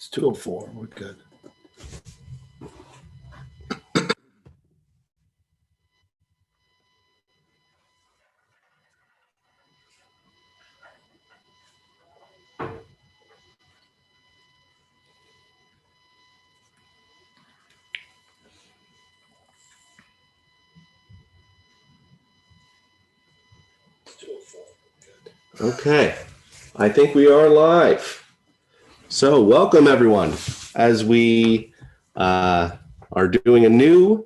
It's 2:04. We're good. Okay, I think we are live. So welcome everyone as we are doing a new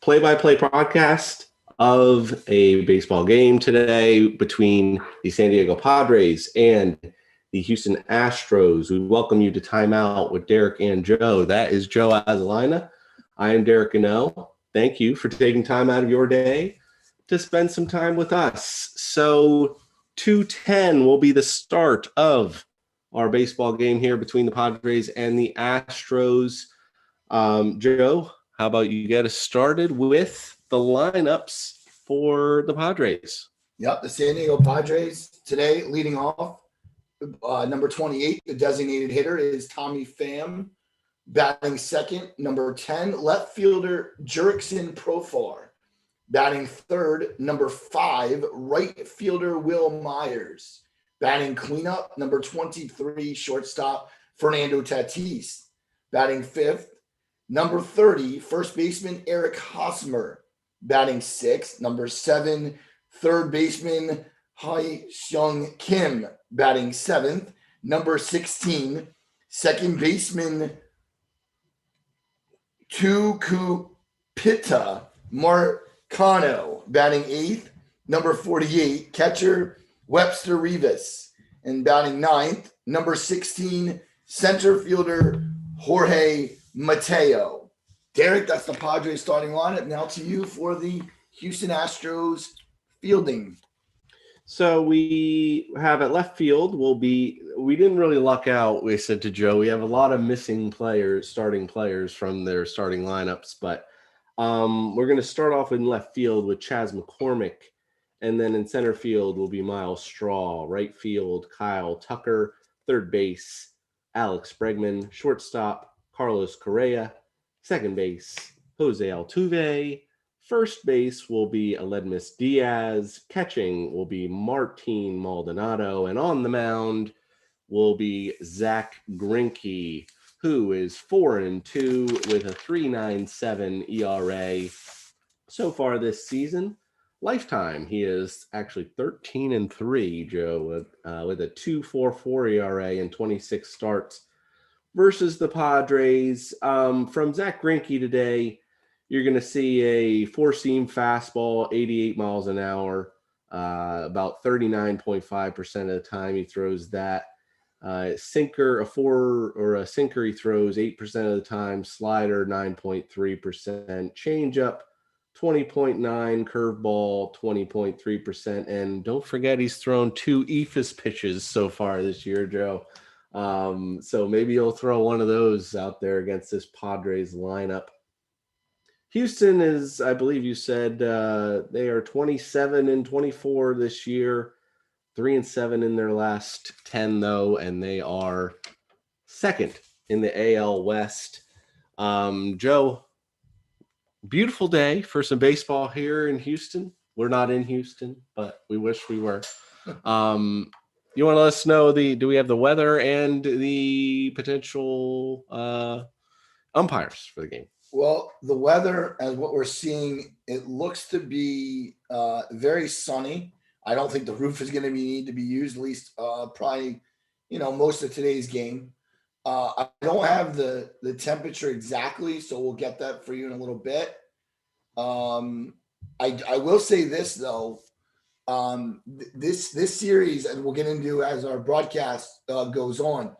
play-by-play podcast of a baseball game today between the San Diego Padres and the Houston Astros. We welcome you to Time Out with Derek and Joe. That is Joe Azalina. I am Derek Gano. Thank you for taking time out of your day to spend some time with us. So 2:10 will be the start of our baseball game here between the Padres and the Astros. Joe, how about you get us started with the lineups for the Padres? Yep, the San Diego Padres today leading off. Number 28, the designated hitter, is Tommy Pham. Batting second, number 10, left fielder Jurickson Profar. Batting third, number 5, right fielder Will Myers. Batting cleanup, number 23, shortstop Fernando Tatis. Batting fifth, number 30, first baseman Eric Hosmer. Batting sixth, number 7, third baseman Hye-Seung Kim. Batting seventh, number 16, second baseman Tucupita Marcano. Batting eighth, number 48, catcher Webster Rivas. And batting ninth, number 16, center fielder Jorge Mateo. Derek, that's the Padres starting lineup. Now to you for the Houston Astros fielding. So we have at left field we didn't really luck out. We said to Joe, we have a lot of missing players, starting players from their starting lineups, but we're going to start off in left field with Chas McCormick, and then in center field will be Miles Straw, right field Kyle Tucker, third base Alex Bregman, shortstop Carlos Correa, second base Jose Altuve, first base will be Aledmus Diaz, catching will be Martin Maldonado, and on the mound will be Zach Greinke, who is 4-2 with a 3.97 ERA so far this season. Lifetime, he is actually 13-3, Joe, with a 2.44 ERA and 26 starts versus the Padres. From Zach Greinke today, you're going to see a four-seam fastball, 88 miles an hour, about 39.5% of the time he throws that. Sinker, a sinker he throws 8% of the time, slider 9.3%, changeup 20.9%, curveball 20.3%, and don't forget he's thrown 2 eephus pitches so far this year, Joe. So maybe he'll throw one of those out there against this Padres lineup. Houston is, I believe you said, they are 27-24 this year. 3-7 in their last 10, though, and they are second in the AL West. Joe, beautiful day for some baseball here in Houston. We're not in Houston, but we wish we were. You want to let us know do we have the weather and the potential umpires for the game? Well, the weather, as what we're seeing, it looks to be very sunny. I don't think the roof is going to need to be used, at least probably, most of today's game. I don't have the temperature exactly, so we'll get that for you in a little bit. I will say this, though. This series, and we'll get into as our broadcast goes on,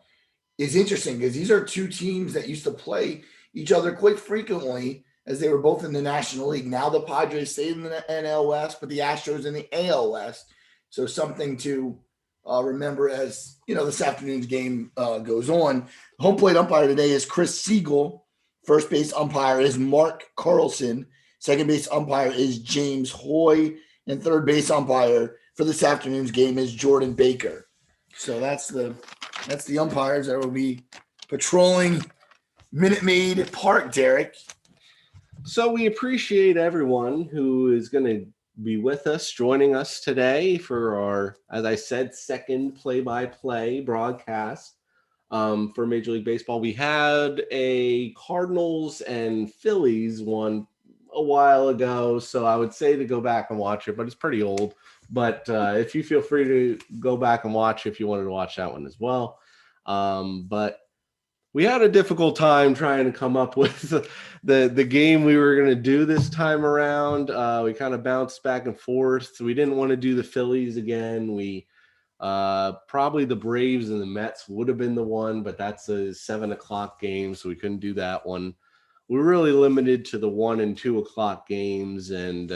is interesting because these are two teams that used to play each other quite frequently as they were both in the National League. Now the Padres stay in the NL West, but the Astros in the AL West. So something to remember as, this afternoon's game goes on. Home plate umpire today is Chris Siegel. First base umpire is Mark Carlson. Second base umpire is James Hoy. And third base umpire for this afternoon's game is Jordan Baker. So that's the umpires that will be patrolling Minute Maid Park, Derek. So we appreciate everyone who is going to be with us, joining us today for our, as I said, second play-by-play broadcast for Major League Baseball. We had a Cardinals and Phillies one a while ago, so I would say to go back and watch it, but it's pretty old. But if you feel free to go back and watch if you wanted to watch that one as well. But we had a difficult time trying to come up with the game we were going to do this time around. We kind of bounced back and forth. We didn't want to do the Phillies again. We probably the Braves and the Mets would have been the one, but that's a 7:00 game, so we couldn't do that one. We were really limited to the 1 and 2 o'clock games, and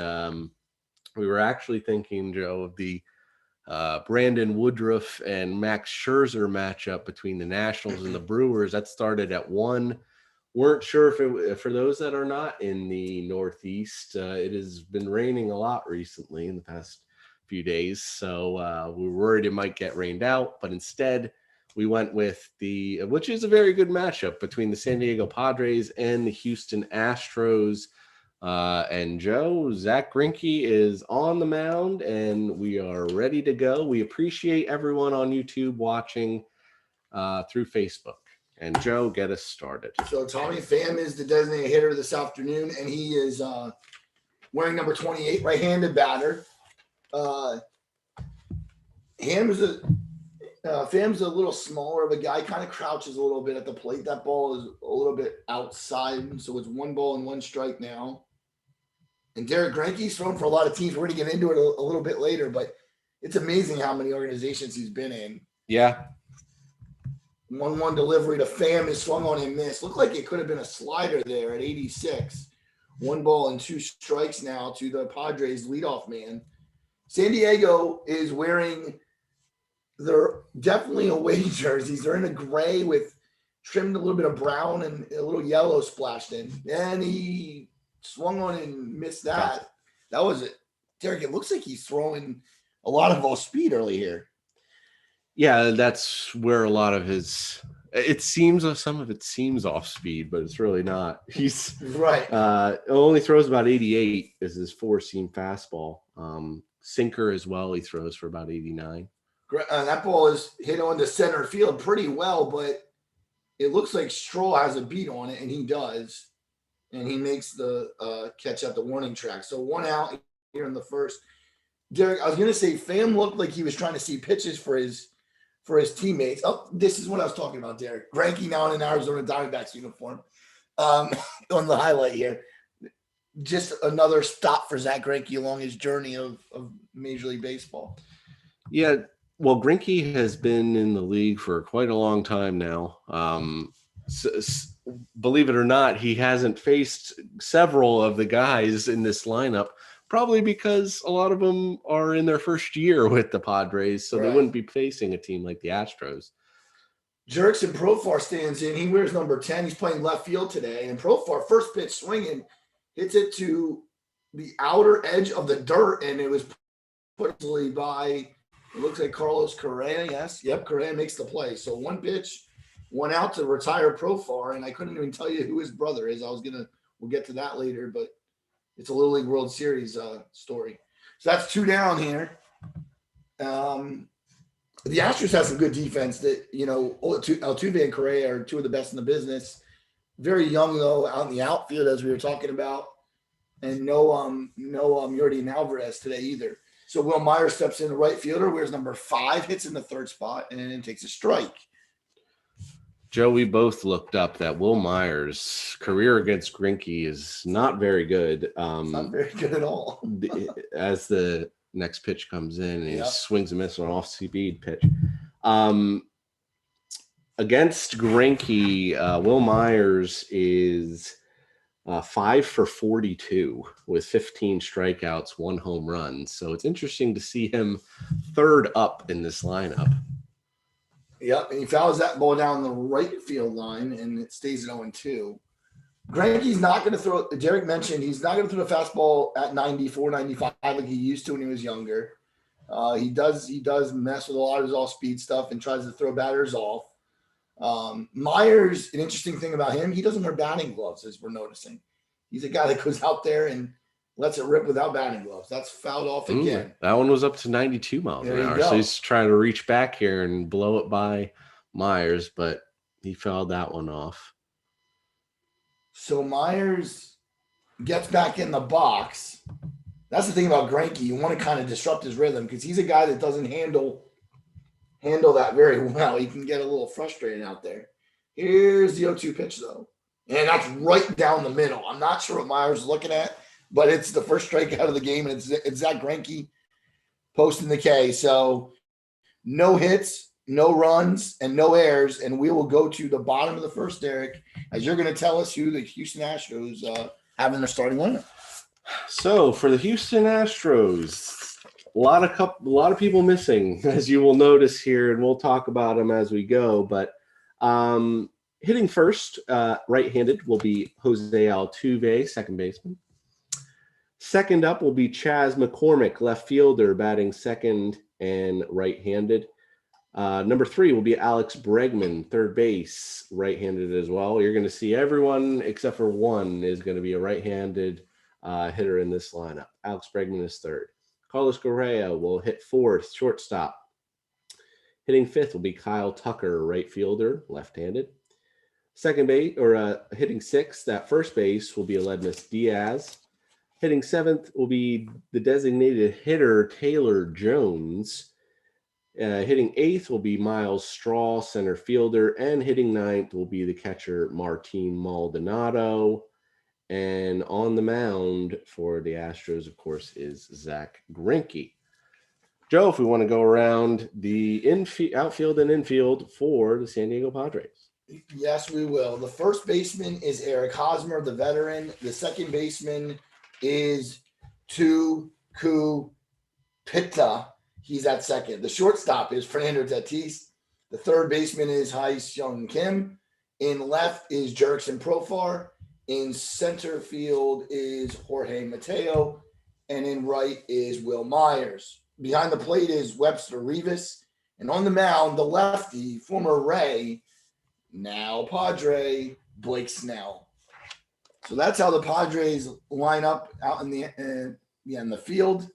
we were actually thinking, Joe, of the Brandon Woodruff and Max Scherzer matchup between the Nationals and the Brewers. That started at 1. Weren't sure if for those that are not in the Northeast, it has been raining a lot recently in the past few days. So we were worried it might get rained out, but instead we went with which is a very good matchup between the San Diego Padres and the Houston Astros. And Joe, Zach Greinke is on the mound, and we are ready to go. We appreciate everyone on YouTube watching through Facebook. And Joe, get us started. So Tommy Pham is the designated hitter this afternoon, and he is wearing number 28, right-handed batter. Pham's a little smaller of a guy, kind of crouches a little bit at the plate. That ball is a little bit outside, so it's 1 ball and 1 strike now. And Derek Greinke's thrown for a lot of teams. We're going to get into it a little bit later, but it's amazing how many organizations he's been in. Yeah. 1-1 delivery to Pham is swung on and missed. Looked like it could have been a slider there at 86. 1 ball and 2 strikes now to the Padres leadoff man. San Diego is wearing their definitely away jerseys. They're in a gray with trimmed a little bit of brown and a little yellow splashed in. And he swung on and missed that. That was it. Derek, it looks like he's throwing a lot of off speed early here. Yeah, that's where a lot of it seems some of it seems off speed, but it's really not. He's right. Only throws about 88 is his 4-seam fastball. Sinker as well, he throws for about 89. That ball is hit on the center field pretty well, but it looks like Stroll has a beat on it, and he does. And he makes the catch at the warning track. So 1 out here in the first. Derek, I was going to say Pham looked like he was trying to see pitches for his teammates. Oh, this is what I was talking about, Derek. Greinke now in an Arizona Diamondbacks uniform on the highlight here. Just another stop for Zach Greinke along his journey of Major League Baseball. Yeah, well, Greinke has been in the league for quite a long time now. Believe it or not, he hasn't faced several of the guys in this lineup, probably because a lot of them are in their first year with the Padres, so They wouldn't be facing a team like the Astros. Jurickson Profar stands in. He wears number 10. He's playing left field today. And Profar, first pitch swinging, hits it to the outer edge of the dirt, and it was put by, it looks like Carlos Correa. Yes. Yep, Correa makes the play. So 1 pitch, 1 out to retire Profar, and I couldn't even tell you who his brother is. We'll get to that later, but it's a Little League World Series story. So that's 2 down here. The Astros have some good defense that, Altuve and Correa are 2 of the best in the business. Very young, though, out in the outfield, as we were talking about. And no Yordan Alvarez today either. So Will Myers steps in the right fielder, wears number 5, hits in the 3rd spot, and then takes a strike. Joe, we both looked up that Will Myers' career against Greinke is not very good. Not very good at all. As the next pitch comes in, and he swings and misses on off-speed pitch. Against Greinke, Will Myers is 5 for 42 with 15 strikeouts, 1 home run. So it's interesting to see him 3rd up in this lineup. Yep, and he fouls that ball down the right field line, and it stays at 0-2. Greinke's not going to throw. Derek mentioned he's not going to throw the fastball at 94, 95 like he used to when he was younger. He does mess with a lot of his off-speed stuff and tries to throw batters off. Myers, an interesting thing about him, he doesn't wear batting gloves, as we're noticing. He's a guy that goes out there and lets it rip without batting gloves. That's fouled off again. That one was up to 92 miles an hour. So he's trying to reach back here and blow it by Myers, but he fouled that one off. So Myers gets back in the box. That's the thing about Cranky. You want to kind of disrupt his rhythm because he's a guy that doesn't handle that very well. He can get a little frustrated out there. Here's the 0-2 pitch, though. And that's right down the middle. I'm not sure what Myers is looking at, but it's the first strikeout of the game, and it's Zach Greinke posting the K. So no hits, no runs, and no errors, and we will go to the bottom of the first, Derek, as you're going to tell us who the Houston Astros have in their starting lineup. So for the Houston Astros, a lot of people missing, as you will notice here, and we'll talk about them as we go. But hitting first, right-handed, will be Jose Altuve, second baseman. Second up will be Chas McCormick, left fielder, batting second and right-handed. Number 3 will be Alex Bregman, third base, right-handed as well. You're going to see everyone except for one is going to be a right-handed hitter in this lineup. Alex Bregman is third. Carlos Correa will hit fourth, shortstop. Hitting fifth will be Kyle Tucker, right fielder, left-handed. Second base, or hitting sixth at first base will be Aledmus Diaz. Hitting seventh will be the designated hitter, Taylor Jones. Hitting eighth will be Miles Straw, center fielder. And hitting ninth will be the catcher, Martin Maldonado. And on the mound for the Astros, of course, is Zach Greinke. Joe, if we want to go around the outfield and infield for the San Diego Padres. Yes, we will. The first baseman is Eric Hosmer, the veteran. The second baseman is Tuku Pitta. He's at second. The shortstop is Fernando Tatis. The third baseman is Hai-Seong Kim. In left is Jurickson Profar. In center field is Jorge Mateo. And in right is Will Myers. Behind the plate is Webster Rivas. And on the mound, the lefty, former Ray, now Padre, Blake Snell. So that's how the Padres line up out in the field.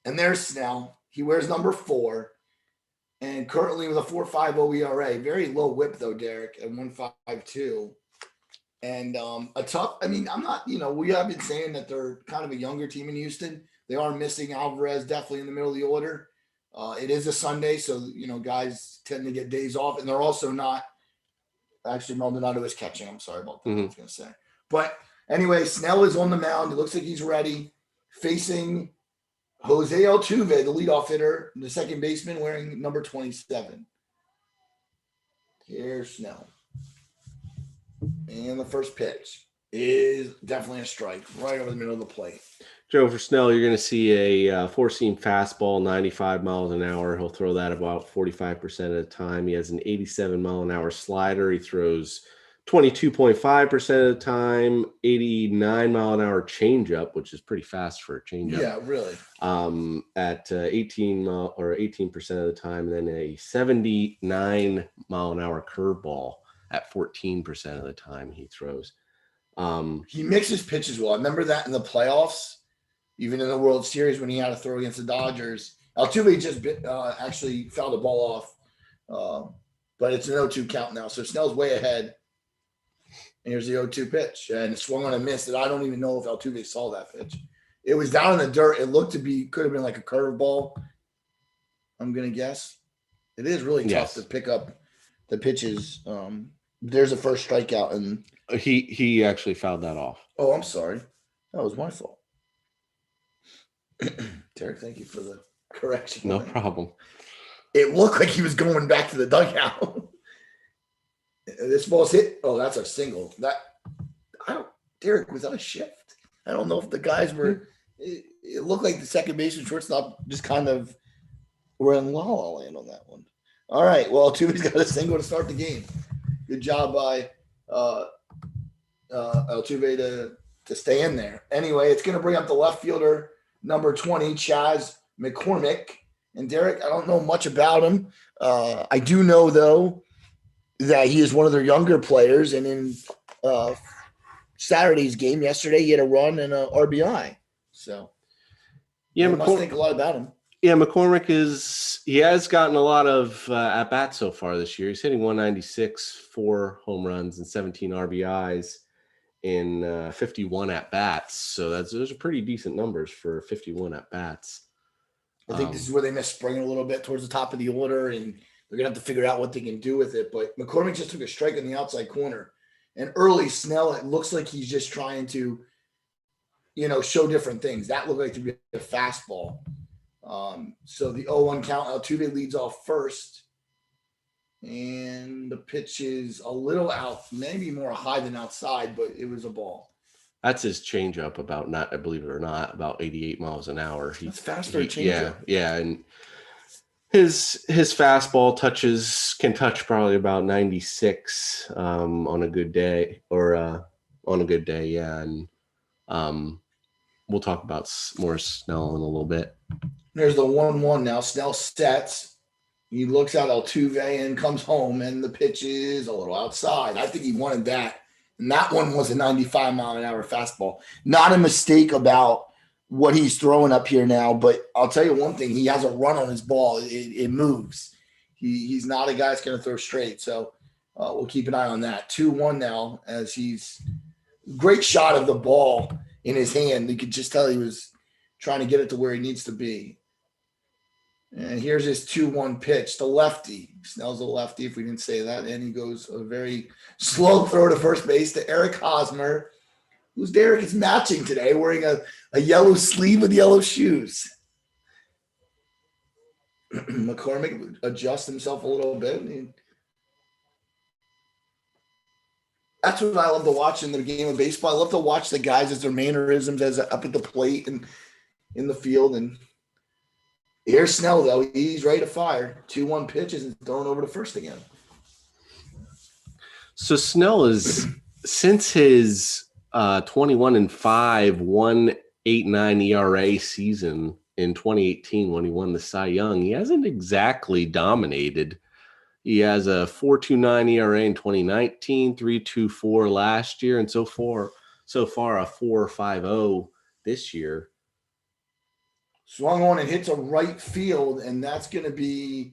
And there's Snell. He wears number 4. And currently with a 4.50 ERA. Very low whip, though, Derek, at 1.52. And I'm not, we have been saying that they're kind of a younger team in Houston. They are missing Alvarez definitely in the middle of the order. It is a Sunday, so, guys tend to get days off. And they're also not – actually, Maldonado is catching. I'm sorry about that. I was going to say. But anyway, Snell is on the mound. It looks like he's ready. Facing Jose Altuve, the leadoff hitter, the second baseman, wearing number 27. Here's Snell. And the first pitch is definitely a strike right over the middle of the plate. Joe, for Snell, you're going to see a four-seam fastball, 95 miles an hour. He'll throw that about 45% of the time. He has an 87-mile-an-hour slider. He throws 22.5% of the time, 89-mile-an-hour changeup, which is pretty fast for a changeup. Yeah, really. At 18% of the time, and then a 79-mile-an-hour curveball at 14% of the time he throws. He mixes pitches well. I remember that in the playoffs, even in the World Series when he had to throw against the Dodgers. Altuve just actually fouled the ball off, but it's an 0-2 count now. So Snell's way ahead. And here's the 0-2 pitch, and it swung on a miss that I don't even know if Altuve saw that pitch. It was down in the dirt. It looked to be could have been like a curveball. I'm gonna guess. It is really tough to pick up the pitches. There's a first strikeout, and he actually fouled that off. Oh, I'm sorry. That was my fault. Derek, thank you for the correction. No problem. It looked like he was going back to the dugout. This ball's hit. Oh, that's a single. Derek, was that a shift? I don't know if the guys were. It looked like the second baseman, shortstop, just kind of were in la la land on that one. All right. Well, Altuve's got a single to start the game. Good job by Altuve to stay in there. Anyway, it's going to bring up the left fielder, number 20, Chas McCormick. And Derek, I don't know much about him. I do know, though, that he is one of their younger players. And in Saturday's game yesterday, he had a run and a RBI. So Yeah, they must think a lot about him. Yeah, McCormick he has gotten a lot of at bats so far this year. He's hitting 196, 4 home runs, and 17 RBIs in 51 at bats. So those are pretty decent numbers for 51 at bats. I think this is where they miss Springer a little bit towards the top of the order, and they're gonna have to figure out what they can do with it. But McCormick just took a strike in the outside corner, and early Snell, it looks like he's just trying to, show different things. That looked like to be a fastball. So the 0-1 count, Altuve leads off first. And the pitch is a little out, maybe more high than outside, but it was a ball. That's his changeup I believe it or not, about 88 miles an hour. That's faster changeup. Yeah. And his fastball can touch probably about 96 on a good day Yeah. And we'll talk about more Snell in a little bit. There's the 1-1 now. Snell sets. He looks out Altuve and comes home, and the pitch is a little outside. I think he wanted that. And that one was a 95-mile-an-hour fastball. Not a mistake about what he's throwing up here now, but I'll tell you one thing. He has a run on his ball. It moves. He's not a guy that's going to throw straight. So we'll keep an eye on that. 2-1 now as he's – great shot of the ball in his hand. You could just tell he was trying to get it to where he needs to be. And here's his 2-1 pitch, the lefty. Snell's a lefty, if we didn't say that. And he goes a very slow throw to first base to Eric Hosmer, who's Derek is matching today, wearing a yellow sleeve with yellow shoes. McCormick adjusts himself a little bit. That's what I love to watch in the game of baseball. I love to watch the guys as their mannerisms as up at the plate and in the field. And here's Snell, though. He's ready to fire. 2-1 pitches and throwing over to first again. So Snell is, since his 21-5, 1.89 ERA season in 2018 when he won the Cy Young, he hasn't exactly dominated. He has a 4.29 ERA in 2019, 3.24 last year, and so far a 4.50 this year. Swung on and hits a right field, and that's going to be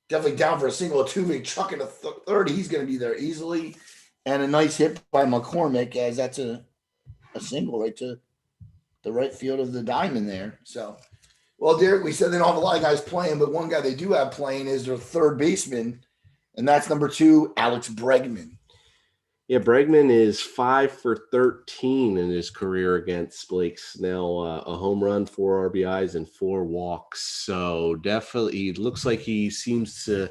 definitely down for a single. Altuve chucking a 30. He's going to be there easily. And a nice hit by McCormick, as that's a single right to the right field of the diamond there. So, well, Derek, we said they don't have a lot of guys playing, but one guy they do have playing is their third baseman, and that's number 2, Alex Bregman. Yeah, Bregman is 5 for 13 in his career against Blake Snell. A home run, 4 RBIs, and 4 walks. So definitely, it looks like he seems to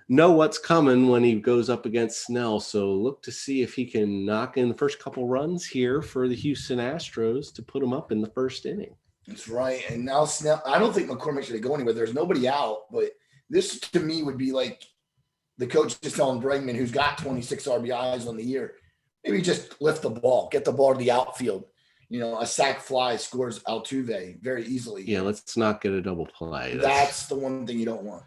know what's coming when he goes up against Snell. So look to see if he can knock in the first couple runs here for the Houston Astros to put him up in the first inning. That's right. And now Snell, I don't think McCormick should go anywhere. There's nobody out, but this to me would be like the coach is telling Bregman, who's got 26 RBIs on the year, maybe just lift the ball, get the ball to the outfield. A sac fly scores Altuve very easily. Yeah, let's not get a double play. That's the one thing you don't want.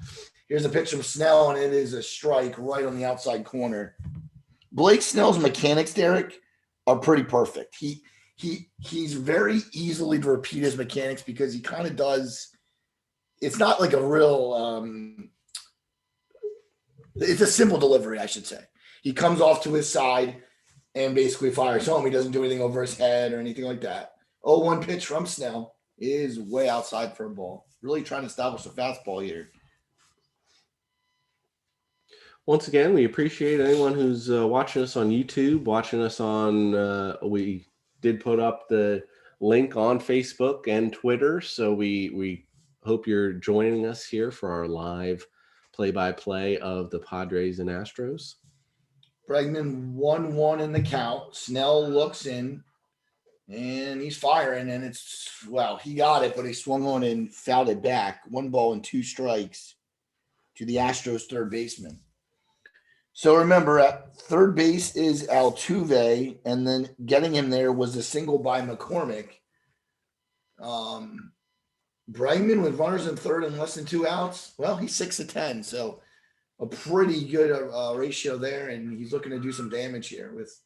Here's a picture of Snell, and it is a strike right on the outside corner. Blake Snell's mechanics, Derek, are pretty perfect. He's very easily to repeat his mechanics because he kind of does. It's not like a real it's a simple delivery, I should say. He comes off to his side and basically fires home. He doesn't do anything over his head or anything like that. 0-1 pitch from Snell is way outside for a ball. Really trying to establish a fastball here. Once again, we appreciate anyone who's watching us on YouTube, watching us on we did put up the link on Facebook and Twitter. So we hope you're joining us here for our live play-by-play of the Padres and Astros. Bregman 1-1 in the count. Snell looks in, and he's firing, and he got it, but he swung on and fouled it back. 1 ball and 2 strikes to the Astros third baseman. So remember, at third base is Altuve, and then getting him there was a single by McCormick. Bregman with runners in third and less than 2 outs. Well, he's 6 of 10, so a pretty good ratio there, and he's looking to do some damage here with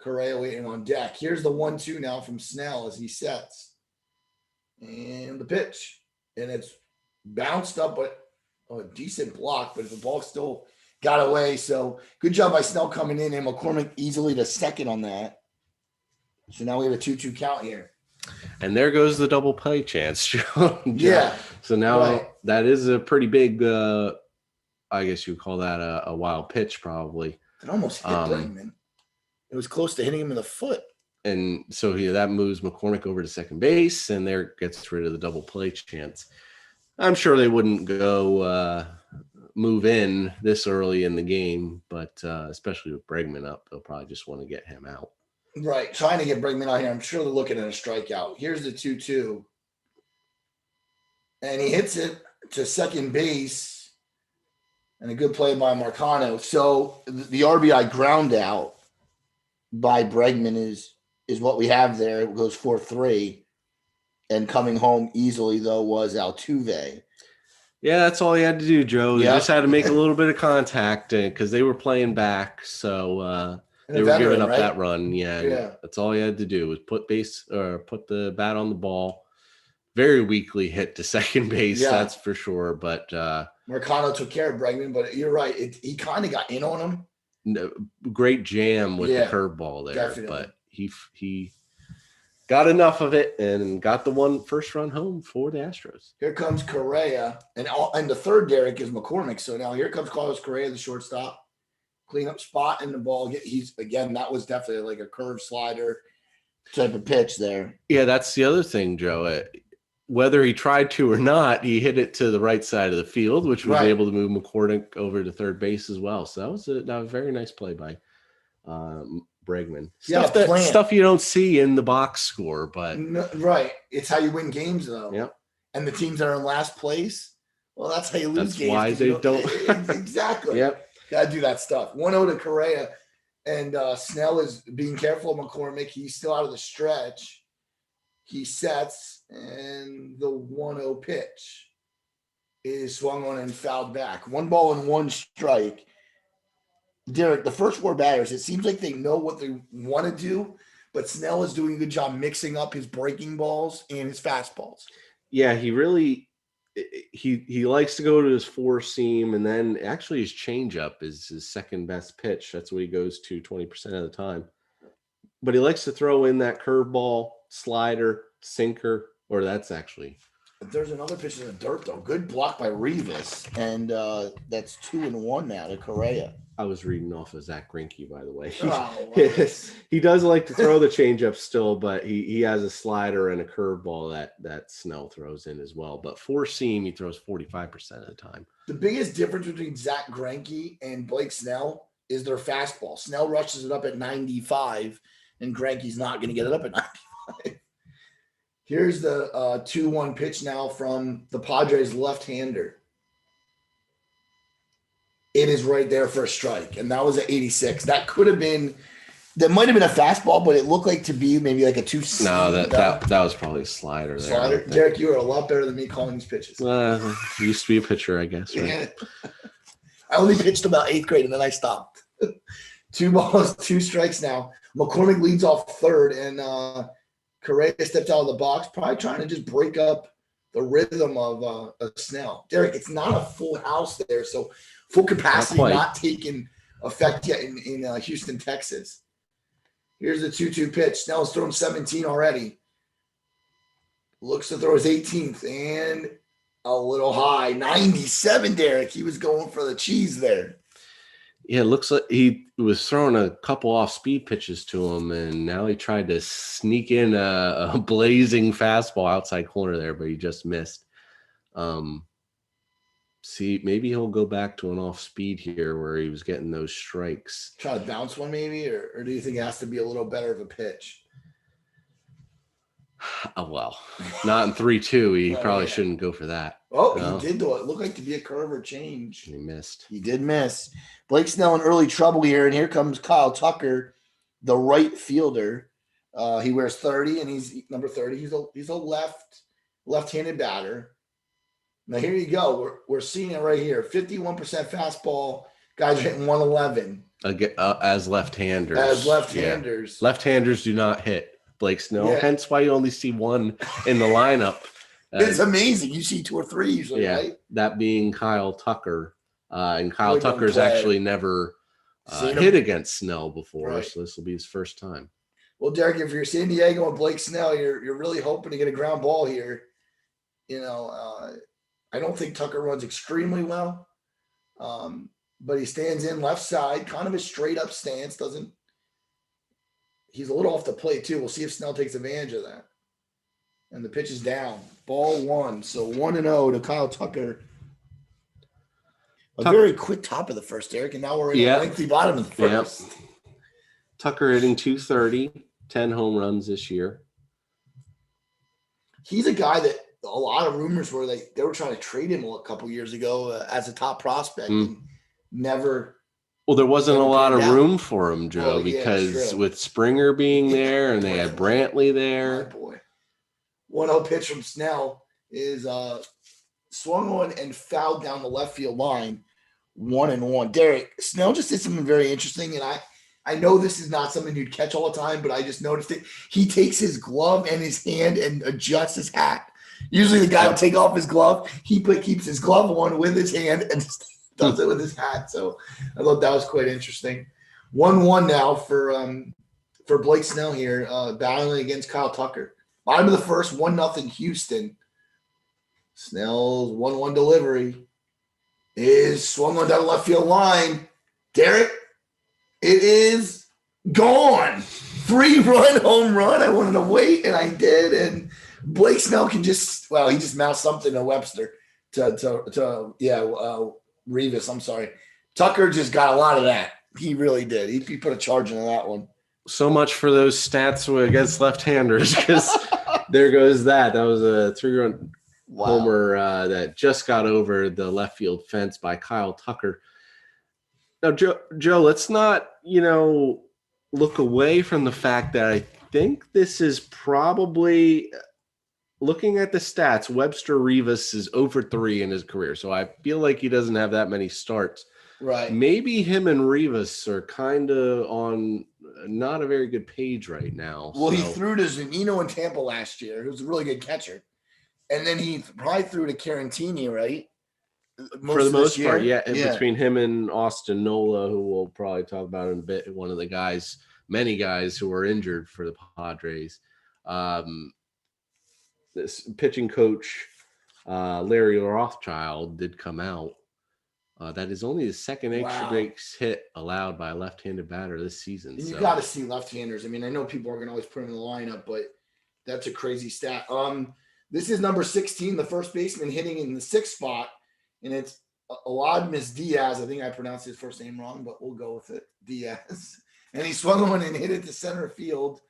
Correa waiting on deck. Here's the 1-2 now from Snell as he sets. And the pitch. And it's bounced up, but a decent block, but the ball still got away. So good job by Snell coming in, and McCormick easily to second on that. So now we have a 2-2 count here. And there goes the double play chance, Joe. Yeah. So now that is a pretty big, I guess you would call that a wild pitch probably. It almost hit Bregman. It was close to hitting him in the foot. And so that moves McCormick over to second base, and there gets rid of the double play chance. I'm sure they wouldn't go move in this early in the game, but especially with Bregman up, they'll probably just want to get him out. Right, trying to get Bregman out here. I'm sure they're looking at a strikeout. Here's the 2-2. And he hits it to second base. And a good play by Marcano. So the RBI ground out by Bregman is what we have there. It goes 4-3. And coming home easily, though, was Altuve. Yeah, that's all he had to do, Joe. He just had to make a little bit of contact because they were playing back. So they were giving up that run. Yeah. That's all he had to do was put the bat on the ball. Very weakly hit to second base, that's for sure. But Marcano took care of Bregman, but you're right. He kind of got in on him. No, great jam with the curveball there. Definitely. But he got enough of it and got the first run home for the Astros. Here comes Correa, and the third Derek is McCormick. So now here comes Carlos Correa, the shortstop. Cleanup spot in the ball. That was definitely like a curve slider type of pitch there. Yeah, that's the other thing, Joe. Whether he tried to or not, he hit it to the right side of the field, which was able to move McCormick over to third base as well. So that was a very nice play by Bregman. Stuff you don't see in the box score, but it's how you win games, though. Yep. And the teams that are in last place, well, that's how you lose games. That's why they don't. Exactly. Yep. Gotta do that stuff. 1-0 to Correa, and Snell is being careful of McCormick. He's still out of the stretch. He sets, and the 1-0 pitch is swung on and fouled back. 1-1 strike. Derek, the first four batters, it seems like they know what they want to do, but Snell is doing a good job mixing up his breaking balls and his fastballs. Yeah, he really he likes to go to his four seam, and then actually his changeup is his second best pitch. That's what he goes to 20% of the time. But he likes to throw in that curveball, slider, sinker, or that's actually. There's another pitch in the dirt, though. Good block by Rivas, and that's 2-1 now to Correa. I was reading off of Zach Cranky, by the way. He does like to throw the changeup still, but he has a slider and a curveball that Snell throws in as well. But four seam, he throws 45% of the time. The biggest difference between Zach Greinke and Blake Snell is their fastball. Snell rushes it up at 95, and Greinke's not going to get it up at 95. Here's the 2-1 pitch now from the Padres left-hander. It is right there for a strike, and that was at 86. That might have been a fastball, but it looked like to be maybe like a 2-seam. No, that was probably a slider there. Slider. Derek, you are a lot better than me calling these pitches. Used to be a pitcher, I guess. Right? Yeah. I only pitched about 8th grade, and then I stopped. 2 balls, 2 strikes now. McCormick leads off third, and Correa steps out of the box, probably trying to just break up the rhythm of Snell. Derek, it's not a full house there, so full capacity not taking effect yet in Houston, Texas. Here's the 2-2 pitch. Snell's thrown 17 already. Looks to throw his 18th, and a little high. 97, Derek. He was going for the cheese there. Yeah, it looks like he was throwing a couple off-speed pitches to him, and now he tried to sneak in a blazing fastball outside corner there, but he just missed. See, maybe he'll go back to an off-speed here where he was getting those strikes. Try to bounce one maybe, or do you think it has to be a little better of a pitch? Well, not in 3-2. He probably shouldn't go for that. Oh, he did though. It looked like to be a curve or change. He missed. He did miss. Blake Snell in early trouble here, and here comes Kyle Tucker, the right fielder. He wears 30, and he's number 30. He's a left-handed batter. Now here you go. We're seeing it right here. 51% fastball. Guys are hitting 111 as left-handers. As left-handers. Yeah. Left-handers do not hit Blake Snell. Yeah. Hence why you only see one in the lineup. It's amazing. You see 2 or 3 usually, right? That being Kyle Tucker. And Kyle Tucker's actually never hit against Snell before, so this will be his first time. Well, Derek, if you're San Diego and Blake Snell, you're really hoping to get a ground ball here. You know, I don't think Tucker runs extremely well, but he stands in left side, kind of a straight up stance. He's a little off the plate too. We'll see if Snell takes advantage of that. And the pitch is down. Ball 1. So 1-0 to Kyle Tucker. Very quick top of the first, Derek, and now we're in a lengthy bottom of the first. Yep. Tucker hitting 230, 10 home runs this year. He's a guy that a lot of rumors were they were trying to trade him a couple years ago as a top prospect. And never. Well, there wasn't a lot of room for him, Joe, because with Springer being there and they had Brantley there. My boy. 1-0 pitch from Snell is swung on and fouled down the left field line. 1-1. Derek, Snell just did something very interesting, and I know this is not something you'd catch all the time, but I just noticed it. He takes his glove and his hand and adjusts his hat. Usually the guy will take off his glove. He keeps his glove on with his hand and just does it with his hat. So I thought that was quite interesting. 1-1 now for Blake Snell here, battling against Kyle Tucker. Bottom of the first, 1-0 Houston. Snell's 1-1 delivery is swung on down the left field line. Derek, it is gone. 3-run home run. I wanted to wait, and I did. And Blake Snell can he just mouthed something to Webster Rivas. I'm sorry. Tucker just got a lot of that. He really did. He put a charge into that one. So much for those stats against left-handers, because there goes that. That was a 3-run homer that just got over the left field fence by Kyle Tucker. Now, Joe, let's not, look away from the fact that I think this is probably, looking at the stats, Webster Rivas is over 3 in his career. So I feel like he doesn't have that many starts. Right. Maybe him and Rivas are kind of on not a very good page right now. Well, he threw to Zunino in Tampa last year, who's a really good catcher. And then he probably threw to Carantini, right? For the most part, yeah. Between him and Austin Nola, who we'll probably talk about in a bit, one of the many guys who were injured for the Padres. This pitching coach, Larry Rothschild, did come out. That is only the second extra base hit allowed by a left-handed batter this season. You got to see left-handers. I mean, I know people are going to always put him in the lineup, but that's a crazy stat. This is number 16, the first baseman hitting in the 6th spot, and it's Aladmis Diaz. I think I pronounced his first name wrong, but we'll go with it. Diaz. And he swung on and hit it to center field,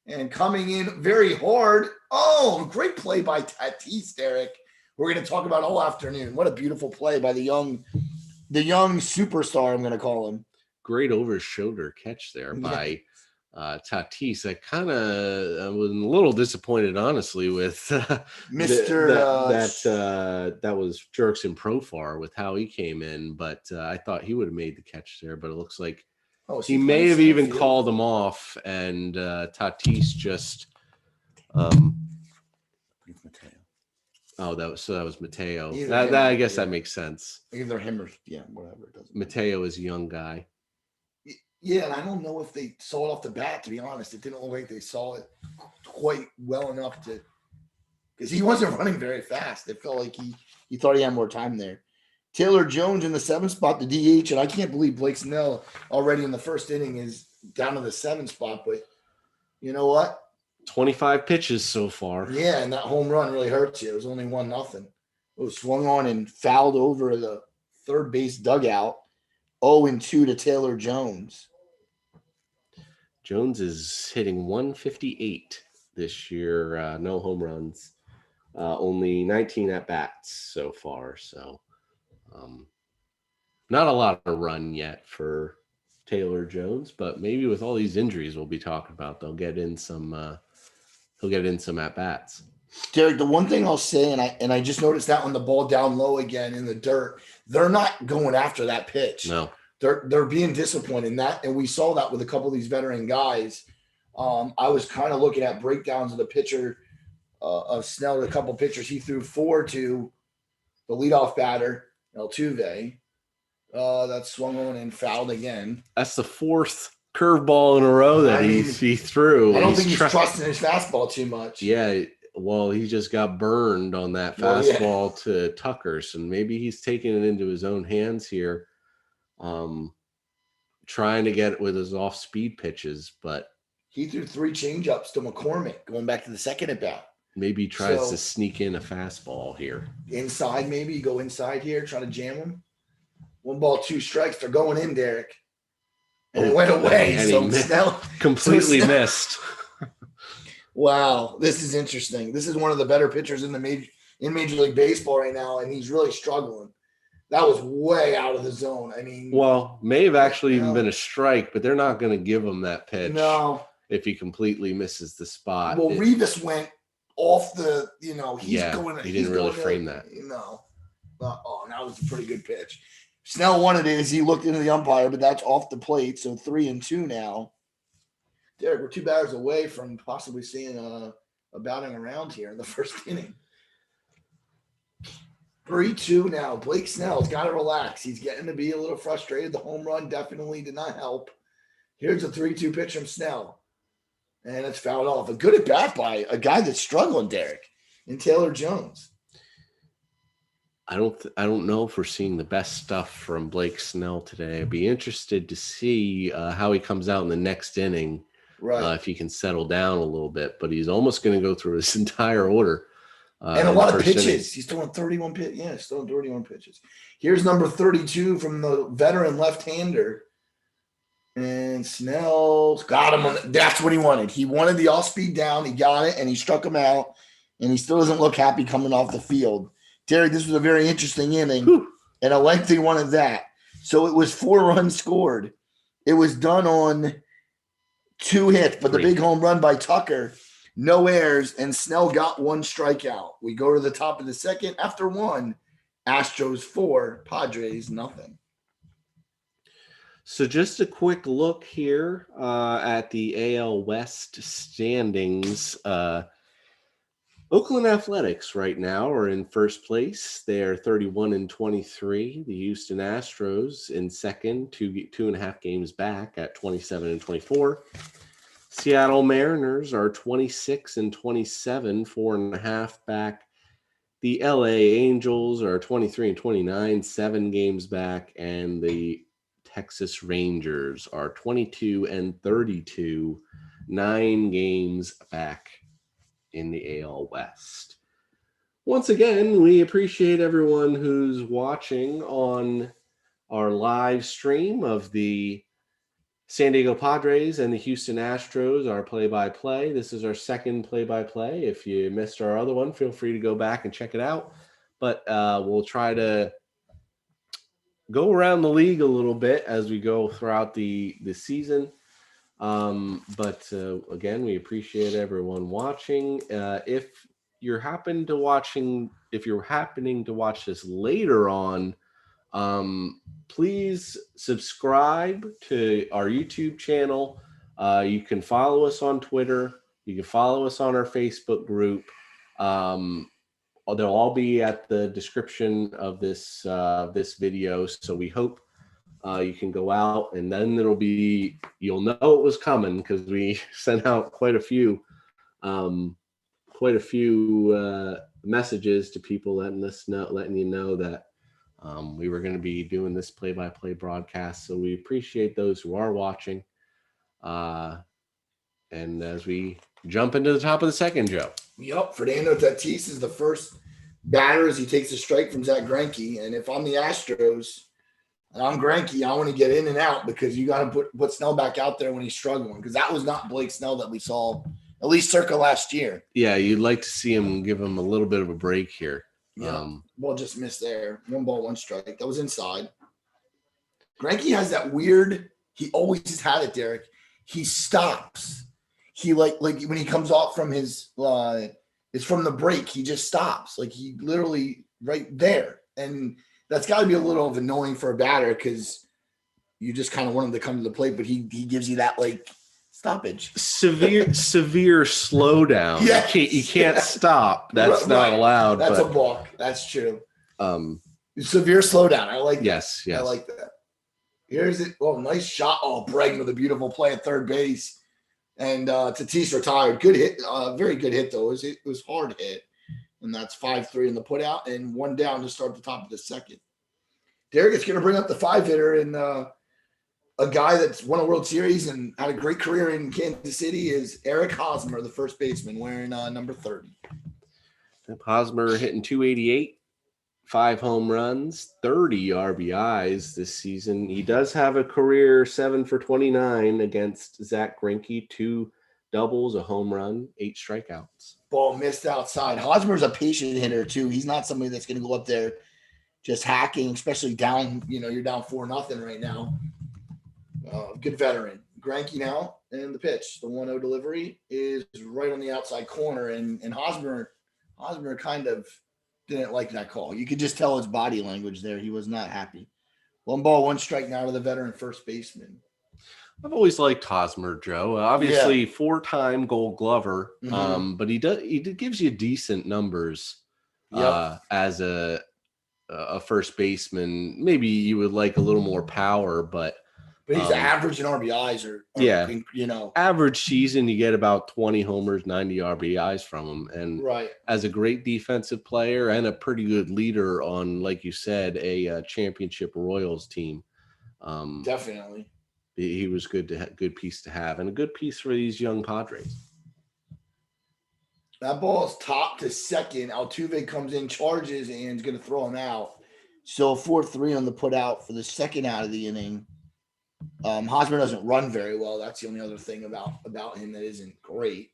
and coming in very hard. Oh, great play by Tatis, Derek. We're going to talk about all afternoon. What a beautiful play by the young superstar, I'm going to call him. Great over-shoulder catch there by Tatis. I was a little disappointed, honestly, with Mr. that was Jurickson Profar with how he came in, but I thought he would have made the catch there, but it looks like he may have even called him off, and Tatis just that was Mateo. I guess that makes sense. Either him or whatever. It doesn't Mateo is a young guy. Yeah, and I don't know if they saw it off the bat, to be honest. It didn't look like they saw it quite well enough because he wasn't running very fast. It felt like he thought he had more time there. Taylor Jones in the 7th spot, the DH, and I can't believe Blake Snell already in the first inning is down to the 7th spot, but you know what? 25 pitches so far. Yeah, and that home run really hurts you. It was only 1-0. It was swung on and fouled over the third base dugout. 0-2 to Taylor Jones. Jones is hitting 158 this year. No home runs. Only 19 at-bats so far. So not a lot of run yet for Taylor Jones, but maybe with all these injuries we'll be talking about, he'll get in some at-bats. Derek, the one thing I'll say, and I just noticed that on the ball down low again in the dirt, they're not going after that pitch. No. They're being disappointed in that, and we saw that with a couple of these veteran guys. I was kind of looking at breakdowns of the pitcher of Snell, a couple pitchers he threw 4 to the leadoff batter, Altuve. That swung on and fouled again. That's the 4th curveball in a row that he threw. I don't think he's trusting his fastball too much. Yeah, well, he just got burned on that fastball to Tucker, so maybe he's taking it into his own hands here, trying to get it with his off-speed pitches, but he threw 3 changeups to McCormick going back to the second at bat. Maybe he tries to sneak in a fastball here. Inside, maybe go inside here, try to jam him. 1 ball, 2 strikes. They're going in, Derek. And it went away. And so he Snell completely missed. Wow, this is interesting. This is one of the better pitchers in Major League Baseball right now, and he's really struggling. That was way out of the zone. I mean, well, may have actually even been a strike, but they're not going to give him that pitch. No, if he completely misses the spot. Well, Rivas went off the. He's going. He didn't really frame that. No. That was a pretty good pitch. Snell wanted it as he looked into the umpire, but that's off the plate. So 3-2 now. Derek, we're 2 batters away from possibly seeing a batting around here in the first inning. 3-2 now. Blake Snell's got to relax. He's getting to be a little frustrated. The home run definitely did not help. Here's a 3-2 pitch from Snell. And it's fouled off. A good at bat by a guy that's struggling, Derek, in Taylor Jones. I don't know if we're seeing the best stuff from Blake Snell today. I'd be interested to see how he comes out in the next inning. Right. If he can settle down a little bit, but he's almost going to go through his entire order. And a lot of pitches. Inning. He's throwing 31 pitches. Yeah, he's throwing 31 pitches. Here's number 32 from the veteran left-hander. And Snell's got him. That's what he wanted. He wanted the off-speed down. He got it, and he struck him out. And he still doesn't look happy coming off the field. Terry, this was a very interesting inning, and a lengthy one at that. So it was 4 runs scored. It was done on 2 hits, but the big home run by Tucker, no errors, and Snell got 1 strikeout. We go to the top of the second. After 1, Astros 4, Padres nothing. So just a quick look here at the AL West standings. Oakland Athletics right now are in first place. They are 31-23. The Houston Astros in second, 2.5 games back at 27-24. Seattle Mariners are 26-27, 4.5 back. The LA Angels are 23-29, 7 games back, and the Texas Rangers are 22-32, 9 games back in the AL West. Once again, we appreciate everyone who's watching on our live stream of the San Diego Padres and the Houston Astros, our play-by-play. This is our second play-by-play. If you missed our other one, feel free to go back and check it out. But we'll try to go around the league a little bit as we go throughout the season. But again, we appreciate everyone watching. If you're happening to watch this later on, please subscribe to our YouTube channel. You can follow us on Twitter. You can follow us on our Facebook group. They'll all be at the description of this video. So we hope you can go out, and then you'll know it was coming because we sent out quite a few messages to people letting you know that we were going to be doing this play-by-play broadcast. So we appreciate those who are watching. And as we jump into the top of the second, Joe. Yep, Fernando Tatis is the first batter as he takes a strike from Zach Greinke. And if I'm the Astros and I'm Greinke, I want to get in and out because you got to put Snell back out there when he's struggling, because that was not Blake Snell that we saw at least circa last year. Yeah, you'd like to see him give him a little bit of a break here. Yeah, ball just missed there. 1 ball, 1 strike. That was inside. Greinke has that weird – he always had it, Derek. He stops. He like when he comes off from his is from the break. He just stops. Like he literally right there. And that's got to be a little annoying for a batter because you just kind of want him to come to the plate, but he gives you that like stoppage. Severe slowdown. Yes. You can't stop. That's not allowed. That's a balk. That's true. Severe slowdown. I like that. Yes. I like that. Here's it. Oh, nice shot. Oh, Bregman with a beautiful play at third base. And Tatis retired. Good hit. Very good hit, though. It was hard hit. And that's 5-3 in the put out and 1 down to start the top of the second. Derek is going to bring up the 5-hitter and a guy that's won a World Series and had a great career in Kansas City is Eric Hosmer, the first baseman, wearing number 30. Hosmer hitting 288, 5 home runs, 30 RBIs this season. He does have a career 7 for 29 against Zach Greinke, 2 doubles, a home run, 8 strikeouts. Ball missed outside. Hosmer's a patient hitter too. He's not somebody that's going to go up there just hacking, especially down. You're down 4-0 right now. Good veteran. Cranky now, and the pitch, the 1-0 delivery is right on the outside corner, and Hosmer kind of didn't like that call. You could just tell his body language there. He was not happy. 1 ball, 1 strike now to the veteran first baseman. I've always liked Hosmer, Joe. Obviously, 4-time Gold Glover, but he gives you decent numbers as a first baseman. Maybe you would like a little more power, but he's average in RBIs or average season. You get about 20 homers, 90 RBIs from him, and as a great defensive player and a pretty good leader on, like you said, a championship Royals team. Definitely. He was good piece to have, and a good piece for these young Padres. That ball is top to second. Altuve comes in, charges, and is going to throw him out. So 4-3 on the put out for the second out of the inning. Hosmer doesn't run very well. That's the only other thing about him that isn't great.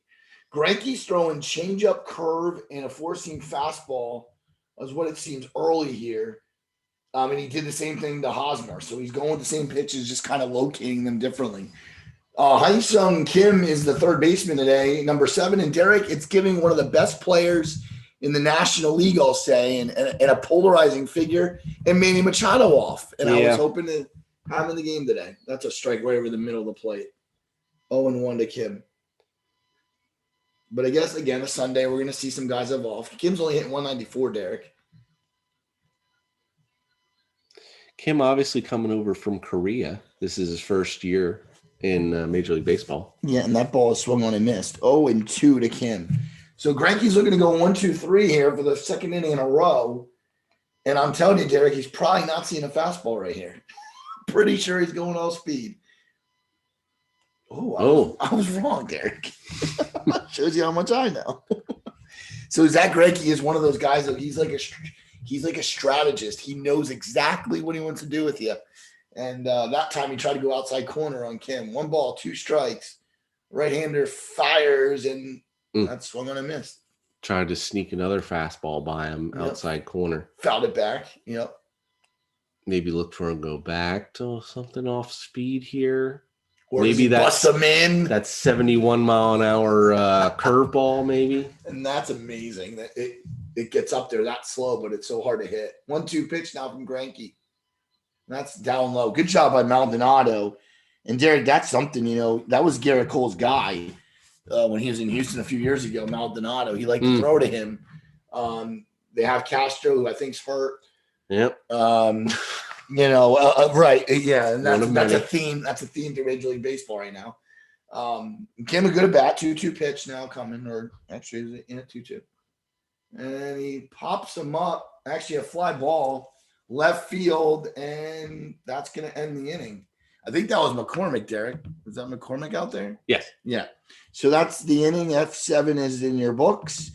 Greinke's throwing changeup, curve, and a 4-seam fastball is what it seems early here. And he did the same thing to Hosmer. So he's going with the same pitches, just kind of locating them differently. Hyun-Sung Kim is the third baseman today, number 7. And Derek, it's giving one of the best players in the National League, I'll say, and a polarizing figure, and Manny Machado off. And I was hoping to have him in the game today. That's a strike right over the middle of the plate. 0-1 to Kim. But I guess, again, a Sunday, we're going to see some guys evolve. Kim's only hitting 194, Derek. Kim obviously coming over from Korea. This is his first year in Major League Baseball. Yeah, and that ball is swung on and missed. 0-2 to Kim. So Greinke's looking to go 1-2-3 here for the second inning in a row. And I'm telling you, Derek, he's probably not seeing a fastball right here. Pretty sure he's going all speed. I was wrong, Derek. Shows you how much I know. So Zach Greinke is one of those guys that he's like a strategist. He knows exactly what he wants to do with you. And that time he tried to go outside corner on Kim. 1 ball, 2 strikes. Right-hander fires, and that's swung on and missed. Tried to sneak another fastball by him outside corner. Fouled it back. Yep. Maybe look for him to go back to something off speed here. Or maybe bust them in. That 71 mile an hour curveball, maybe. And that's amazing that it gets up there that slow, but it's so hard to hit. 1-2 pitch now from Cranky. That's down low. Good job by Maldonado. And Derek, that's something, that was Garrett Cole's guy when he was in Houston a few years ago, Maldonado. He liked to throw to him. They have Castro, who I think's hurt. Yep. Right. Yeah. And that's a theme. That's a theme to Major League Baseball right now. Kim a good at bat, 2-2 pitch now coming, or actually in at 2-2. And he pops him up, actually a fly ball, left field, and that's going to end the inning. I think that was McCormick, Derek. Was that McCormick out there? Yes. Yeah. So that's the inning. F7 is in your books.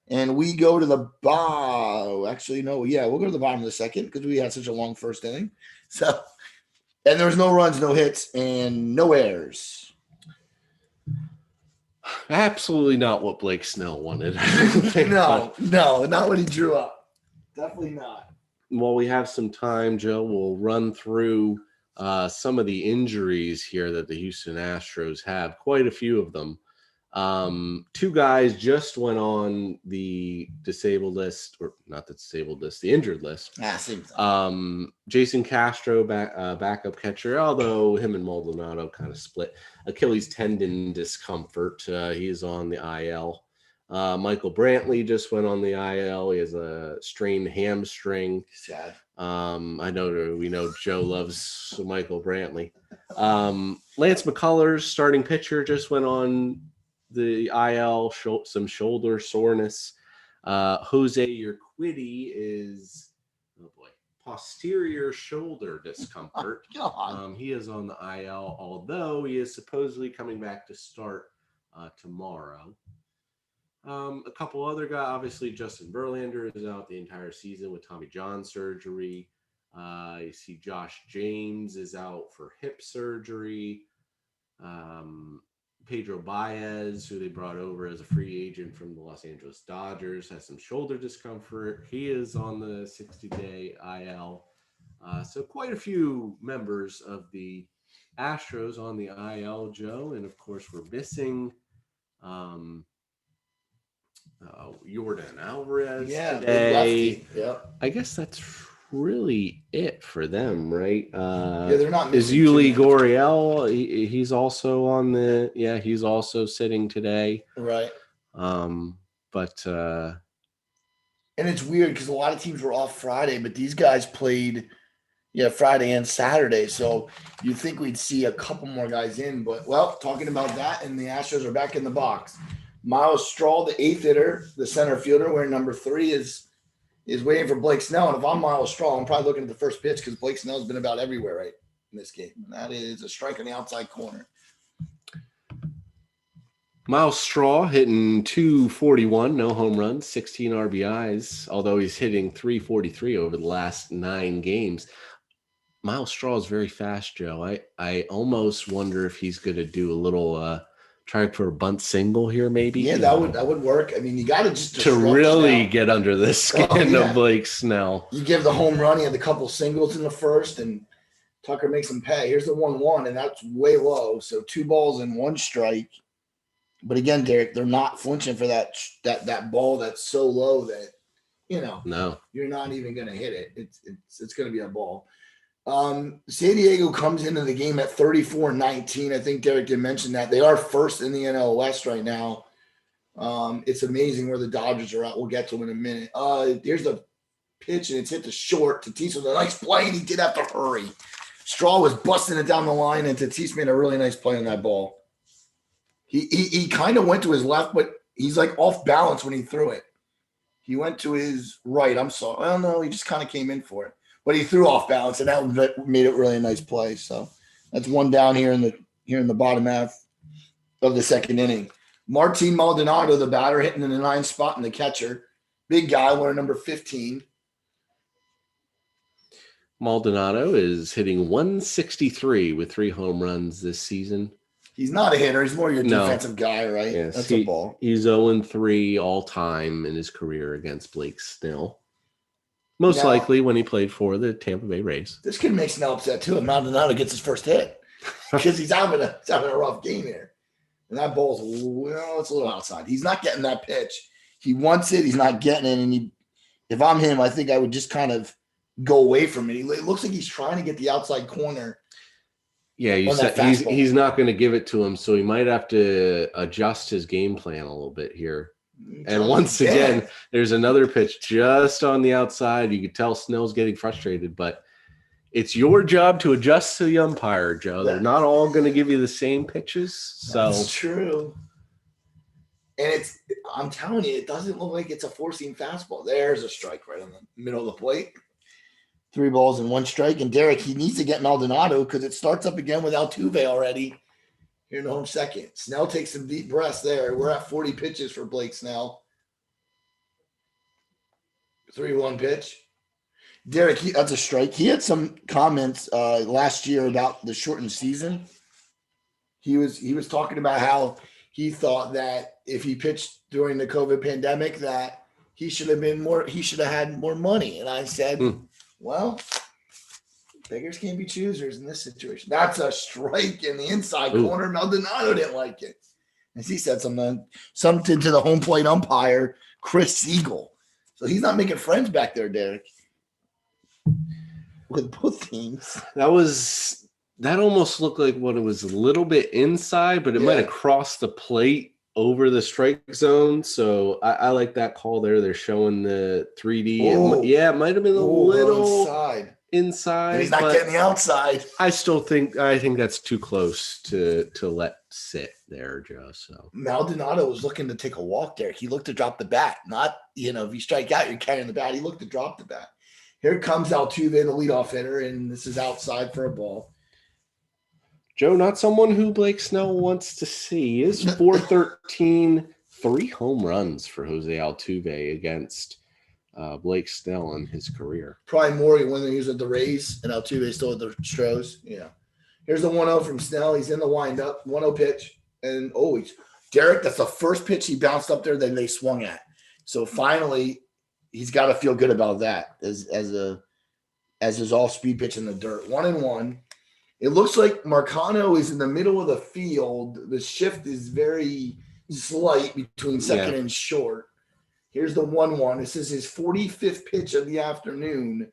And we go to the bottom. Actually, no. Yeah, we'll go to the bottom of the second because we had such a long first inning. So, and there was no runs, no hits, and no errors. Absolutely not what Blake Snell wanted. No, not what he drew up. Definitely not. While we have some time, Joe, we'll run through some of the injuries here that the Houston Astros have. Quite a few of them. Two guys just went on the disabled list, or not the disabled list, the injured list. Same thing. Jason Castro, backup catcher, although him and Maldonado kind of split. Achilles tendon discomfort. He is on the IL. Michael Brantley just went on the IL. He has a strained hamstring. Sad. I know we know Joe loves Michael Brantley. Lance McCullers, starting pitcher, just went on the IL, some shoulder soreness. Jose Urquidy is, posterior shoulder discomfort. He is on the IL, although he is supposedly coming back to start tomorrow. A couple other guys, obviously Justin Verlander is out the entire season with Tommy John surgery. You see Josh James is out for hip surgery. Pedro Baez, who they brought over as a free agent from the Los Angeles Dodgers, has some shoulder discomfort. He is on the 60-day IL. So quite a few members of the Astros on the IL, Joe. And, of course, we're missing Jordan Alvarez today. Yep. I guess that's really it for them, right? They're not. Is Yuli Gurriel? He's also on the. Yeah, he's also sitting today. Right. But and it's weird because a lot of teams were off Friday, but these guys played, Friday and Saturday. So you'd think we'd see a couple more guys in, but talking about that, and the Astros are back in the box. Miles Straw, the eighth hitter, the center fielder, wearing number 3, is waiting for Blake Snell. And if I'm Miles Straw, I'm probably looking at the first pitch because Blake Snell's been about everywhere right in this game. And that is a strike on the outside corner. Miles Straw hitting .241, no home runs, 16 RBIs, although he's hitting .343 over the last 9 games. Miles Straw is very fast, Joe. I almost wonder if he's going to do a little try for a bunt single here, maybe. Yeah, that would work. I mean, you got to just to really get under the skin of Blake Snell. You give the home run, he had a couple singles in the first, and Tucker makes him pay. Here's the 1-1, and that's way low. So 2 balls and 1 strike. But again, Derek, they're not flinching for that ball that's so low that no, you're not even going to hit it. It's going to be a ball. San Diego comes into the game at 34-19. I think Derek did mention that. They are first in the NL West right now. It's amazing where the Dodgers are at. We'll get to them in a minute. Here's the pitch, and it's hit the short. Tatis with a nice play, and he did have to hurry. Straw was busting it down the line, and Tatis made a really nice play on that ball. He kind of went to his left, but he's like off balance when he threw it. He went to his right. I'm sorry. Well, no, he just kind of came in for it. But he threw off balance, and that made it really a nice play. So that's 1 down here in the bottom half of the second inning. Martin Maldonado, the batter, hitting in the 9th spot, and the catcher, big guy, wearing number 15. Maldonado is hitting .163 with 3 home runs this season. He's not a hitter. He's more your defensive guy, right? Yes, that's a ball. He's 0-3 all time in his career against Blake Snell. Most likely when he played for the Tampa Bay Rays. This could make Snell upset too if Maldonado gets his first hit because he's having a rough game here. And that ball's, it's a little outside. He's not getting that pitch. He wants it. He's not getting it. And if I'm him, I think I would just kind of go away from it. It looks like he's trying to get the outside corner. Yeah, you said he's not going to give it to him, so he might have to adjust his game plan a little bit here. And once again, there's another pitch just on the outside. You could tell Snell's getting frustrated, but it's your job to adjust to the umpire, Joe. They're not all going to give you the same pitches. So that's true. And I'm telling you, it doesn't look like it's a 4-seam fastball. There's a strike right on the middle of the plate. 3 balls and 1 strike. And Derek, he needs to get Maldonado because it starts up again with Altuve already. Here in the home second. Snell takes some deep breaths there. We're at 40 pitches for Blake Snell. 3-1 pitch. Derek, that's a strike. He had some comments last year about the shortened season. He was talking about how he thought that if he pitched during the COVID pandemic, that he should have had more money. And I said, well, beggars can't be choosers in this situation. That's a strike in the inside corner. Maldonado didn't like it. As he said something to the home plate umpire, Chris Siegel. So he's not making friends back there, Derek, with both teams. That almost looked like what it was a little bit inside, but it might have crossed the plate over the strike zone. So I like that call there. They're showing the 3D. It might have been a little inside. And he's not getting the outside. I think that's too close to let sit there, Joe. So Maldonado was looking to take a walk there. He looked to drop the bat. Not, if you strike out, you're carrying the bat. He looked to drop the bat. Here comes Altuve, the leadoff hitter, and this is outside for a ball. Joe, not someone who Blake Snell wants to see. Is 413, 3 home runs for Jose Altuve against Blake Snell in his career. Probably more when they use the Rays and Altuve still at the Astros. Yeah. Here's the 1-0 from Snell. He's in the windup. 1-0 pitch. And Derek, that's the first pitch he bounced up there that they swung at. So finally, he's got to feel good about that as his all-speed pitch in the dirt. 1-1. It looks like Marcano is in the middle of the field. The shift is very slight between second and short. Here's the 1-1. This is his 45th pitch of the afternoon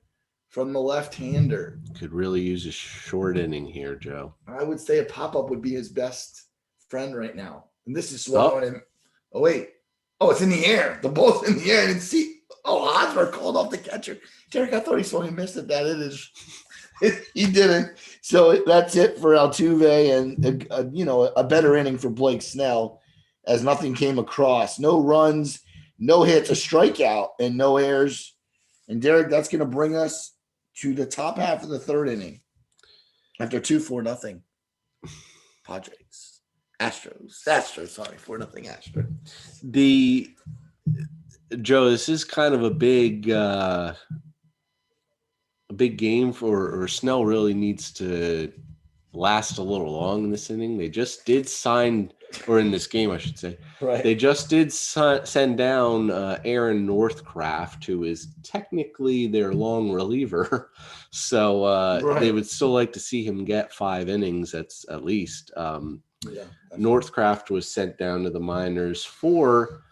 from the left-hander. Could really use a short inning here, Joe. I would say a pop-up would be his best friend right now. And this is swallowing him. Oh, wait. Oh, it's in the air. The ball's in the air. I didn't see. Oh, Hosmer called off the catcher. Derek, I thought he saw he missed it. That it is. He didn't. So that's it for Altuve and, a better inning for Blake Snell as nothing came across. No runs, no hits, a strikeout, and no errors. And, Derek, that's going to bring us to the top half of the third inning after 2-4-0. Padres. Astros, 4-0 Astros. Joe, this is kind of a big game for Snell. Really needs to last a little long in this inning. They just did sign, or in this game, I should say. Right. They just did send down Aaron Northcraft, who is technically their long reliever. So they would still like to see him get 5 innings at least. Northcraft was sent down to the minors for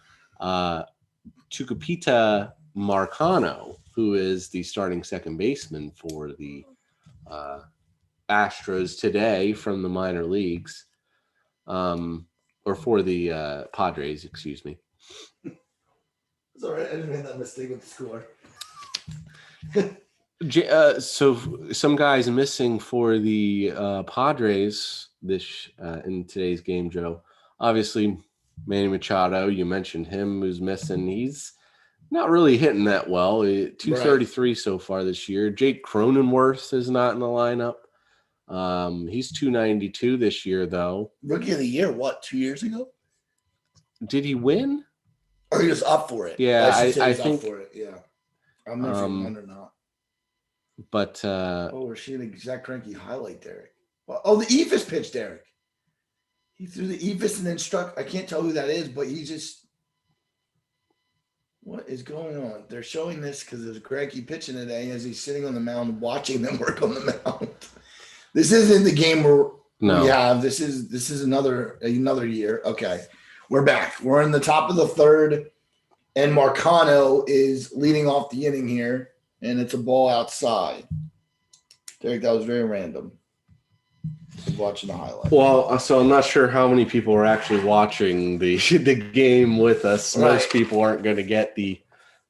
Tucupita Marcano, who is the starting second baseman for the Astros today from the minor leagues, or for the Padres, excuse me. It's all right. I didn't make that mistake with the score. So some guys missing for the Padres in today's game, Joe. Obviously, Manny Machado, you mentioned him, who's missing. He's not really hitting that well. 233 so far this year. Jake Cronenworth is not in the lineup. He's 292 this year, though. Rookie of the year, 2 years ago? Did he win? Or he was up for it? Yeah, I think. Up for it. Yeah, I'm not sure one or not. But we're seeing an exact Cranky highlight, Derek. Oh, the Ephus pitch, Derek. He threw the Ephus and then struck. I can't tell who that is, but he just. What is going on? They're showing this because there's Cranky pitching today as he's sitting on the mound watching them work on the mound. This isn't the game we have. This is another year. Okay, we're back. We're in the top of the third, and Marcano is leading off the inning here, and it's a ball outside. Derek, that was very random. I'm watching the highlight. Well, so I'm not sure how many people are actually watching the game with us. Right. Most people aren't going to get the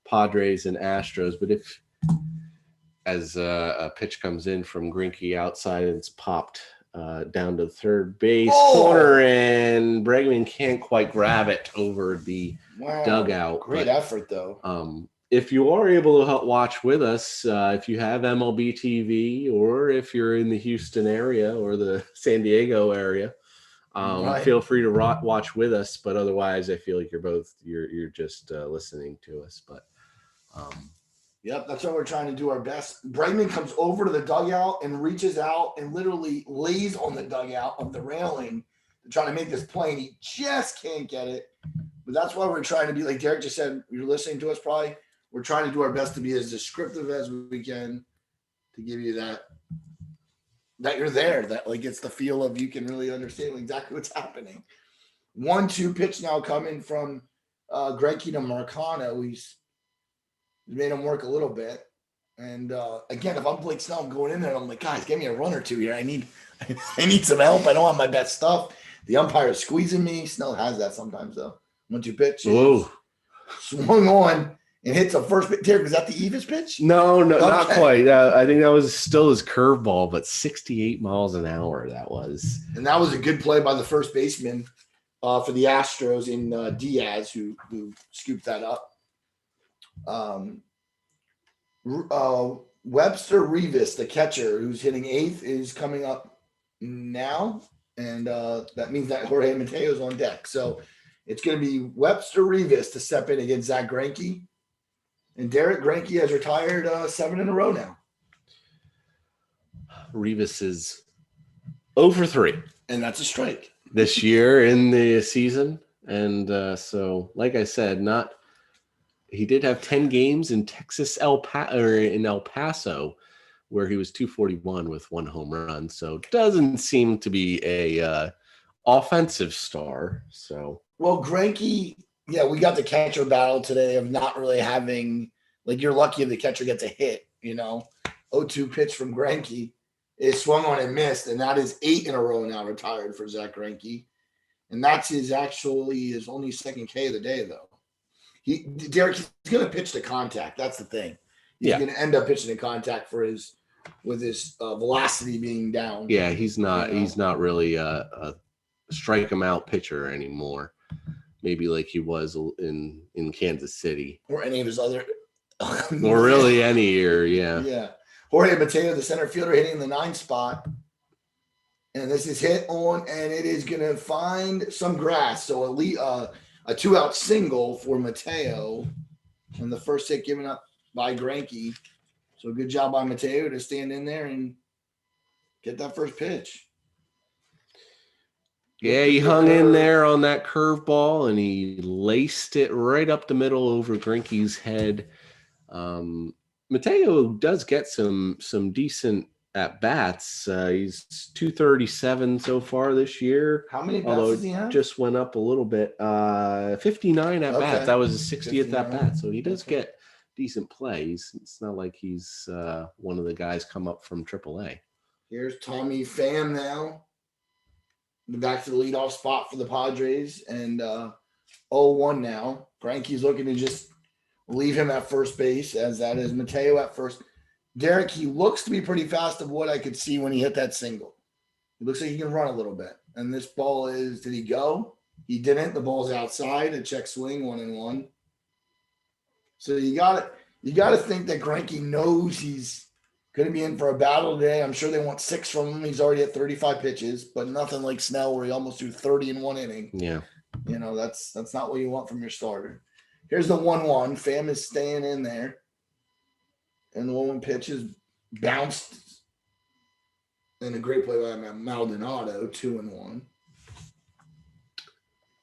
Padres and Astros, but if as a pitch comes in from Cranky outside and it's popped down to third base corner, and Bregman can't quite grab it over the dugout. Great effort, though. If you are able to watch with us, if you have MLB TV, or if you're in the Houston area or the San Diego area, feel free to watch with us. But otherwise, I feel like you're just listening to us. But yep, that's why we're trying to do our best. Bregman comes over to the dugout and reaches out and literally lays on the dugout of the railing to try to make this play, and he just can't get it. But that's why we're trying to be, like Derek just said, you're listening to us probably. We're trying to do our best to be as descriptive as we can to give you that you're there, that like it's the feel of you can really understand exactly what's happening. 1-2 pitch now coming from Greinke to Marcano. He's made him work a little bit. And again, if I'm Blake Snell, I'm going in there and I'm like, guys, give me a run or two here. I need some help. I don't have my best stuff. The umpire is squeezing me. Snell has that sometimes though. 1-2 pitch. Whoa. Swung on and hits a first pitch. Derek, was that the Evis pitch? No, Okay. not quite. I think that was still his curveball, but 68 miles an hour that was. And that was a good play by the first baseman for the Astros in Diaz, who scooped that up. Webster Rivas, the catcher, who's hitting 8th, is coming up now. And that means that Jorge Mateo is on deck. So it's going to be Webster Rivas to step in against Zach Greinke. And Derek Greinke has retired 7 in a row now. Rivas is 0 for 3. And that's a strike. This year in the season. And so, like I said, he did have 10 games in in El Paso, where he was 241 with 1 home run. So doesn't seem to be a offensive star. So well, Greinke, yeah, we got the catcher battle today of not really having, like, you're lucky if the catcher gets a hit, 0-2 pitch from Greinke is swung on and missed, and that is 8 in a row now retired for Zach Greinke. And that's his only second K of the day, though. Derek, he's going to pitch to contact. That's the thing. He's going to end up pitching to contact with his velocity being down. Yeah, he's not. He's not really a strike him out pitcher anymore. Maybe like he was in Kansas City or any of his other, or really any year. Yeah. Yeah. Jorge Mateo, the center fielder, hitting the 9 spot, and this is hit on, and it is going to find some grass. So a 2-out single for Mateo, and the first hit given up by Greinke. So good job by Mateo to stand in there and get that first pitch. Yeah, he hung in there on that curveball, and he laced it right up the middle over Greinke's head. Mateo does get some decent at bats. He's 237 so far this year. How many bats does he have? Just went up a little bit. 59 at bats. That was his 60th at bat. So he does get decent plays. It's not like he's one of the guys come up from AAA. Here's Tommy Pham now. Back to the leadoff spot for the Padres, and 0-1 now. Greinke's looking to just leave him at first base, as that is Mateo at first. Derek, he looks to be pretty fast of what I could see when he hit that single. He looks like he can run a little bit. And this ball did he go? He didn't. The ball's outside. A check swing, 1-1. So you got to think that Greinke knows he's going to be in for a battle today. I'm sure they want 6 from him. He's already at 35 pitches, but nothing like Snell where he almost threw 30 in 1 inning. Yeah. That's not what you want from your starter. Here's the 1-1. Pham is staying in there. And the 1-1 pitch is bounced. And a great play by Maldonado, 2-1.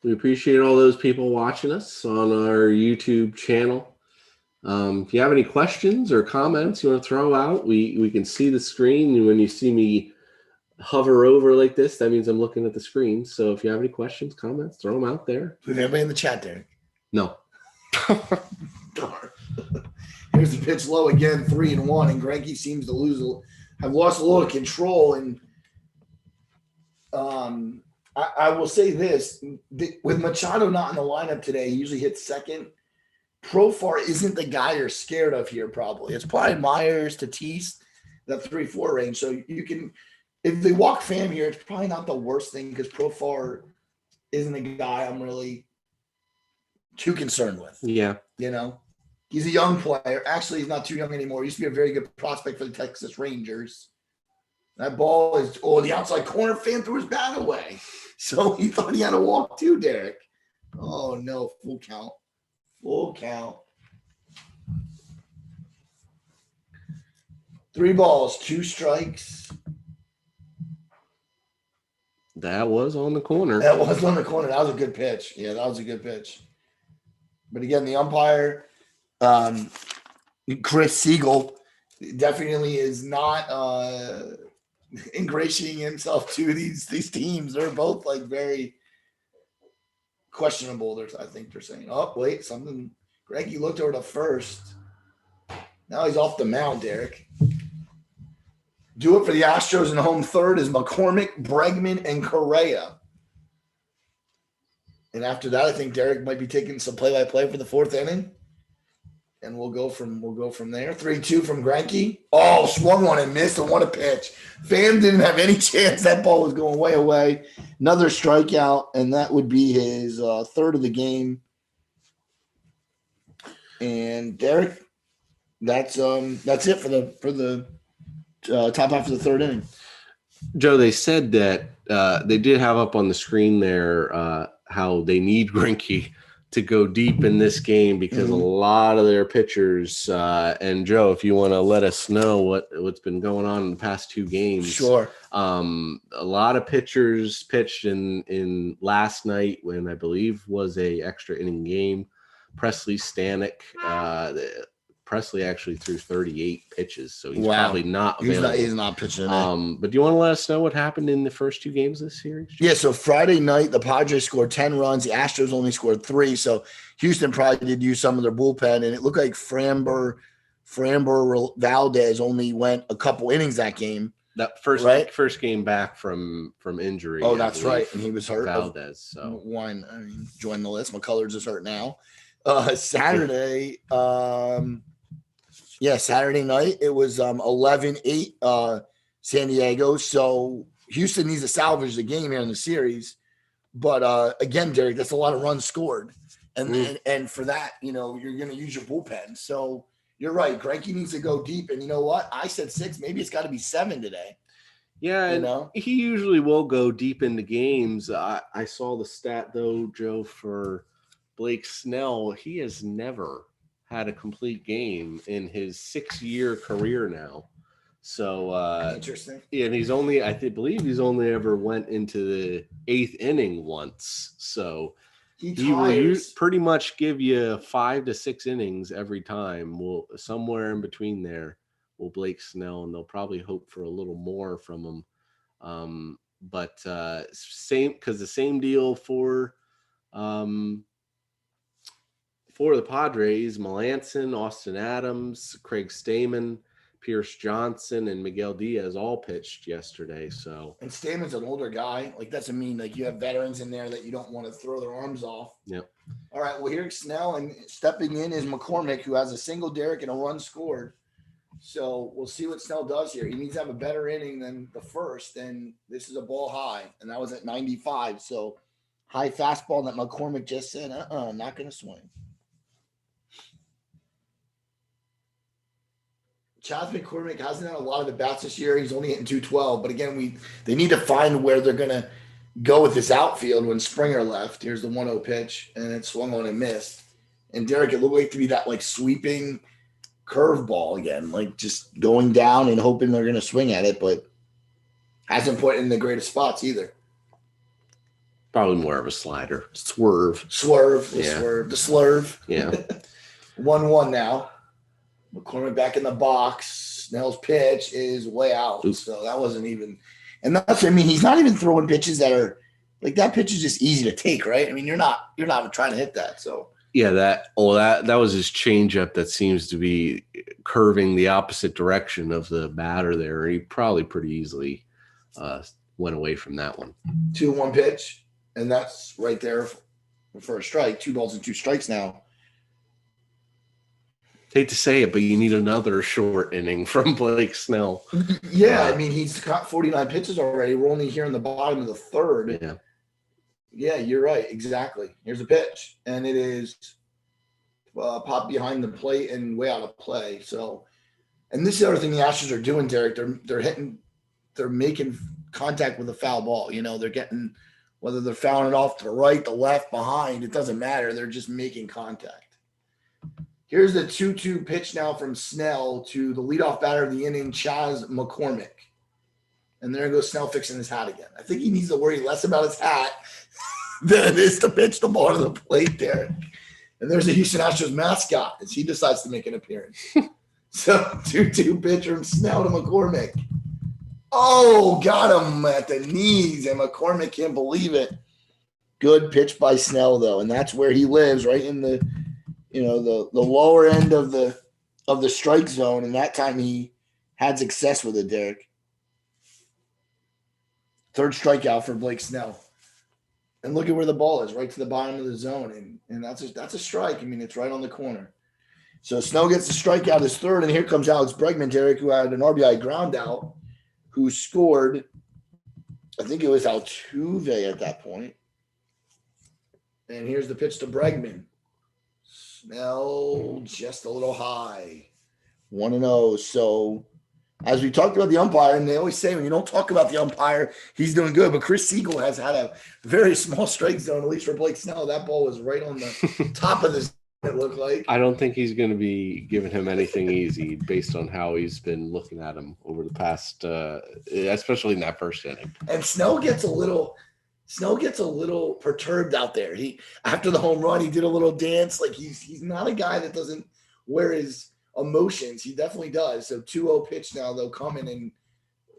We appreciate all those people watching us on our YouTube channel. If you have any questions or comments you want to throw out, we can see the screen. And when you see me hover over like this, that means I'm looking at the screen. So if you have any questions, comments, throw them out there. Is anybody in the chat, Derek? No. Darn. Here's the pitch low again, 3-1, and Greinke seems to have lost a little control. And I will say this: with Machado not in the lineup today, he usually hits second. Profar isn't the guy you're scared of here. Probably it's probably Myers, Tatis, that 3-4 range. So you can, if they walk Pham here, it's probably not the worst thing because Profar isn't a guy I'm really too concerned with. Yeah. He's a young player. Actually, he's not too young anymore. He used to be a very good prospect for the Texas Rangers. That ball is, the outside corner fan threw his bat away. So he thought he had a walk too, Derek. Oh, no, full count. Full count. 3 balls, 2 strikes. That was on the corner. That was on the corner. That was a good pitch. Yeah, that was a good pitch. But again, the umpire, Chris Siegel, definitely is not ingratiating himself to these teams. They're both like very questionable. I think they're saying, oh, wait, something. Cranky looked over to first. Now he's off the mound, Derek. Do it for the Astros in the home third is McCormick, Bregman, and Correa. And after that, I think Derek might be taking some play-by-play for the fourth inning. And we'll go from there. 3-2 from Cranky. Oh, swung one and missed and what a pitch. Pham didn't have any chance. That ball was going way away. Another strikeout, and that would be his third of the game. And Derek, that's it for the top half of the third inning. Joe, they said that they did have up on the screen there how they need Cranky to go deep in this game because a lot of their pitchers and Joe, if you want to let us know what's been going on in the past two games. Sure. A lot of pitchers pitched in last night when I believe was a extra inning game. Presley Stanek, Presley actually threw 38 pitches, so he's probably not available. He's not pitching. But do you want to let us know what happened in the first two games of this series? Yeah, so Friday night, the Padres scored 10 runs. The Astros only scored 3. So Houston probably did use some of their bullpen, and it looked like Framber Valdez only went a couple innings that game. That first game back from injury. Oh, that's right. And he was hurt. Valdez. So one, join the list. McCullers is hurt now. Saturday, Saturday night, it was 11-8 San Diego. So Houston needs to salvage the game here in the series. But again, Derek, that's a lot of runs scored. And for that, you're going to use your bullpen. So you're right. Cranky needs to go deep. And you know what? I said 6. Maybe it's got to be 7 today. Yeah, and he usually will go deep into games. I saw the stat, though, Joe, for Blake Snell. He has never had a complete game in his 6-year career now. So interesting. Yeah, and I believe he's only ever went into the 8th inning once. So he will pretty much give you 5 to 6 innings every time. Somewhere in between there will Blake Snell, and they'll probably hope for a little more from him. But the same deal for the Padres, Melanson, Austin Adams, Craig Stammen, Pierce Johnson, and Miguel Diaz all pitched yesterday. So, and Stamen's an older guy. Like, doesn't mean like you have veterans in there that you don't want to throw their arms off. Yep. All right. Well, here's Snell, and stepping in is McCormick, who has a single, Derek, and a run scored. So we'll see what Snell does here. He needs to have a better inning than the first, and this is a ball high, and that was at 95. So high fastball that McCormick just said, not going to swing. Chas McCormick hasn't had a lot of the bats this year. He's only hitting 212. But again, they need to find where they're going to go with this outfield when Springer left. Here's the 1-0 pitch, and it swung on and missed. And Derek, it looked like to be that like sweeping curveball again, like just going down and hoping they're going to swing at it, but hasn't put in the greatest spots either. Probably more of a slider. Swerve. The slurve. Yeah. 1-1 now. McCormick back in the box. Snell's pitch is way out. Oops. So that wasn't even – and that's – I mean, he's not even throwing pitches that are – like that pitch is just easy to take, right? I mean, you're not trying to hit that, so. Yeah, that was his changeup that seems to be curving the opposite direction of the batter there. He probably pretty easily went away from that one. 2-1 pitch, and that's right there for a strike. 2 balls and 2 strikes now. Hate to say it, but you need another short inning from Blake Snell. Yeah, I mean, he's got 49 pitches already. We're only here in the bottom of the third. Yeah. Yeah, you're right. Exactly. Here's a pitch, and it is popped behind the plate and way out of play. So, and this is the other thing the Astros are doing, Derek. They're making contact with a foul ball. They're getting, whether they're fouling it off to the right, the left, behind, it doesn't matter. They're just making contact. Here's the 2-2 pitch now from Snell to the leadoff batter of the inning, Chas McCormick. And there goes Snell fixing his hat again. I think he needs to worry less about his hat than it is to pitch the ball to the plate there. And there's the Houston Astros mascot as he decides to make an appearance. So 2-2 pitch from Snell to McCormick. Oh, got him at the knees, and McCormick can't believe it. Good pitch by Snell, though, and that's where he lives, right in the the lower end of the strike zone, and that time he had success with it, Derek. Third strikeout for Blake Snell. And look at where the ball is, right to the bottom of the zone. And that's a strike. I mean, it's right on the corner. So Snell gets the strikeout, his third, and here comes Alex Bregman, Derek, who had an RBI ground out, who scored, I think it was Altuve at that point. And here's the pitch to Bregman. Snell just a little high. 1-0. So as we talked about the umpire, and they always say when you don't talk about the umpire, he's doing good. But Chris Siegel has had a very small strike zone, at least for Blake Snell. That ball was right on the top of the zone, it looked like. I don't think he's going to be giving him anything easy based on how he's been looking at him over the past, especially in that first inning. And Snell gets a little perturbed out there. He after the home run, he did a little dance. Like he's not a guy that doesn't wear his emotions. He definitely does. So 2-0 pitch now, they'll come in, and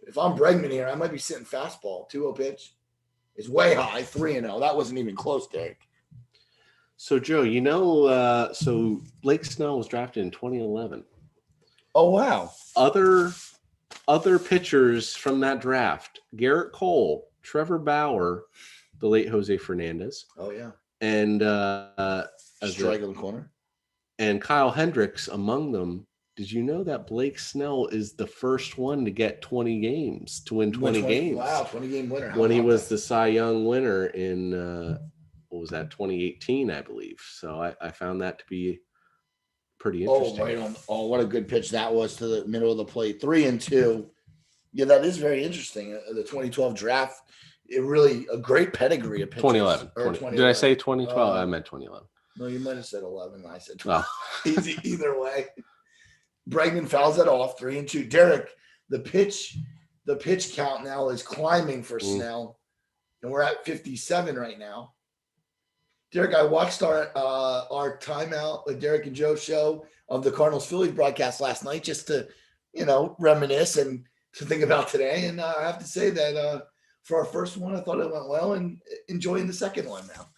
if I'm Bregman here, I might be sitting fastball. 2-0 pitch is way high. 3-0. That wasn't even close, Derek. So Joe, so Blake Snell was drafted in 2011. Oh wow. Other pitchers from that draft: Garrett Cole, Trevor Bauer, the late Jose Fernandez. Oh yeah. And strike in the corner. And Kyle Hendricks among them. Did you know that Blake Snell is the first one to get 20 games, to win 20 games? Wow, 20-game winner. When he was the Cy Young winner in, 2018, I believe. So I found that to be pretty interesting. Oh, right on. Oh, what a good pitch that was to the middle of the plate. 3-2. Yeah, that is very interesting. The 2012 draft, it really a great pedigree of pitchers. 2011. Did I say 2012? I meant 2011. No, you might have said 11. I said 12. Oh. Either way. Bregman fouls it off, 3-2. Derek, the pitch count now is climbing for Snell, and we're at 57 right now. Derek, I watched our timeout, the Derek and Joe show of the Cardinals-Phillies broadcast last night, just to reminisce and to think about today. And I have to say that for our first one, I thought it went well, and enjoying the second one now.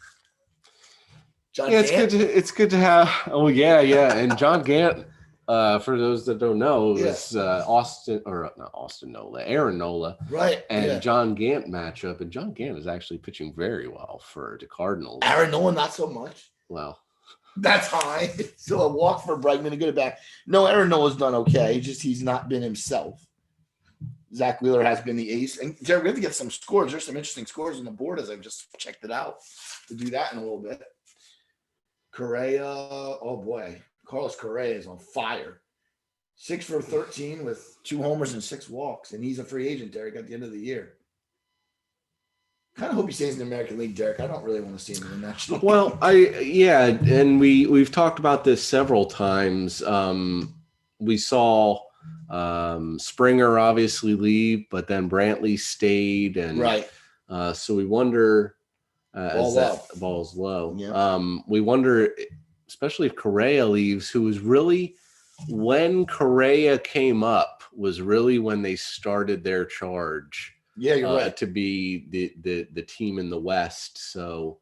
John Gant? It's good to have. Oh yeah, and John Gant. For those that don't know, is Aaron Nola, right? And John Gant matchup, and John Gant is actually pitching very well for the Cardinals. Aaron Nola, not so much. Well, that's high. So a walk for Bregman to get it back. No, Aaron Nola's done okay. He's not been himself. Zach Wheeler has been the ace. And Derek, we have to get some scores. There's some interesting scores on the board as I've just checked it out. We'll do that in a little bit. Correa, oh boy. Carlos Correa is on fire. 6 for 13 with 2 homers and 6 walks. And he's a free agent, Derek, at the end of the year. Kind of hope he stays in the American League, Derek. I don't really want to see him in the National League. Well, and we've talked about this several times. We saw Springer obviously leave, but then Brantley stayed, and right. So we wonder ball's low. Yeah. We wonder, especially if Correa leaves, who was really, when Correa came up, was really when they started their charge. Yeah, you're right. To be the team in the West. So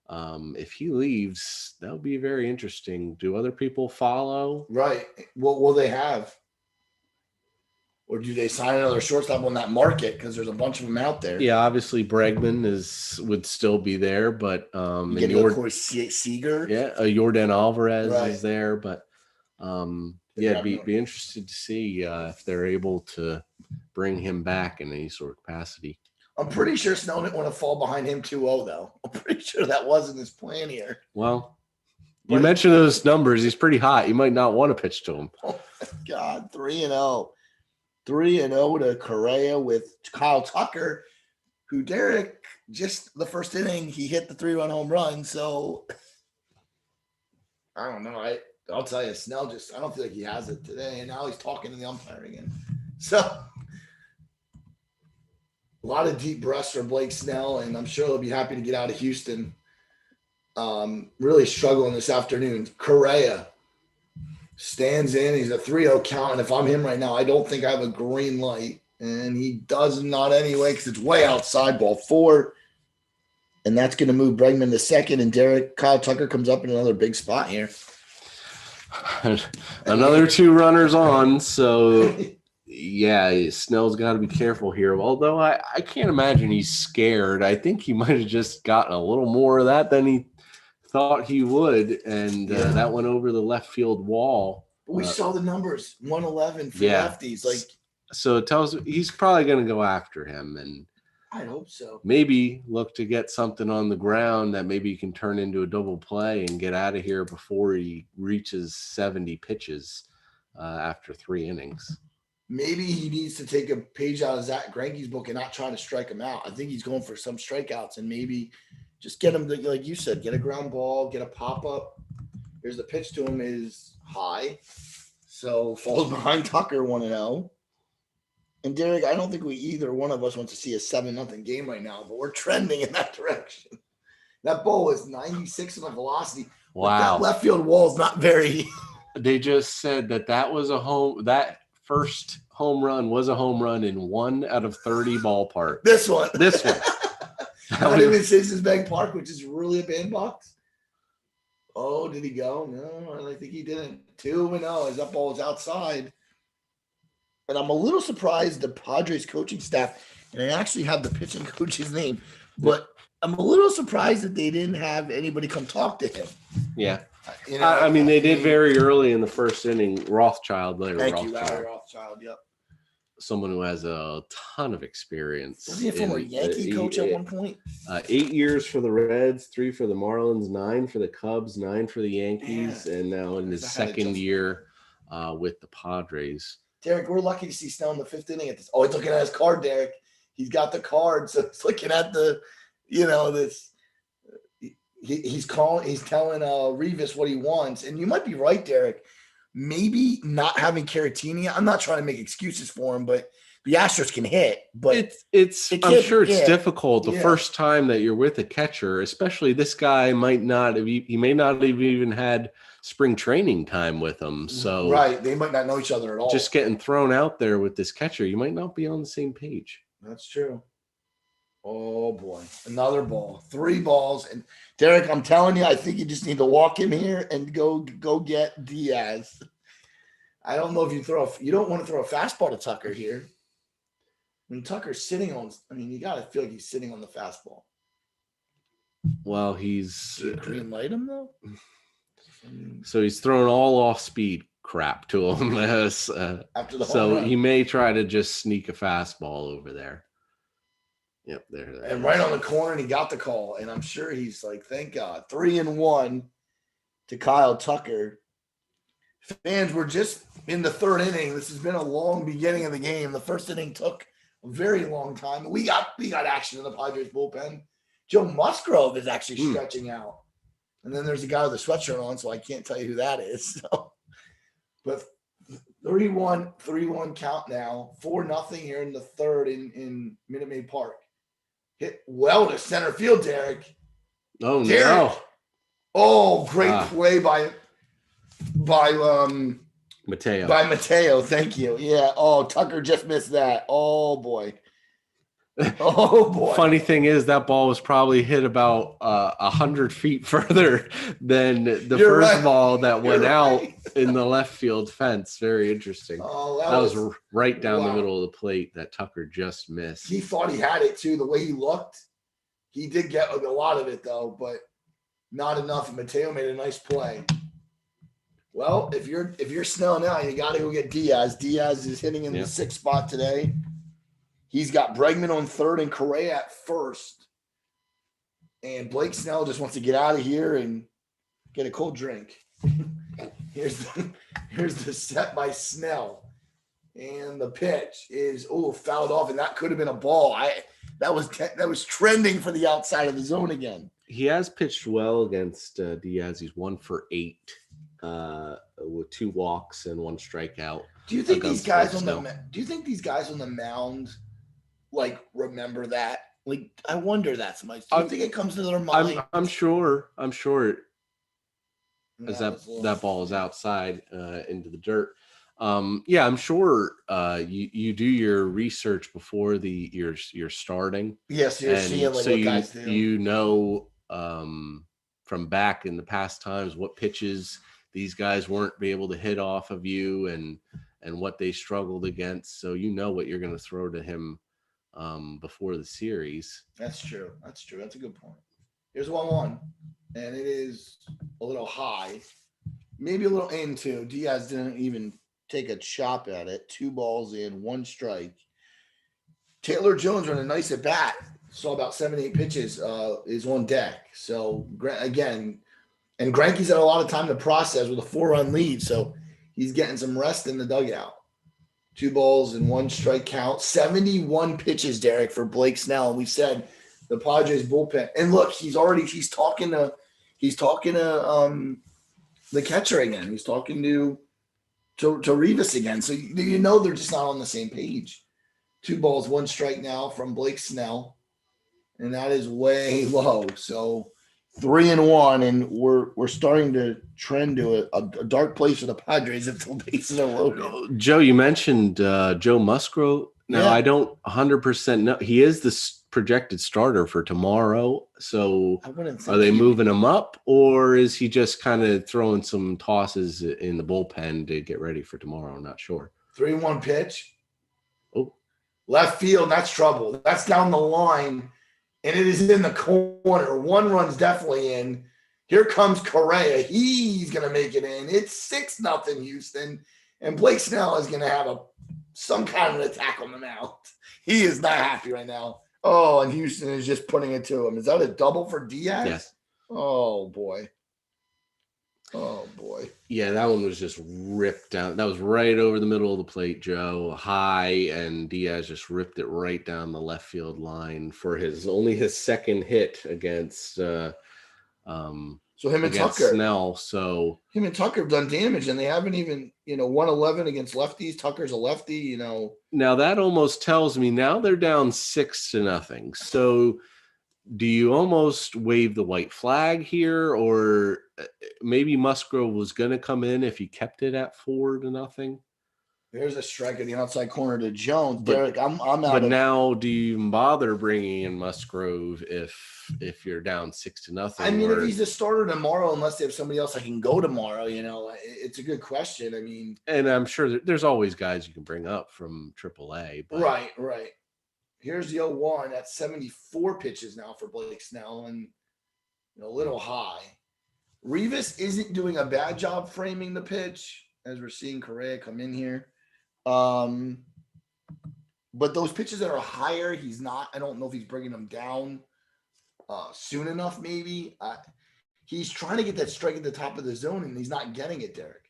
if he leaves, that would be very interesting. Do other people follow? Right. What will they have? Or do they sign another shortstop on that market? Because there's a bunch of them out there. Yeah, obviously Bregman would still be there, but of course Seager. Yeah, Yordan Alvarez is there, but be interested to see if they're able to bring him back in any sort of capacity. I'm pretty sure Snell didn't want to fall behind him 2-0, though. I'm pretty sure that wasn't his plan here. Well, you mentioned those numbers. He's pretty hot. You might not want to pitch to him. Oh, my God. 3-0. 3-0 to Correa with Kyle Tucker, who, Derek, just the first inning, he hit the 3-run home run. So, I don't know. I'll tell you, Snell I don't feel like he has it today. And now he's talking to the umpire again. So, a lot of deep breaths for Blake Snell, and I'm sure he'll be happy to get out of Houston. Really struggling this afternoon. Correa stands in. He's a 3-0 count, and if I'm him right now, I don't think I have a green light, and he does not anyway because it's way outside, ball 4. and that's going to move Bregman to second, and Kyle Tucker comes up in another big spot here. Another 2 runners on, so yeah, Snell's got to be careful here. Although I can't imagine he's scared. I think he might have just gotten a little more of that than he thought he would, and that went over the left field wall. We saw the numbers, 111 for lefties. So it tells he's probably going to go after him, and I hope so. Maybe look to get something on the ground that maybe he can turn into a double play and get out of here before he reaches 70 pitches after 3 innings. Maybe he needs to take a page out of Zach Greinke's book and not try to strike him out. I think he's going for some strikeouts, and maybe just get him to, like you said, get a ground ball, get a pop-up. Here's the pitch to him is high, so falls behind Tucker 1-0. And Derek, I don't think either one of us wants to see a 7-0 game right now, but we're trending in that direction. That ball was 96 in the velocity. Wow. That left field wall is not very. They just said that was that first home run was a home run in 1 out of 30 ballpark. This one. Not even Citizens Bank Park, which is really a bandbox. Oh, did he go? No, I think he didn't. 2-0 as that ball was outside. And I'm a little surprised the Padres coaching staff, and I actually have the pitching coach's name, but I'm a little surprised that they didn't have anybody come talk to him. Yeah. I mean, they did very early in the first inning. Rothschild, Larry Rothschild, yep. Someone who has a ton of experience. Was he a former Yankee coach at one point? 8 years for the Reds, 3 for the Marlins, 9 for the Cubs, 9 for the Yankees, and now in his second year with the Padres. Derek, we're lucky to see Snell in the 5th inning at this. Oh, he's looking at his card, Derek. He's got the card, so he's looking at the, this. He's telling Rivas what he wants, and you might be right, Derek. Maybe not having Caratini. I'm not trying to make excuses for him, but the Astros can hit. But I'm sure it's difficult the first time that you're with a catcher, especially this guy might not have. He may not have even had spring training time with him. So right, they might not know each other at all. Just getting thrown out there with this catcher, you might not be on the same page. That's true. Oh boy, another ball, 3 balls, and Derek, I'm telling you, I think you just need to walk in here and go get Diaz. I don't know if you don't want to throw a fastball to Tucker here. When Tucker's sitting on, you got to feel like he's sitting on the fastball. Well, he's green light him though. So he's throwing all off speed crap to him. After the so he may try to just sneak a fastball over there. Yep, there. And right on the corner, and he got the call. And I'm sure he's like, thank God. 3-1 to Kyle Tucker. Fans, we're just in the 3rd inning. This has been a long beginning of the game. The 1st inning took a very long time. We got action in the Padres bullpen. Joe Musgrove is actually stretching out. And then there's a guy with a sweatshirt on, so I can't tell you who that is. So, but 3-1 count now. 4-0 here in the 3rd in Minute Maid Park. Hit well to center field, Derek. Oh, Derek. No. Oh, great play by Mateo. By Mateo, thank you. Yeah. Oh, Tucker just missed that. Oh boy. Oh boy. Funny thing is that ball was probably hit about 100 feet further than the first ball that went out in the left field fence. Very interesting. Oh, that was right down the middle of the plate that Tucker just missed. He thought he had it too. The way he looked, he did get a lot of it though, but not enough. Mateo made a nice play. Well, if you're Snell now, you got to go get Diaz. Diaz is hitting in the 6th spot today. He's got Bregman on 3rd and Correa at 1st. And Blake Snell just wants to get out of here and get a cold drink. Here's the set by Snell. And the pitch is fouled off, and that could have been a ball. That was trending for the outside of the zone again. He has pitched well against Diaz. He's 1 for 8 with 2 walks and 1 strikeout. Do you think these guys on the mound like remember that? Like, I wonder that so much. Do you think it comes to their mind? I'm sure. As that ball is outside into the dirt. Yeah, I'm sure you do your research before you're starting. Yes, you're seeing And like so what guys do. from back in the past times what pitches these guys weren't be able to hit off of you and what they struggled against. So what you're going to throw to him before the series. That's true. That's true. That's a good point. Here's 1-1, and it is a little high, maybe a little into. Diaz didn't even take a chop at it. 2 balls in, 1 strike. Taylor Jones running a nice at bat. Saw about 7-8 pitches. Is on deck. So again, and Cranky's had a lot of time to process with a 4-run lead, so he's getting some rest in the dugout. 2 balls and 1 strike count. 71 pitches, Derek, for Blake Snell. And we said the Padres bullpen. And look, he's talking to the catcher again. He's talking to Rivas again. So they're just not on the same page. 2 balls, 1 strike now from Blake Snell, and that is way low. So 3-1, and we're starting to trend to a dark place for the Padres if the bases are loaded. Joe, you mentioned Joe Musgrove. Now, Yeah. I don't 100% know. He is the projected starter for tomorrow. So are they moving him up, or is he just kind of throwing some tosses in the bullpen to get ready for tomorrow? I'm not sure. 3-1 pitch. Oh. Left field, that's trouble. That's down the line, and it is in the corner. 1 run's definitely in. Here comes Correa. He's going to make it in. It's 6-0 Houston, and Blake Snell is going to have some kind of an attack on the mound. He is not happy right now. Oh, and Houston is just putting it to him. Is that a double for Diaz? Yes. Oh, boy. Oh, boy. Yeah, that one was just ripped down. That was right over the middle of the plate, Joe. High, and Diaz just ripped it right down the left field line for only his second hit against So him and Tucker. Snell. So him and Tucker have done damage, and they haven't even 111 against lefties. Tucker's a lefty. Now that almost tells me now they're down 6-0. So do you almost wave the white flag here, or maybe Musgrove was going to come in if he kept it at 4-0? There's a strike in the outside corner to Jones. Derek, I'm out. But now, do you even bother bringing in Musgrove if you're down 6-0? I mean, if he's the starter tomorrow, unless they have somebody else that can go tomorrow, it's a good question. I mean, and I'm sure there's always guys you can bring up from AAA. But... Right. Here's the 0-1. That's 74 pitches now for Blake Snell, and a little high. Rivas isn't doing a bad job framing the pitch, as we're seeing Correa come in here. But those pitches that are higher, he's not. I don't know if he's bringing them down soon enough. Maybe he's trying to get that strike at the top of the zone, and he's not getting it, Derek.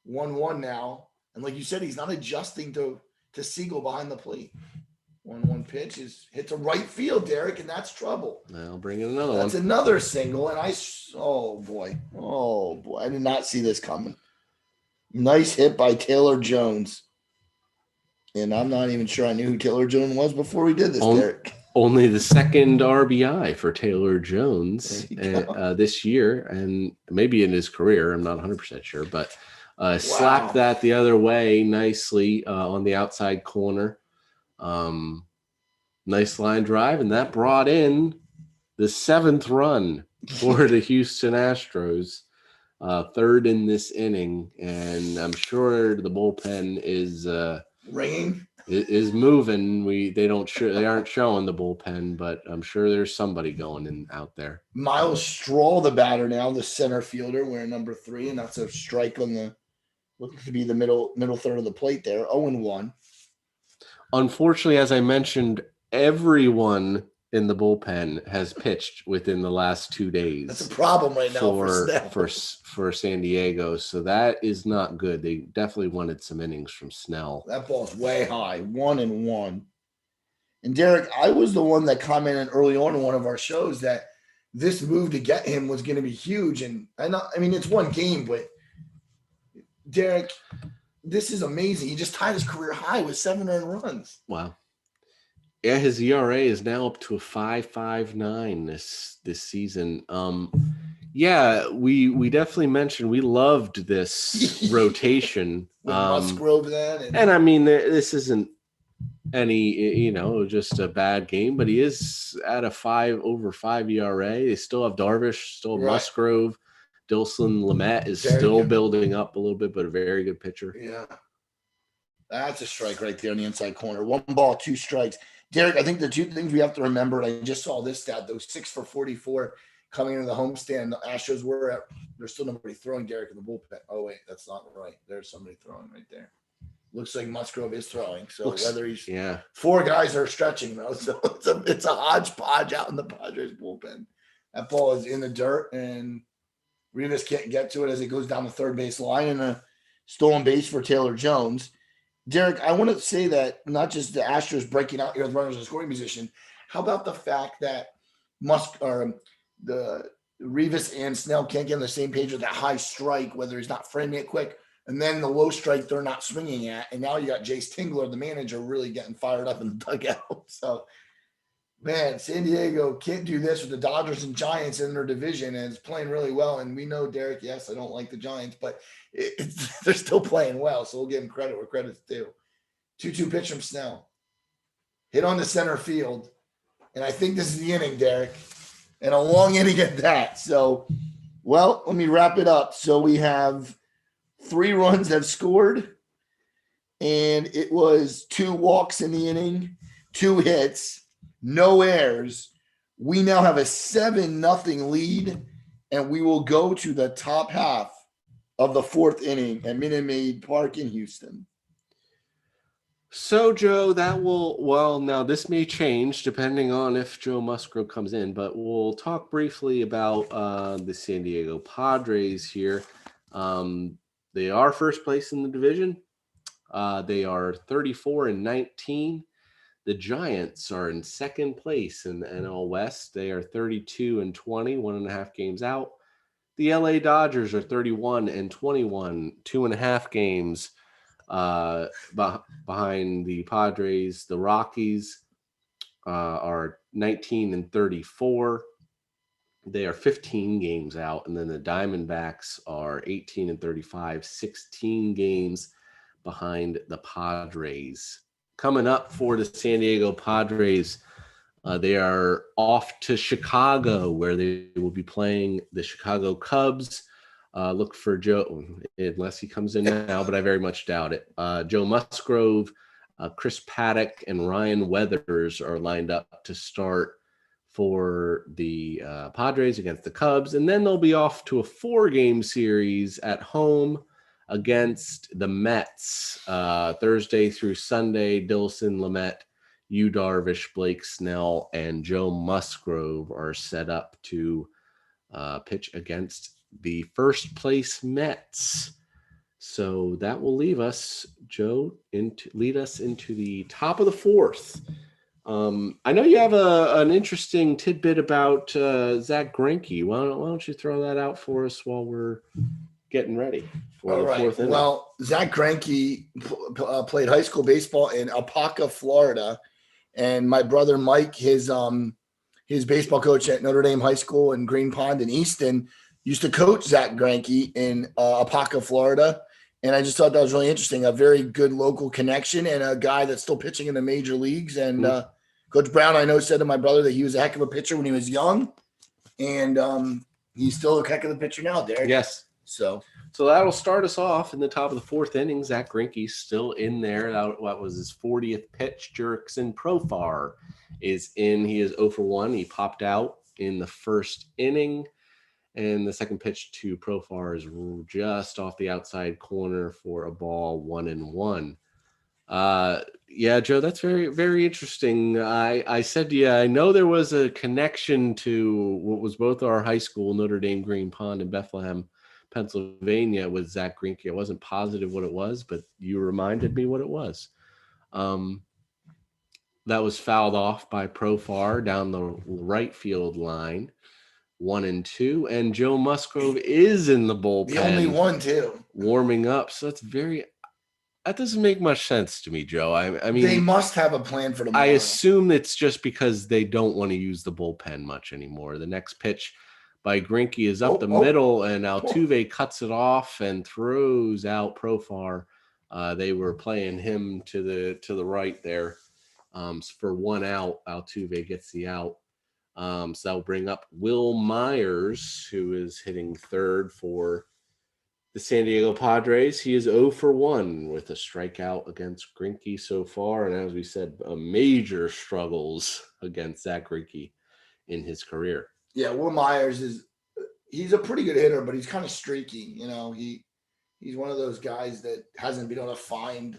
1-1 now, and like you said, he's not adjusting to Siegel behind the plate. 1-1 pitch hits a right field, Derek, and that's trouble. I'll bring in another one. That's another single, and oh boy, I did not see this coming. Nice hit by Taylor Jones. And I'm not even sure I knew who Taylor Jones was before we did this, Derek. Only the second RBI for Taylor Jones this year, and maybe in his career. I'm not 100% sure, but slapped that the other way nicely on the outside corner. Nice line drive, and that brought in the 7th run for the Houston Astros. 3rd in this inning, and I'm sure the bullpen is ringing, is moving. They aren't showing the bullpen, but I'm sure there's somebody going in out there. Miles Straw, the batter now, the center fielder, wearing number 3, and that's a strike on the looking to be the middle third of the plate there. 0-1. Unfortunately, as I mentioned, everyone in the bullpen has pitched within the last 2 days. That's a problem right now for San Diego. So that is not good. They definitely wanted some innings from Snell. That ball's way high, 1-1. And Derek, I was the one that commented early on in one of our shows that this move to get him was going to be huge. And I mean, it's one game, but Derek, this is amazing. He just tied his career high with 7 earned runs. Wow. Yeah, his ERA is now up to a 5.59 this season. Yeah, we definitely mentioned we loved this rotation with Musgrove then. And I mean, this isn't any, just a bad game, but he is at a 5.05 ERA. They still have Darvish, still have Musgrove. Dilson Lamet is still building up a little bit, but a very good pitcher. Yeah. That's a strike right there on the inside corner. 1 ball, 2 strikes. Derek, I think the 2 things we have to remember, and I just saw this stat, those 6 for 44 coming into the homestand. The Astros there's still nobody throwing, Derek, in the bullpen. Oh, wait, that's not right. There's somebody throwing right there. Looks like Musgrove is throwing. So whether he's 4 guys are stretching, though. So it's a hodgepodge out in the Padres bullpen. That ball is in the dirt, and Rivas can't get to it as it goes down the third base line, and a stolen base for Taylor Jones. Derek, I want to say that not just the Astros breaking out here with runners in scoring position. How about the fact that the Rivas and Snell can't get on the same page with that high strike, whether he's not framing it quick, and then the low strike they're not swinging at, and now you got Jace Tingler, the manager, really getting fired up in the dugout. So, man, San Diego can't do this with the Dodgers and Giants in their division, and it's playing really well. And we know, Derek, yes, I don't like the Giants, but they're still playing well, so we'll give them credit where credit's due. 2-2 pitch from Snell. Hit on the center field. And I think this is the inning, Derek. And a long inning at that. So, well, let me wrap it up. So we have 3 runs have scored. And it was 2 walks in the inning, 2 hits, no errors. We now have a 7-0 lead. And we will go to the top half of the 4th inning at Minute Maid Park in Houston. So, Joe, now this may change depending on if Joe Musgrove comes in, but we'll talk briefly about the San Diego Padres here. They are first place in the division. They are 34-19. The Giants are in second place in the NL West. They are 32-20, 1.5 games out. The LA Dodgers are 31-21, 2.5 games behind the Padres. The Rockies are 19-34. They are 15 games out. And then the Diamondbacks are 18-35, 16 games behind the Padres. Coming up for the San Diego Padres, they are off to Chicago, where they will be playing the Chicago Cubs. Look for Joe, unless he comes in now, but I very much doubt it. Joe Musgrove, Chris Paddock, and Ryan Weathers are lined up to start for the Padres against the Cubs. And then they'll be off to a 4-game series at home against the Mets, Thursday through Sunday. Dilson Lamet, Yu Darvish, Blake Snell, and Joe Musgrove are set up to pitch against the first place Mets. So that will leave us, Joe, lead us into the top of the 4th. I know you have an interesting tidbit about Zach Greinke. Why don't you throw that out for us while we're getting ready for the 4th inning? Well, Zach Cranky played high school baseball in Apopka, Florida, and my brother Mike, his baseball coach at Notre Dame High School in Green Pond in Easton, used to coach Zach Greinke in Apopka, Florida. And I just thought that was really interesting. A very good local connection and a guy that's still pitching in the major leagues. And Coach Brown, I know, said to my brother that he was a heck of a pitcher when he was young. And he's still a heck of a pitcher now, Derek. Yes. So that'll start us off in the top of the 4th inning. Zach Greinke still in there. What was his 40th pitch? Jurickson Profar is in. He is 0 for 1. He popped out in the 1st inning. And the second pitch to Profar is just off the outside corner for a ball, 1-1. Yeah, Joe, that's very, very interesting. I said to you, I know there was a connection to what was both our high school, Notre Dame Green Pond in Bethlehem, Pennsylvania, with Zach Greinke. I wasn't positive what it was, but you reminded me what it was. That was fouled off by Profar down the right field line. 1-2, and Joe Musgrove is in the bullpen. The only one, too. Warming up. So that doesn't make much sense to me, Joe. I mean, they must have a plan for tomorrow. I assume it's just because they don't want to use the bullpen much anymore. The next pitch by Cranky is up the middle, and Altuve cuts it off and throws out Profar. They were playing him to the right there. For 1 out, Altuve gets the out. So that'll bring up Will Myers, who is hitting third for the San Diego Padres. He is 0 for 1 with a strikeout against Cranky so far. And as we said, major struggles against Zach Cranky in his career. Yeah, Will Myers he's a pretty good hitter, but he's kind of streaky. He's one of those guys that hasn't been able to find.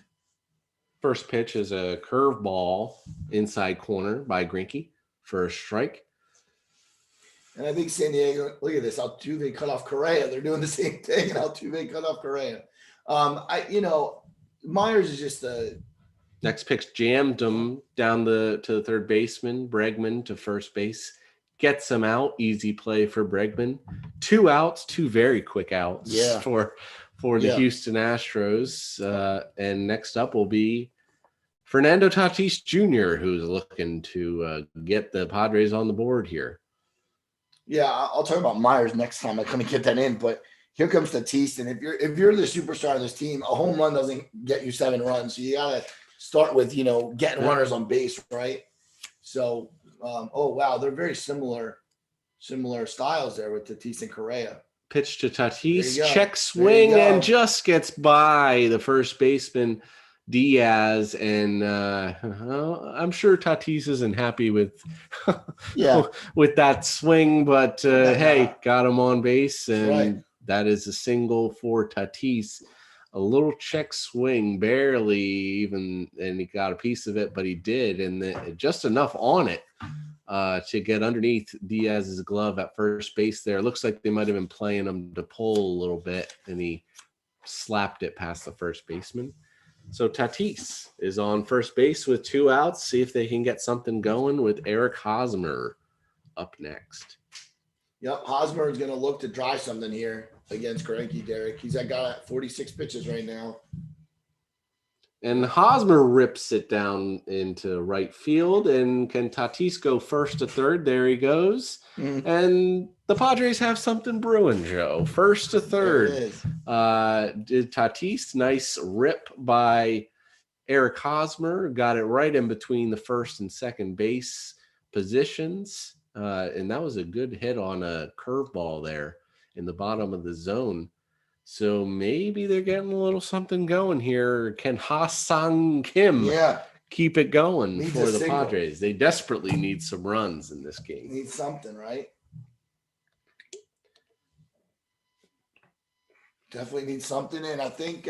First pitch is a curveball inside corner by Cranky for a strike. And I think San Diego, look at this, Altuve cut off Correa. They're doing the same thing, and Altuve cut off Correa. Myers is just the next pitch jammed him down to the third baseman, Bregman to first base. Gets him out. Easy play for Bregman. 2 outs, 2 very quick outs for the Houston Astros. And next up will be Fernando Tatis Jr., who's looking to get the Padres on the board here. Yeah, I'll talk about Myers next time. I couldn't get that in, but here comes Tatis. And if you're the superstar of this team, a home run doesn't get you 7 runs. So you gotta start with getting runners on base, right? So they're very similar styles there with Tatis and Correa. Pitch to Tatis, check swing, and just gets by the first baseman Diaz, and I'm sure Tatis isn't happy with with that swing, but hey, got him on base, and that is a single for Tatis. A little check swing, barely even, and he got a piece of it, but he did, and just enough on it to get underneath Diaz's glove at first base there. Looks like they might have been playing him to pull a little bit, and he slapped it past the first baseman. So Tatis is on first base with 2 outs. See if they can get something going with Eric Hosmer up next. Yep, Hosmer is going to look to try something here against Cranky, Derek. He's got 46 pitches right now. And Hosmer rips it down into right field. And can Tatis go first to third? There he goes. And the Padres have something brewing, Joe. First to third. Did Tatis, nice rip by Eric Hosmer. Got it right in between the first and second base positions. And that was a good hit on a curveball there in the bottom of the zone. So maybe they're getting a little something going here. Can Ha-Sang Kim keep it going for the Padres? They desperately need some runs in this game. Need something, right? Definitely need something. And I think,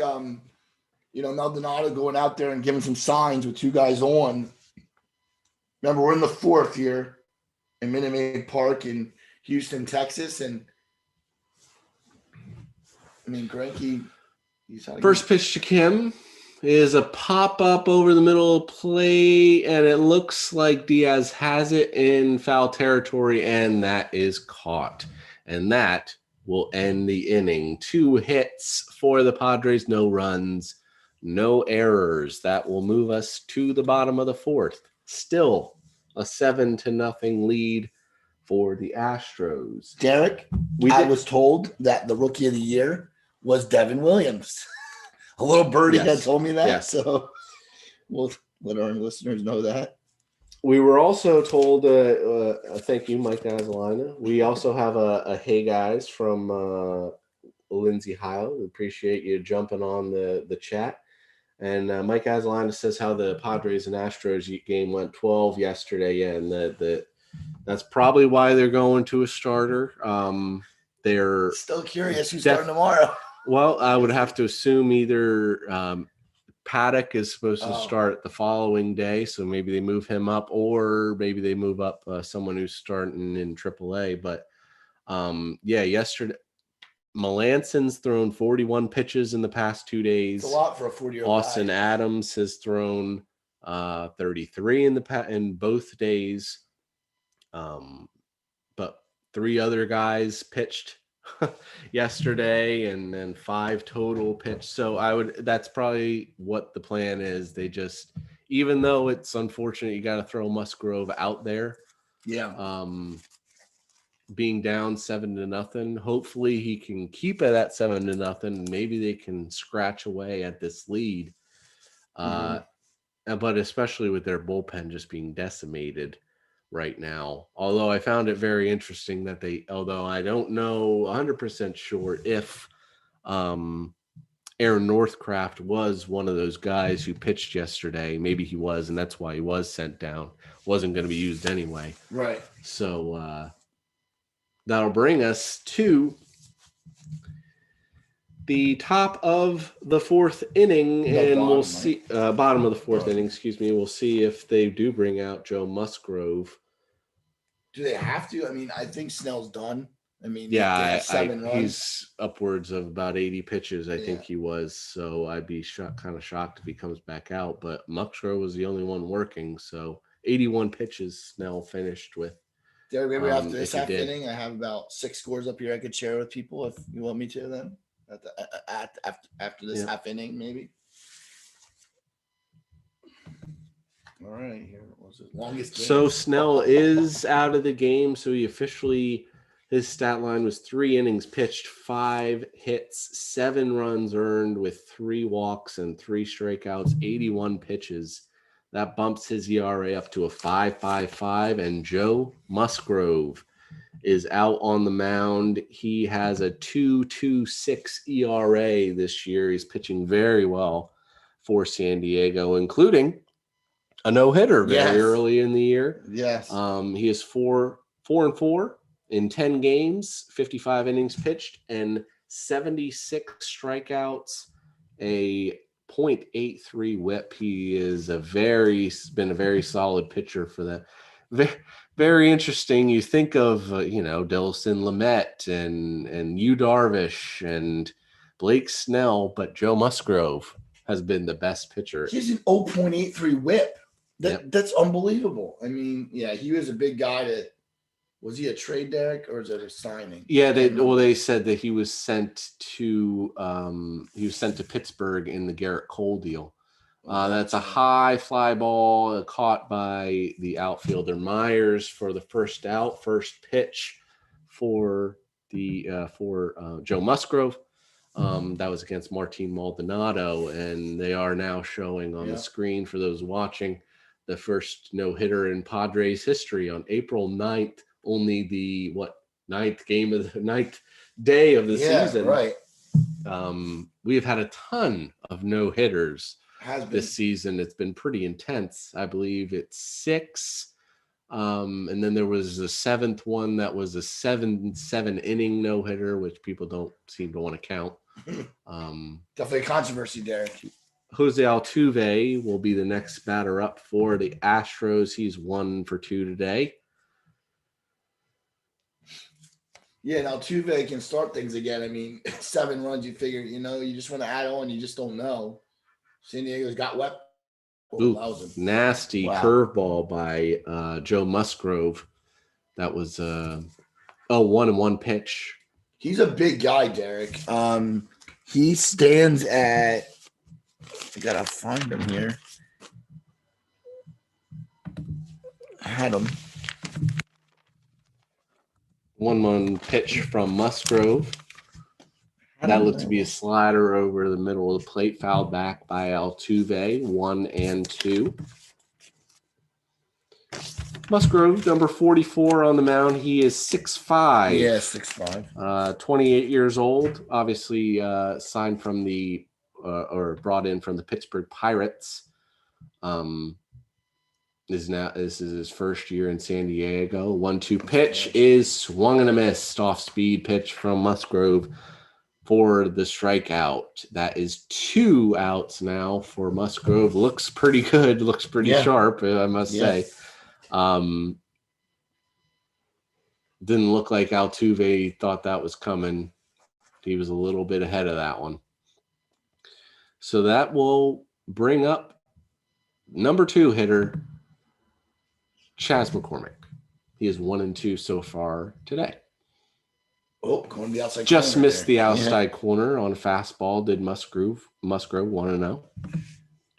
Maldonado going out there and giving some signs with 2 guys on. Remember, we're in the 4th here in Minute Maid Park in Houston, Texas. And Cranky. First pitch to Kim is a pop-up over the middle of play, and it looks like Diaz has it in foul territory, and that is caught. And that will end the inning. 2 hits for the Padres, no runs, no errors. That will move us to the bottom of the 4th. Still a 7-0 lead for the Astros. Derek, I was told that the Rookie of the Year was Devin Williams. A little birdie had told me that, so we'll let our listeners know that. We were also told, thank you, Mike Gasolina. We also have a hey guys from Lindsay Heil. We appreciate you jumping on the chat. And Mike Gasolina says how the Padres and Astros game went 12 yesterday, and that's probably why they're going to a starter. They're still curious who's starting tomorrow. Well, I would have to assume either Paddock is supposed to start the following day, so maybe they move him up, or maybe they move up someone who's starting in AAA. But yesterday Melanson's thrown 41 pitches in the past 2 days. It's a lot for a 40-year-old Austin guy. Adams has thrown 33 in both days. But 3 other guys pitched yesterday, and then 5 total pitched. So that's probably what the plan is. They just, even though it's unfortunate you got to throw Musgrove out there. Yeah. being down 7-0. Hopefully he can keep it at 7-0. Maybe they can scratch away at this lead. But especially with their bullpen just being decimated right now. Although I found it very interesting that although I don't know 100% sure if Aaron Northcraft was one of those guys who pitched yesterday. Maybe he was, and that's why he was sent down. Wasn't going to be used anyway. Right. So that'll bring us to the top of the fourth inning, we'll see bottom of the fourth inning. Excuse me. We'll see if they do bring out Joe Musgrove. Do they have to? I mean, I think Snell's done. I mean, yeah, he's upwards of about 80 pitches. I think he was. So I'd be kind of shocked if he comes back out. But Musgrove was the only one working. So 81 pitches Snell finished with. Derek, maybe after this half inning, I have about 6 scores up here I could share with people if you want me to. Then after this half inning, maybe. All right, here was the longest game. So Snell is out of the game. So he officially, his stat line was 3 innings pitched, 5 hits, 7 runs earned with 3 walks and 3 strikeouts, 81 pitches. That bumps his ERA up to a 5.55, and Joe Musgrove is out on the mound. He has a 2.26 ERA this year. He's pitching very well for San Diego, including a no-hitter very early in the year. Yes. He is 4-4 in 10 games, 55 innings pitched, and 76 strikeouts, a .83 whip. He is been a very solid pitcher for that. Very, very interesting. You think of Dilson Lamet and Yu Darvish and Blake Snell, but Joe Musgrove has been the best pitcher. He's an 0.83 whip. That's unbelievable. I mean, he was a big guy. Was he a trade, Derek, or is it a signing? Yeah, they said that he was sent to Pittsburgh in the Garrett Cole deal. That's a high fly ball caught by the outfielder Myers for the first pitch for Joe Musgrove. That was against Martin Maldonado, and they are now showing on the screen for those watching the first no-hitter in Padres history on April 9th. Only the ninth day of the season. Right. We have had a ton of no-hitters this season. It's been pretty intense. I believe it's 6. And then there was the 7th one that was a 7-inning no-hitter, which people don't seem to want to count. Definitely a controversy, Derek. Jose Altuve will be the next batter up for the Astros. He's 1 for 2 today. Yeah, and Altuve can start things again. I mean, 7 runs, you figure, you just want to add on. You just don't know. San Diego's got wet. Nasty curveball by Joe Musgrove. That was a 1-1 pitch. He's a big guy, Derek. He stands at, I got to find him here. I had him. 1-1 pitch from Musgrove. That looked to be a slider over the middle of the plate, fouled back by Altuve, 1-2. Musgrove, number 44 on the mound. He is 6'5". Yeah, 6'5". 28 years old. Obviously signed from or brought in from the Pittsburgh Pirates. This is his first year in San Diego. 1-2 pitch is swung and a missed. Off speed pitch from Musgrove for the strikeout. That is 2 outs now for Musgrove. Looks pretty good. Looks pretty sharp, I must say. Didn't look like Altuve thought that was coming. He was a little bit ahead of that one. So that will bring up number 2 hitter, Chas McCormick. He is 1-2 so far today. Oh, going to the outside just corner missed the outside corner on a fastball. Did Musgrove 1-0.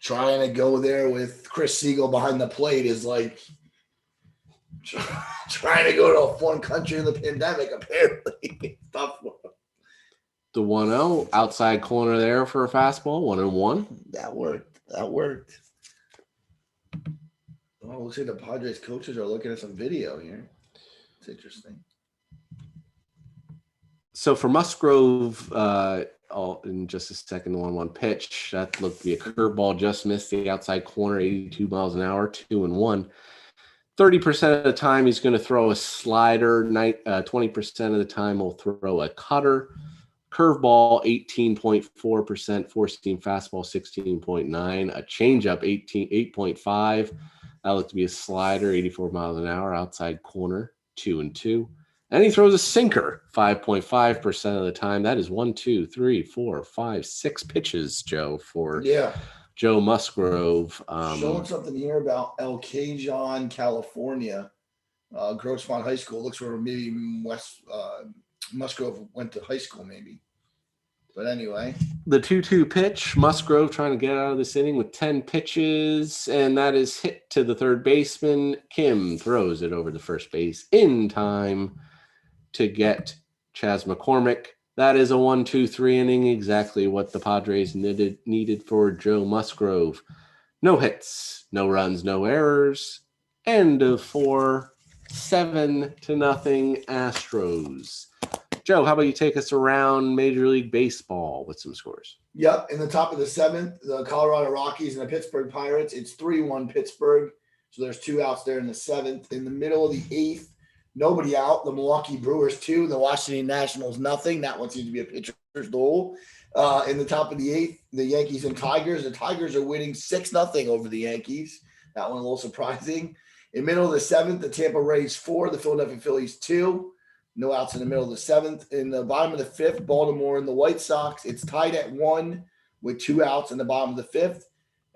Trying to go there with Chris Siegel behind the plate is like Trying to go to a foreign country in the pandemic, apparently. Tough one. The 1-0 outside corner there for a fastball, 1-1. That worked. Oh, looks like the Padres coaches are looking at some video here. It's interesting. So for Musgrove, in just a second, the 1-1 pitch, that looked to be a curveball, just missed the outside corner, 82 miles an hour, 2-1. 30% of the time, he's going to throw a slider. 20% of the time, he'll throw a cutter. Curveball, 18.4%. Four-seam fastball, 16.9. A changeup, 8.5. That looked to be a slider, 84 miles an hour, outside corner, 2-2. And he throws a sinker 5.5% of the time. That is 6 pitches, Joe, for Joe Musgrove. Showing something here about El Cajon, California, Grossmont High School. Looks where maybe Musgrove went to high school, maybe. But anyway. The 2-2 pitch, Musgrove trying to get out of this inning with 10 pitches, and that is hit to the third baseman. Kim throws it over the first base in time to get Chas McCormick. That is a 1-2-3 inning, exactly what the Padres needed for Joe Musgrove. No hits, no runs, no errors. End of 4, 7-0 Astros. Joe, how about you take us around Major League Baseball with some scores? Yep. In the top of the 7th, the Colorado Rockies and the Pittsburgh Pirates. It's 3-1 Pittsburgh. So there's 2 outs there in the 7th. In the middle of the 8th, nobody out. The Milwaukee Brewers 2, the Washington Nationals nothing. That one seems to be a pitcher's duel. In the top of the 8th, the Yankees and Tigers. The Tigers are winning 6-0 over the Yankees. That one a little surprising. In the middle of the 7th, the Tampa Rays 4, the Philadelphia Phillies 2. No outs in the middle of the 7th. In the bottom of the 5th, Baltimore and the White Sox. It's tied at 1 with 2 outs in the bottom of the 5th.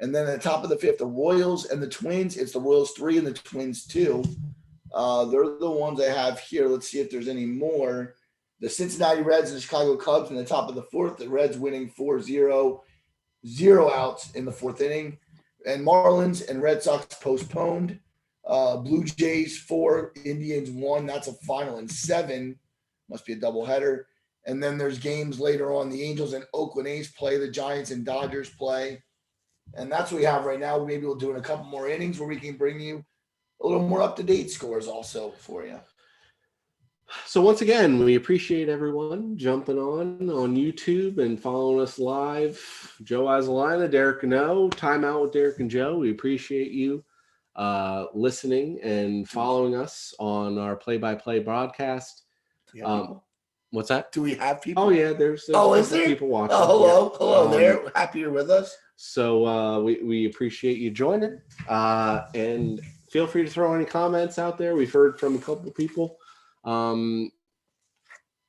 And then at the top of the 5th, the Royals and the Twins. It's the Royals 3 and the Twins 2. They're the ones I have here. Let's see if there's any more. The Cincinnati Reds and the Chicago Cubs in the top of the 4th. The Reds winning 4-0. 0 outs in the 4th inning. And Marlins and Red Sox postponed. Blue Jays 4, Indians 1. That's a final in 7. Must be a doubleheader. And then there's games later on. The Angels and Oakland A's play. The Giants and Dodgers play. And that's what we have right now. Maybe we'll do in a couple more innings where we can bring you a little more up-to-date scores also for you. So once again, we appreciate everyone jumping on YouTube and following us live. Joe Azelina, Derek No, Time Out with Derek and Joe. We appreciate you listening and following us on our play-by-play broadcast. What's that? Do we have people? Oh yeah, there's is there? people watching. Hello, they're happy you're with us. So we appreciate you joining, and feel free to throw any comments out there. We've heard from a couple of people.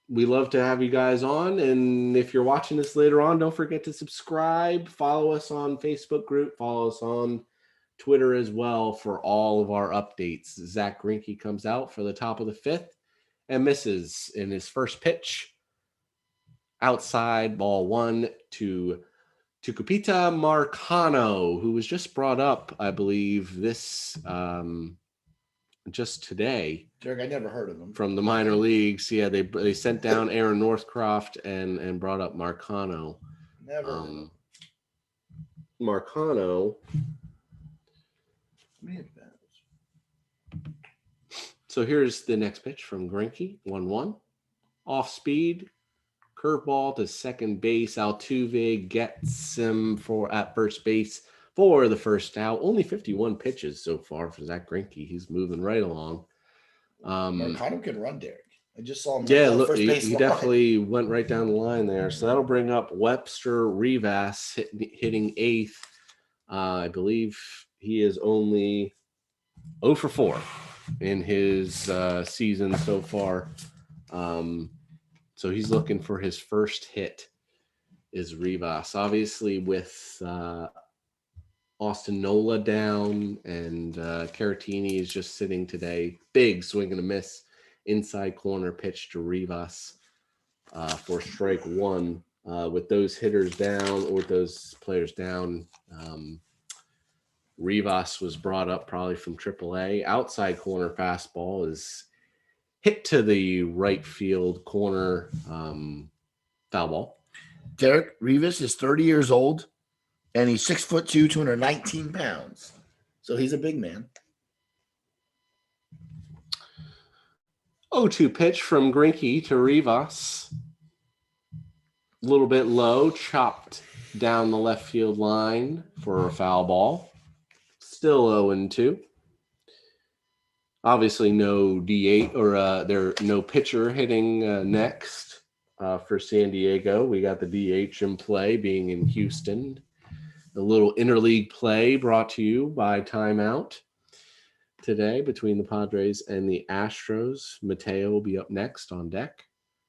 We love to have you guys on, and if you're watching this later on, don't forget to subscribe, follow us on Facebook group, follow us on Twitter as well for all of our updates. Zach Greinke comes out for the top of the 5th and misses in his first pitch. Outside, ball 1 to Tucupita Marcano, who was just brought up, I believe, this just today. Derek, I never heard of him. From the minor leagues. Yeah, they sent down Aaron Northcroft and brought up Marcano. Never. Marcano. So here's the next pitch from Greinke, 1-1. Off speed, curveball to second base. Altuve gets him at first base for the first out. Only 51 pitches so far for Zach Greinke. He's moving right along. Marcano can run, Derek. I just saw him. Yeah, look, he definitely went right down the line there. So that'll bring up Webster Rivas hitting 8th. I believe he is only 0 for 4 in his season so far. So he's looking for his first hit is Rivas. Obviously with Austin Nola down and Caratini is just sitting today. Big swing and a miss. Inside corner pitch to Rivas for strike 1. With those hitters down or with those players down, Rivas was brought up probably from AAA. Outside corner fastball is hit to the right field corner, foul ball. Derek Rivas is 30 years old, and he's 6'2", 219 pounds. So he's a big man. 0-2 pitch from Cranky to Rivas. A little bit low, chopped down the left field line for a foul ball. Still 0-2. Obviously, no D8 or there no pitcher hitting next for San Diego. We got the DH in play, being in Houston. A little interleague play brought to you by Timeout today between the Padres and the Astros. Mateo will be up next on deck.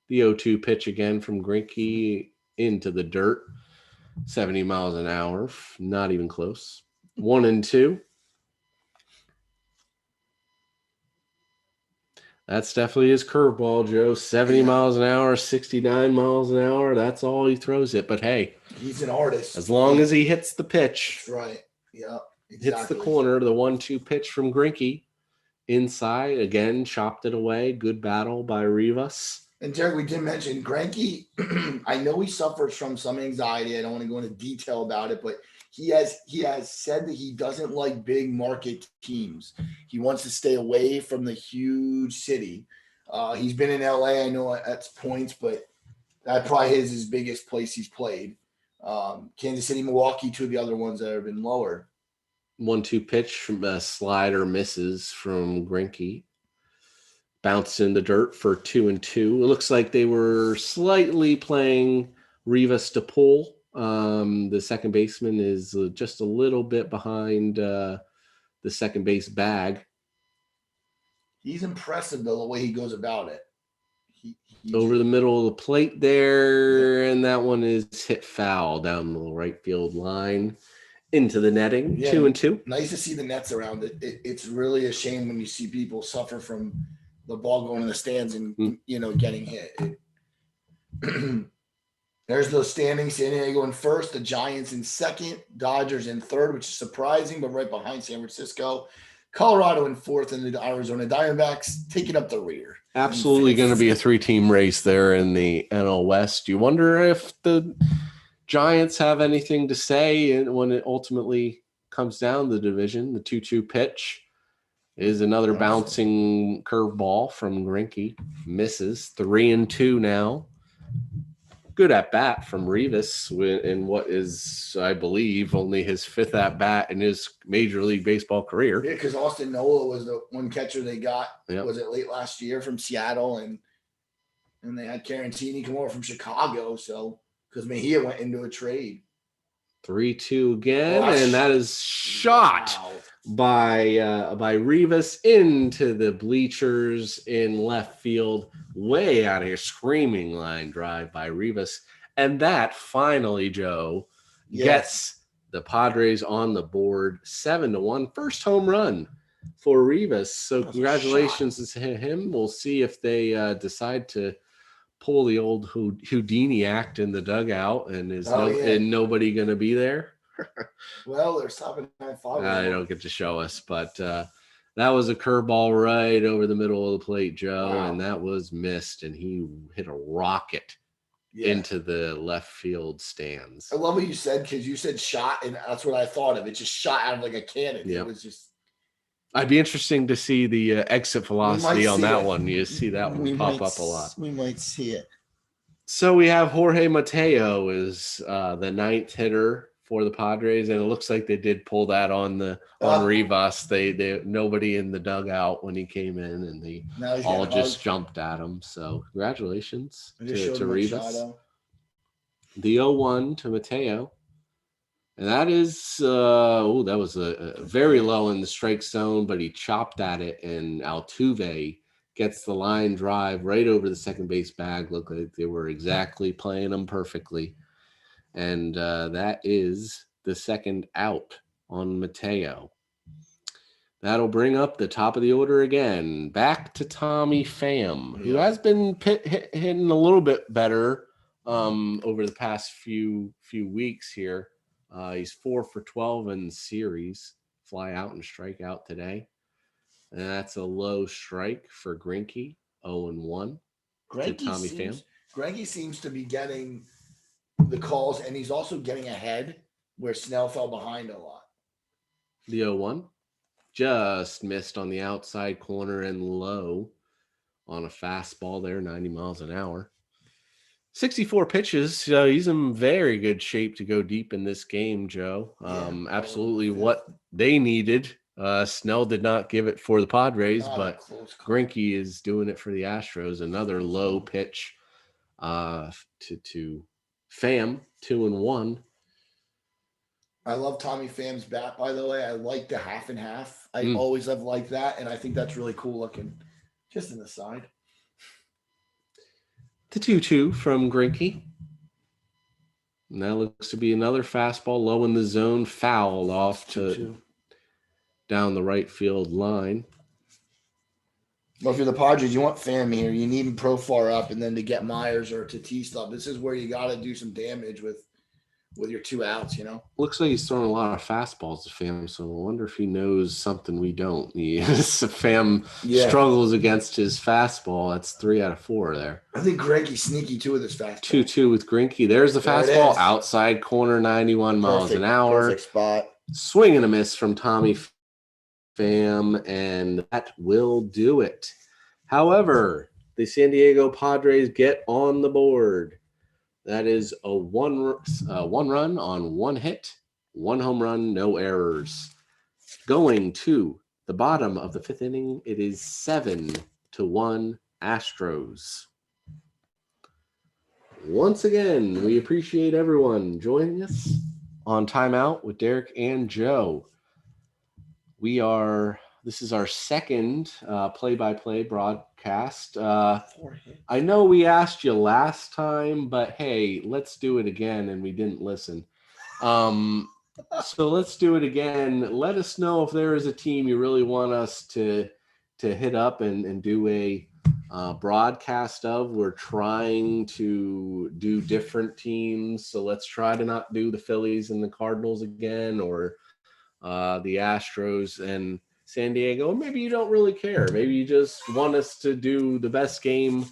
The 0-2 pitch again from Cranky into the dirt. 70 miles an hour, not even close. 1-2. That's definitely his curveball, Joe. 70 miles an hour, 69 miles an hour. That's all he throws it. But hey, he's an artist. As long as he hits the pitch. That's right. Yeah. Exactly. Hits the corner, the 1-2 pitch from Cranky. Inside, again, chopped it away. Good battle by Rivas. And Derek, we did mention Cranky. I know he suffers from some anxiety. I don't want to go into detail about it, but he has said that he doesn't like big market teams. He wants to stay away from the huge city. He's been in LA, I know at points, but that probably is his biggest place he's played. Kansas City, Milwaukee, two of the other ones that have been lower. 1-2 pitch from a slider misses from Cranky. Bounced in the dirt for 2-2. It looks like they were slightly playing Rivas to pull. The second baseman is just a little bit behind the second base bag. He's impressive, though, the way he goes about it. Over the middle of the plate there, and that one is hit foul down the right field line into the netting. 2-2. Nice to see the nets around it. It's really a shame when you see people suffer from the ball going in the stands and, getting hit. There's those standings. San Diego in first, the Giants in second, Dodgers in third, which is surprising, but right behind San Francisco. Colorado in fourth, and the Arizona Diamondbacks taking up the rear. Absolutely going to be a 3-team race there in the NL West. You wonder if the Giants have anything to say when it ultimately comes down the division. The 2-2 pitch is another bouncing curveball from Cranky. Misses. 3-2 now. Good at bat from Rivas in what is, I believe, only his fifth at bat in his Major League Baseball career. Yeah, because Austin Nola was the one catcher they got. Yep. Was it late last year from Seattle, and they had Carantini come over from Chicago. So because Mejia went into a trade. 3-2 again, and that is shot by Rivas into the bleachers in left field, way out of here, screaming line drive by Rivas, and that finally, Joe, gets the Padres on the board, 7-1, first home run for Rivas. So congratulations to him. We'll see if they decide to pull the old Houdini act in the dugout, and and nobody going to be there. Well, they're stopping at 5. They don't get to show us, but that was a curveball right over the middle of the plate, Joe, and that was missed, and he hit a rocket into the left field stands. I love what you said, because you said shot, and that's what I thought of. It just shot out of like a cannon. Yep. It was just. I'd be interesting to see the exit velocity on that one. You see that one pop up a lot. We might see it. So we have Jorge Mateo is the ninth hitter for the Padres, and it looks like they did pull that on Rivas. They nobody in the dugout when he came in, and they all just jumped at him. So congratulations to Rivas. The 0-1 to Mateo. And that is, that was a very low in the strike zone, but he chopped at it, and Altuve gets the line drive right over the second base bag. Looked like they were exactly playing them perfectly. And that is the second out on Mateo. That'll bring up the top of the order again. Back to Tommy Pham, who has been hitting a little bit better over the past few weeks here. He's 4 for 12 in the series, fly out and strike out today. And that's a low strike for Cranky, 0-1 to Tommy Pham. Cranky seems to be getting the calls, and he's also getting ahead where Snell fell behind a lot. The 0-1 just missed on the outside corner and low on a fastball there, 90 miles an hour. 64 pitches. So he's in very good shape to go deep in this game, Joe. Absolutely what they needed. Snell did not give it for the Padres, but Cranky is doing it for the Astros. Another low pitch to Pham, 2-1. I love Tommy Pham's bat, by the way. I like the half and half. I always have liked that, and I think that's really cool looking. Just in the side. The 2-2 from Cranky. And that looks to be another fastball low in the zone, fouled off to down the right field line. Well, if you're the Padres, you want Pham here. You need him Profar up, and then to get Myers or Tatis up. This is where you got to do some damage with your 2 outs, Looks like he's throwing a lot of fastballs to Pham, so I wonder if he knows something we don't. Pham struggles against his fastball. That's 3 out of 4 there. I think Cranky's sneaky too with his fastball. 2-2 with Cranky. There's the fastball, outside corner, 91 miles an hour. Perfect spot. Swing and a miss from Tommy Pham, and that will do it. However, the San Diego Padres get on the board. That is a one run on 1 hit, 1 home run, no errors. Going to the bottom of the 5th inning, it is 7-1 Astros. Once again, we appreciate everyone joining us on Timeout with Derek and Joe. This is our second play-by-play broadcast. I know we asked you last time, but hey, let's do it again, and we didn't listen. So let's do it again. Let us know if there is a team you really want us to hit up and do a broadcast of. We're trying to do different teams, so let's try to not do the Phillies and the Cardinals again, or the Astros and San Diego. Or maybe you don't really care. Maybe you just want us to do the best game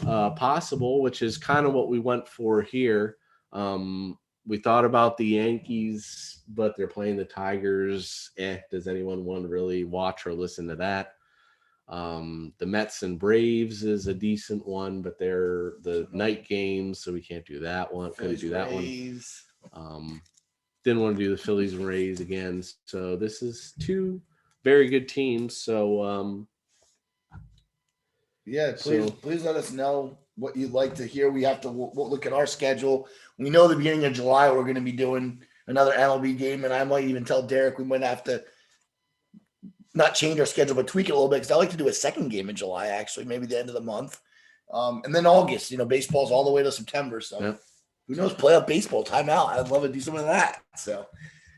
possible, which is kind of what we went for here. We thought about the Yankees, but they're playing the Tigers. Does anyone want to really watch or listen to that? The Mets and Braves is a decent one, but they're the night games, so we can't do that one. Couldn't do that one. Didn't want to do the Phillies and Rays again. So this is 2 very good teams. So please let us know what you'd like to hear. We have to we'll look at our schedule. We know the beginning of July we're going to be doing another MLB game, and I might even tell Derek we might have to not change our schedule, but tweak it a little bit, because I like to do a second game in July, actually, maybe the end of the month. And then August, baseball's all the way to September. So who knows, playoff baseball, timeout. I'd love to do some of that. So,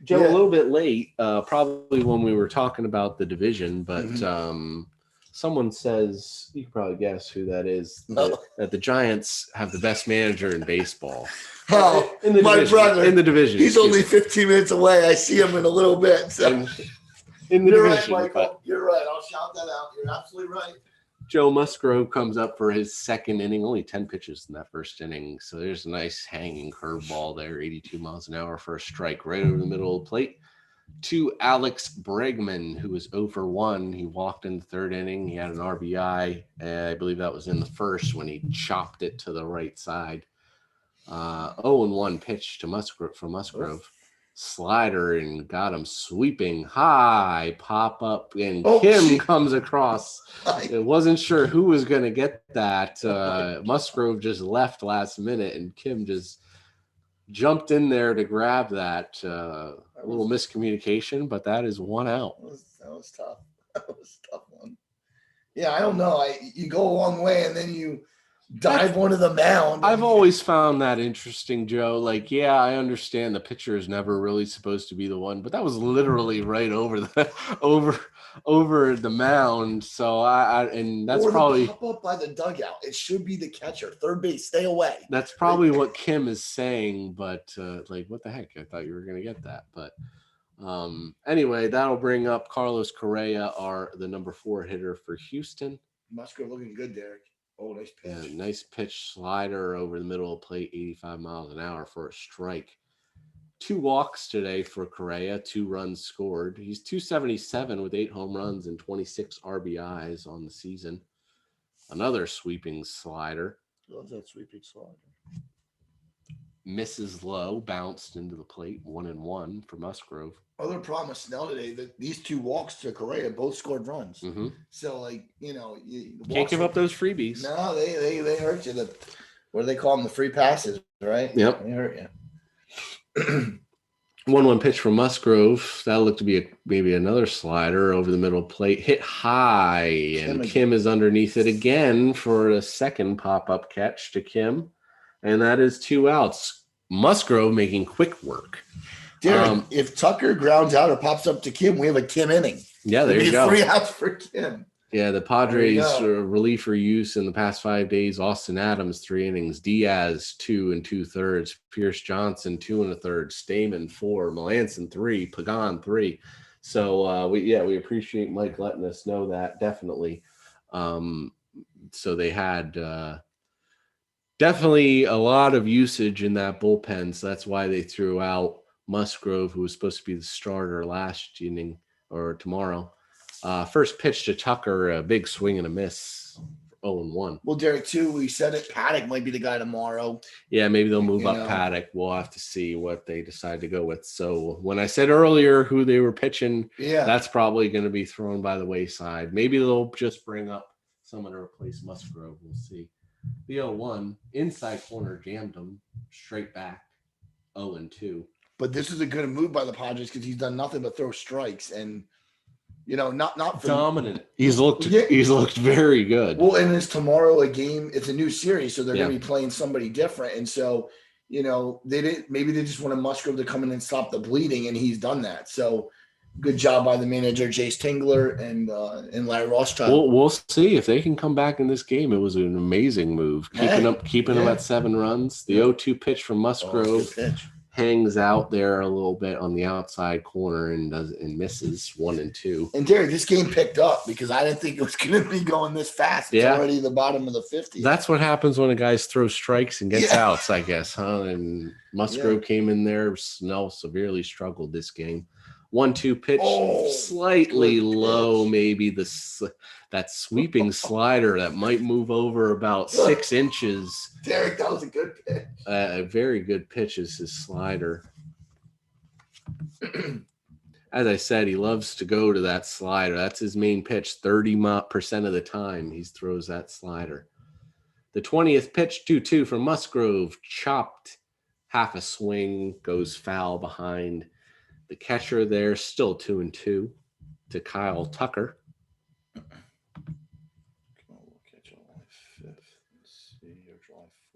Joe, a little bit late, probably when we were talking about the division, but someone says, you can probably guess who that is, that the Giants have the best manager in baseball. Oh, my brother. In the division. He's only 15 minutes away. I see him in a little bit. So. In the You're division, right, Michael. You're right. I'll shout that out. You're absolutely right. Joe Musgrove comes up for his second inning, only 10 pitches in that first inning. So there's a nice hanging curveball there, 82 miles an hour for a strike right over the middle of the plate. To Alex Bregman, who was 0 for 1. He walked in the 3rd inning. He had an RBI. I believe that was in the first when he chopped it to the right side. 0-1 pitch to Musgrove. Slider and got him sweeping high, pop up, and Kim comes across. I wasn't sure who was going to get that. Musgrove just left last minute, and Kim just jumped in there to grab that. A little miscommunication, but that is 1 out. That was tough. That was a tough one. Yeah, I don't know. You go a long way, and then you dive one of the mound. I've always found that interesting, Joe. Like, yeah, I understand the pitcher is never really supposed to be the one, but that was literally right over the over the mound. So and that's probably pop up by the dugout. It should be the catcher, third base. Stay away. That's probably what Kim is saying. But like, what the heck? I thought you were gonna get that. But Anyway, that'll bring up Carlos Correa, the number 4 hitter for Houston. Musgrove looking good, Derek. Oh, nice pitch. Yeah, nice pitch, slider over the middle of the plate, 85 miles an hour for a strike. 2 walks today for Correa, 2 runs scored. He's 277 with 8 home runs and 26 RBIs on the season. Another sweeping slider. Love that sweeping slider. Misses low, bounced into the plate, 1-1 for Musgrove. Other problem with Snell today, that these 2 walks to Correa both scored runs. Mm-hmm. So, you can't give up those freebies. No, they hurt you. What do they call them? The free passes, right? Yep. They hurt you. 1-1 pitch from Musgrove. That looked to be maybe another slider over the middle plate. Hit high, and Kim is underneath it again for a second pop-up catch to Kim. And that is 2 outs. Musgrove making quick work. Derek, if Tucker grounds out or pops up to Kim, we have a Kim inning. Yeah, there you go. 3 outs for Kim. Yeah, the Padres reliever use in the past 5 days: Austin Adams 3 innings, Diaz 2 2/3, Pierce Johnson 2 1/3, Stamen 4, Melanson 3, Pagan 3. So we appreciate Mike letting us know that, definitely. So they had definitely a lot of usage in that bullpen. So that's why they threw out Musgrove, who was supposed to be the starter last inning or tomorrow. First pitch to Tucker, a big swing and a miss, 0-1. Well, Derek, too, we said it. Paddock might be the guy tomorrow. Yeah, maybe they'll move up Paddock. We'll have to see what they decide to go with. So when I said earlier who they were pitching, that's probably going to be thrown by the wayside. Maybe they'll just bring up someone to replace Musgrove. We'll see. The 0-1, inside corner, jammed him, straight back, 0-2. But this is a good move by the Padres because he's done nothing but throw strikes and, not for dominant. He's looked very good. Well, and it's tomorrow a game. It's a new series, so they're going to be playing somebody different. And so, maybe they just wanted Musgrove to come in and stop the bleeding, and he's done that. So, good job by the manager, Jace Tingler and Larry Rothschild. We'll see if they can come back in this game. It was an amazing move, keeping them at 7 runs. The 0-2 pitch from Musgrove hangs out there a little bit on the outside corner and misses 1-2. And Derek, this game picked up because I didn't think it was going to be going this fast. It's already the bottom of the 50s. That's what happens when a guy throws strikes and gets outs, I guess, huh? And Musgrove came in there. Snell severely struggled this game. 1-2 pitch, slightly low, maybe that sweeping slider that might move over about 6 inches. Derek, that was a good pitch. A very good pitch is his slider. As I said, he loves to go to that slider. That's his main pitch. 30% of the time he throws that slider. The 20th pitch, 2-2 from Musgrove, chopped half a swing, goes foul behind the catcher there. Still 2-2 to Kyle Tucker.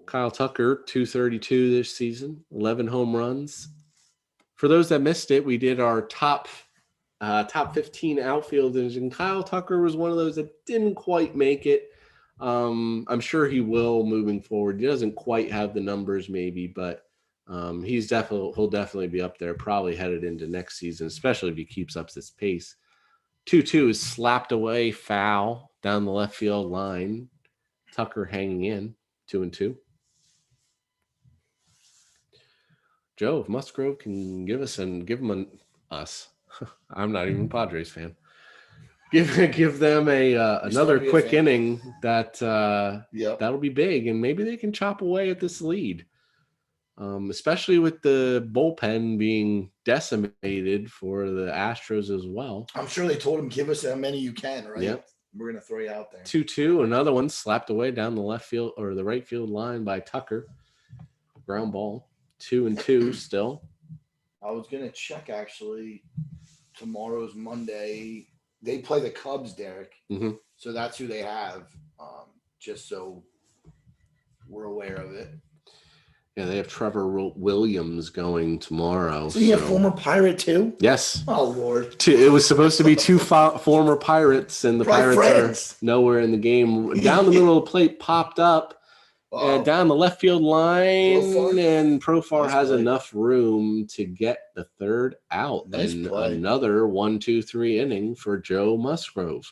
Kyle Tucker, 232 this season, 11 home runs. For those that missed it, we did our top 15 outfielders, and Kyle Tucker was one of those that didn't quite make it. I'm sure he will moving forward. He doesn't quite have the numbers maybe, but he'll definitely be up there, probably headed into next season, especially if he keeps up this pace. 2-2 is slapped away, foul down the left field line. Tucker hanging in, 2-2. Joe, if Musgrove can give us, I'm not even a Padres fan. Give them another quick inning that'll be big, and maybe they can chop away at this lead. Especially with the bullpen being decimated for the Astros as well. I'm sure they told him, give us how many you can, right? Yep. We're going to throw you out there. 2-2, another one slapped away down the left field or the right field line by Tucker. Ground ball, 2-2 still. I was going to check, actually. Tomorrow's Monday. They play the Cubs, Derek. Mm-hmm. So that's who they have, just so we're aware of it. Yeah, they have Trevor Williams going tomorrow. So you have former Pirate too? Yes. Oh, Lord. It was supposed to be 2 former Pirates, and the Pirates are nowhere in the game. Down the middle of the plate, popped up, down the left field line, Profar? and Profar Nice has play. enough room to get the third out. Nice and play. another 1-2-3 inning for Joe Musgrove.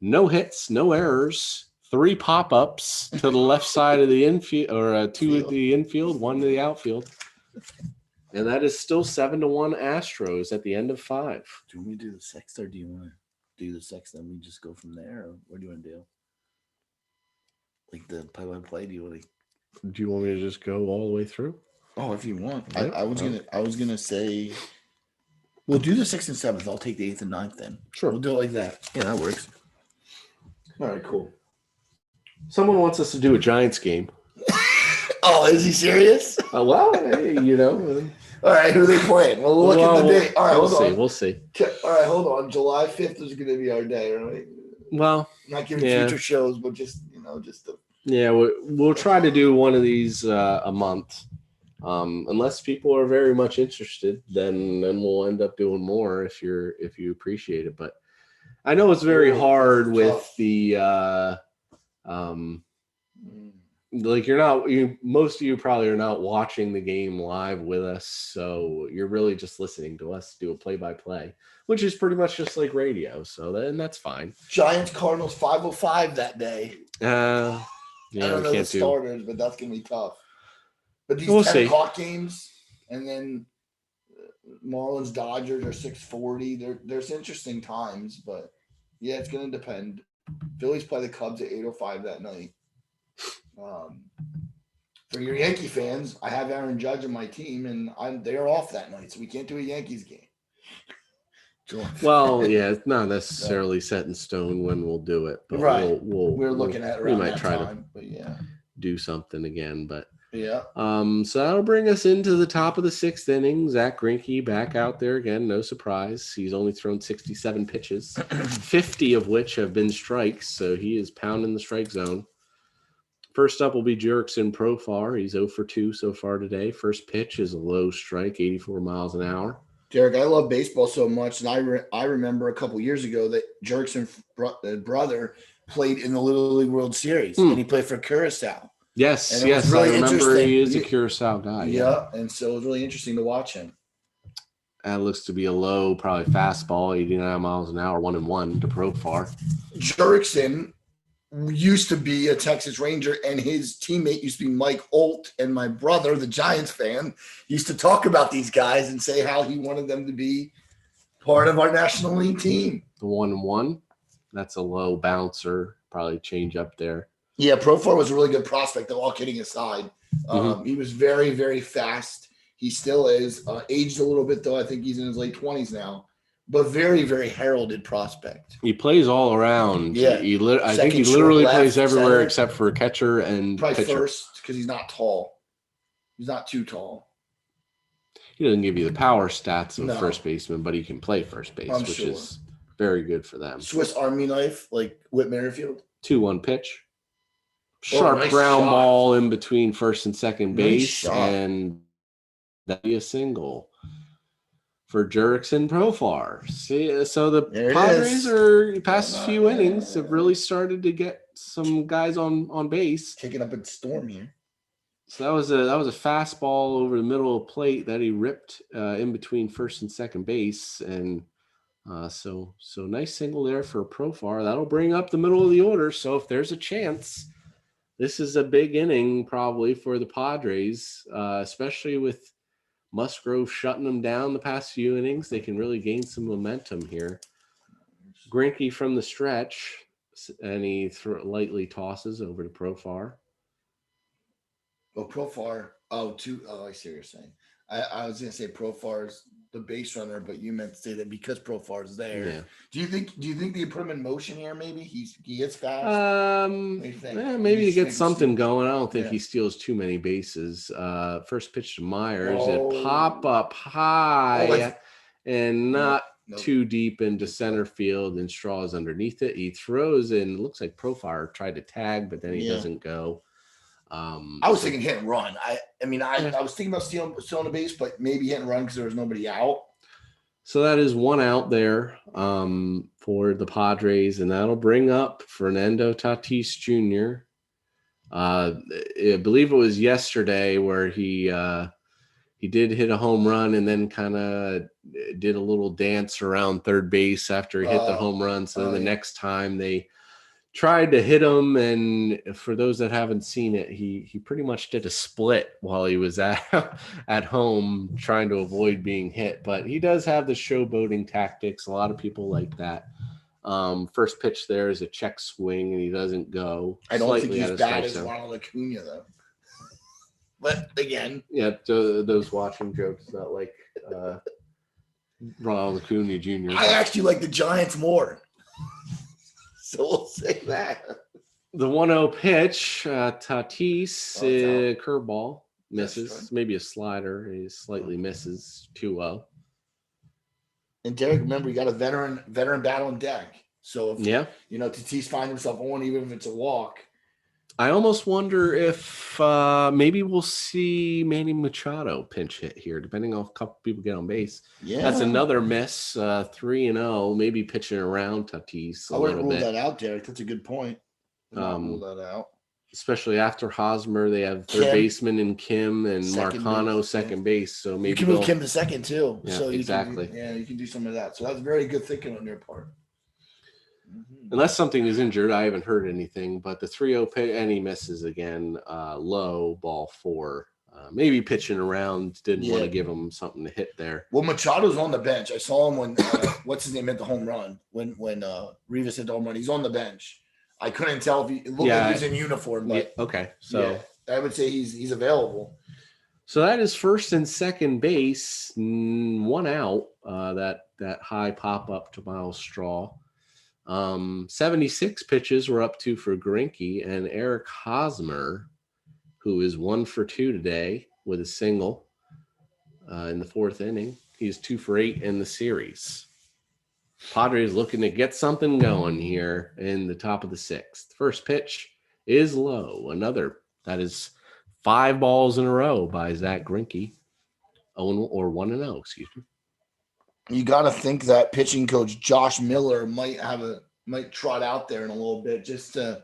No hits, no errors, 3 pop-ups to the left side of the infield, or 2 at the infield, 1 to the outfield. And that is still 7-1 Astros at the end of 5. Do you want me to do the sixth, or do you want to do the sixth and we just go from there? Or what do you want to do? Like the play-by-play? Do you want me to just go all the way through? Oh, if you want. Yeah. I was gonna say we'll do the 6th and 7th. I'll take the 8th and 9th then. Sure. We'll do it like that. Yeah, that works. All right, cool. Someone wants us to do a Giants game. Oh, is he serious? Well, hey, All right, who are they playing? Well, we'll look at the date. All right, We'll see. All right, hold on. July 5th is going to be our day, right? Well, Not giving future shows, but just the. Yeah, we'll try to do one of these a month. Unless people are very much interested, then we'll end up doing more if you appreciate it. But I know it's very hard with the like most of you probably are not watching the game live with us, so you're really just listening to us do a play-by-play, which is pretty much just like radio. So then that's fine. Giants Cardinals 5:05 that day. Yeah, I don't know the starters, but that's gonna be tough. But these 10 o'clock games, and then Marlins Dodgers are 6:40. There's interesting times, but yeah, it's gonna depend. Phillies play the Cubs at 8:05 that night. For your Yankee fans, I have Aaron Judge on my team, and they're off that night, so we can't do a Yankees game. Well, yeah, it's not necessarily set in stone when we'll do it, but right. we're looking at it. We might try to, but yeah, do something again, but yeah. So that'll bring us into the top of the 6th inning. Zach Greinke back out there again. No surprise. He's only thrown 67 pitches, 50 of which have been strikes, so he is pounding the strike zone. First up will be Jurickson Profar. He's 0 for 2 so far today. First pitch is a low strike, 84 miles an hour. Derek, I love baseball so much, and I remember a couple years ago that Jurickson's brother played in the Little League World Series, and he played for Curacao. Yes, really I remember he is a Curacao guy. Yeah, and so it was really interesting to watch him. That looks to be a low, probably fastball, 89 miles an hour, 1-1 to Profar. Jurickson used to be a Texas Ranger, and his teammate used to be Mike Holt, and my brother, the Giants fan, used to talk about these guys and say how he wanted them to be part of our National League team. The 1-1, that's a low bouncer, probably change up there. Yeah, Profar was a really good prospect, though, all kidding aside. He was very, very fast. He still is. Aged a little bit, though. I think he's in his late 20s now. But very, very heralded prospect. He plays all around. Yeah. I think he literally plays everywhere center, except for catcher and probably pitcher. First, because he's not tall. He's not too tall. He doesn't give you the power stats of first baseman, but he can play first base, which is very good for them. Swiss Army knife, like Whit Merrifield. 2-1 pitch. Sharp ground ball in between first and second base, and that'd be a single for Jurickson Profar. See, so the Padres are past a few innings have really started to get some guys on base. Kicking up a storm here. So that was a fastball over the middle of the plate that he ripped in between first and second base, and so nice single there for Profar. That'll bring up the middle of the order. So if there's a chance, this is a big inning probably for the Padres, especially with Musgrove shutting them down the past few innings. They can really gain some momentum here. Greinke from the stretch, and he lightly tosses over to Profar. Oh, Profar. I see what you're saying. I was going to say Profar's the base runner, but you meant to say that because Profar's there. Yeah. Do you think they put him in motion here? Maybe he gets fast. Maybe to get something going. I don't think he steals too many bases. First pitch to Myers, it pop up high and not too deep into center field, and Straw's underneath it. He throws in. Looks like Profar tried to tag, but then he doesn't go. I was thinking hit and run. I was thinking about stealing a base, but maybe hit and run because there was nobody out. So that is one out there for the Padres, and that'll bring up Fernando Tatis Jr. I believe it was yesterday where he did hit a home run and then kind of did a little dance around third base after he hit the home run. So then the next time they tried to hit him, and for those that haven't seen it, he pretty much did a split while he was at home trying to avoid being hit. But he does have the showboating tactics. A lot of people like that. First pitch there is a check swing, and he doesn't go. I don't think he's bad as zone. Ronald Acuna, though. But again, yeah, those watching jokes about like Ronald Acuna Jr. I actually like the Giants more. So we'll say that. The 1-0 pitch, Tatis, curveball, misses. Maybe a slider. He slightly misses. 2-0. And Derek, remember, you got a veteran battle in deck. So if Tatis finds himself on, even if it's a walk. I almost wonder if maybe we'll see Manny Machado pinch hit here, depending on if a couple people get on base. Yeah, that's another miss. 3-0, maybe pitching around Tatis. I wouldn't rule that out, Derek. That's a good point. Rule that out. Especially after Hosmer, they have third baseman and Kim and Marcano second base. So maybe you can move Kim to second too. Yeah, so exactly. You can do some of that. So that's very good thinking on your part. Unless something is injured, I haven't heard anything. But the 3-0 pitch, and he misses again. Low, ball 4. Maybe pitching around, didn't want to give him something to hit there. Well, Machado's on the bench. I saw him when what's his name hit the home run. When Rivas hit the home run, he's on the bench. I couldn't tell if he looked like he was in uniform. But okay, so I would say he's available. So that is first and second base, 1 out. That high pop up to Miles Straw. 76 pitches were up to for Cranky, and Eric Hosmer, who is 1 for 2 today with a single in the 4th inning. He's 2 for 8 in the series. Padres looking to get something going here in the top of the 6th. First pitch is low. That is 5 balls in a row by Zach Greinke. 1-0, excuse me. You got to think that pitching coach Josh Miller might trot out there in a little bit just to,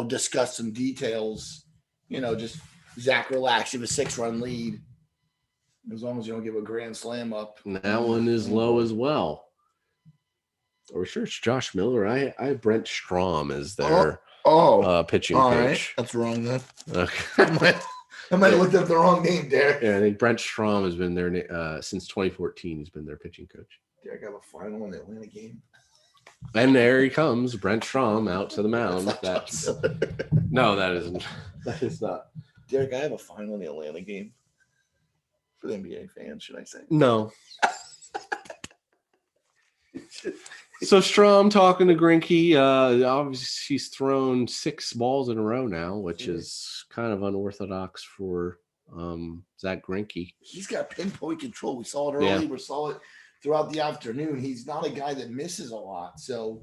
discuss some details. Just Zach, relax. You have a 6-run lead. As long as you don't give a grand slam up. And that one is low as well. Are we sure it's Josh Miller? I have Brent Strom as their pitching coach. Right. That's wrong then. Okay. I might have looked up the wrong name, Derek. Yeah, I think Brent Strom has been there since 2014. He's been their pitching coach. Derek, I have a final in the Atlanta game. And there he comes, Brent Strom out to the mound. No, that isn't. That is not. Derek, I have a final in the Atlanta game. For the NBA fans, should I say? No. So Strom talking to Greinke. Obviously, he's thrown 6 balls in a row now, which is kind of unorthodox for Zach Greinke. He's got pinpoint control. We saw it early. We saw it throughout the afternoon. He's not a guy that misses a lot. So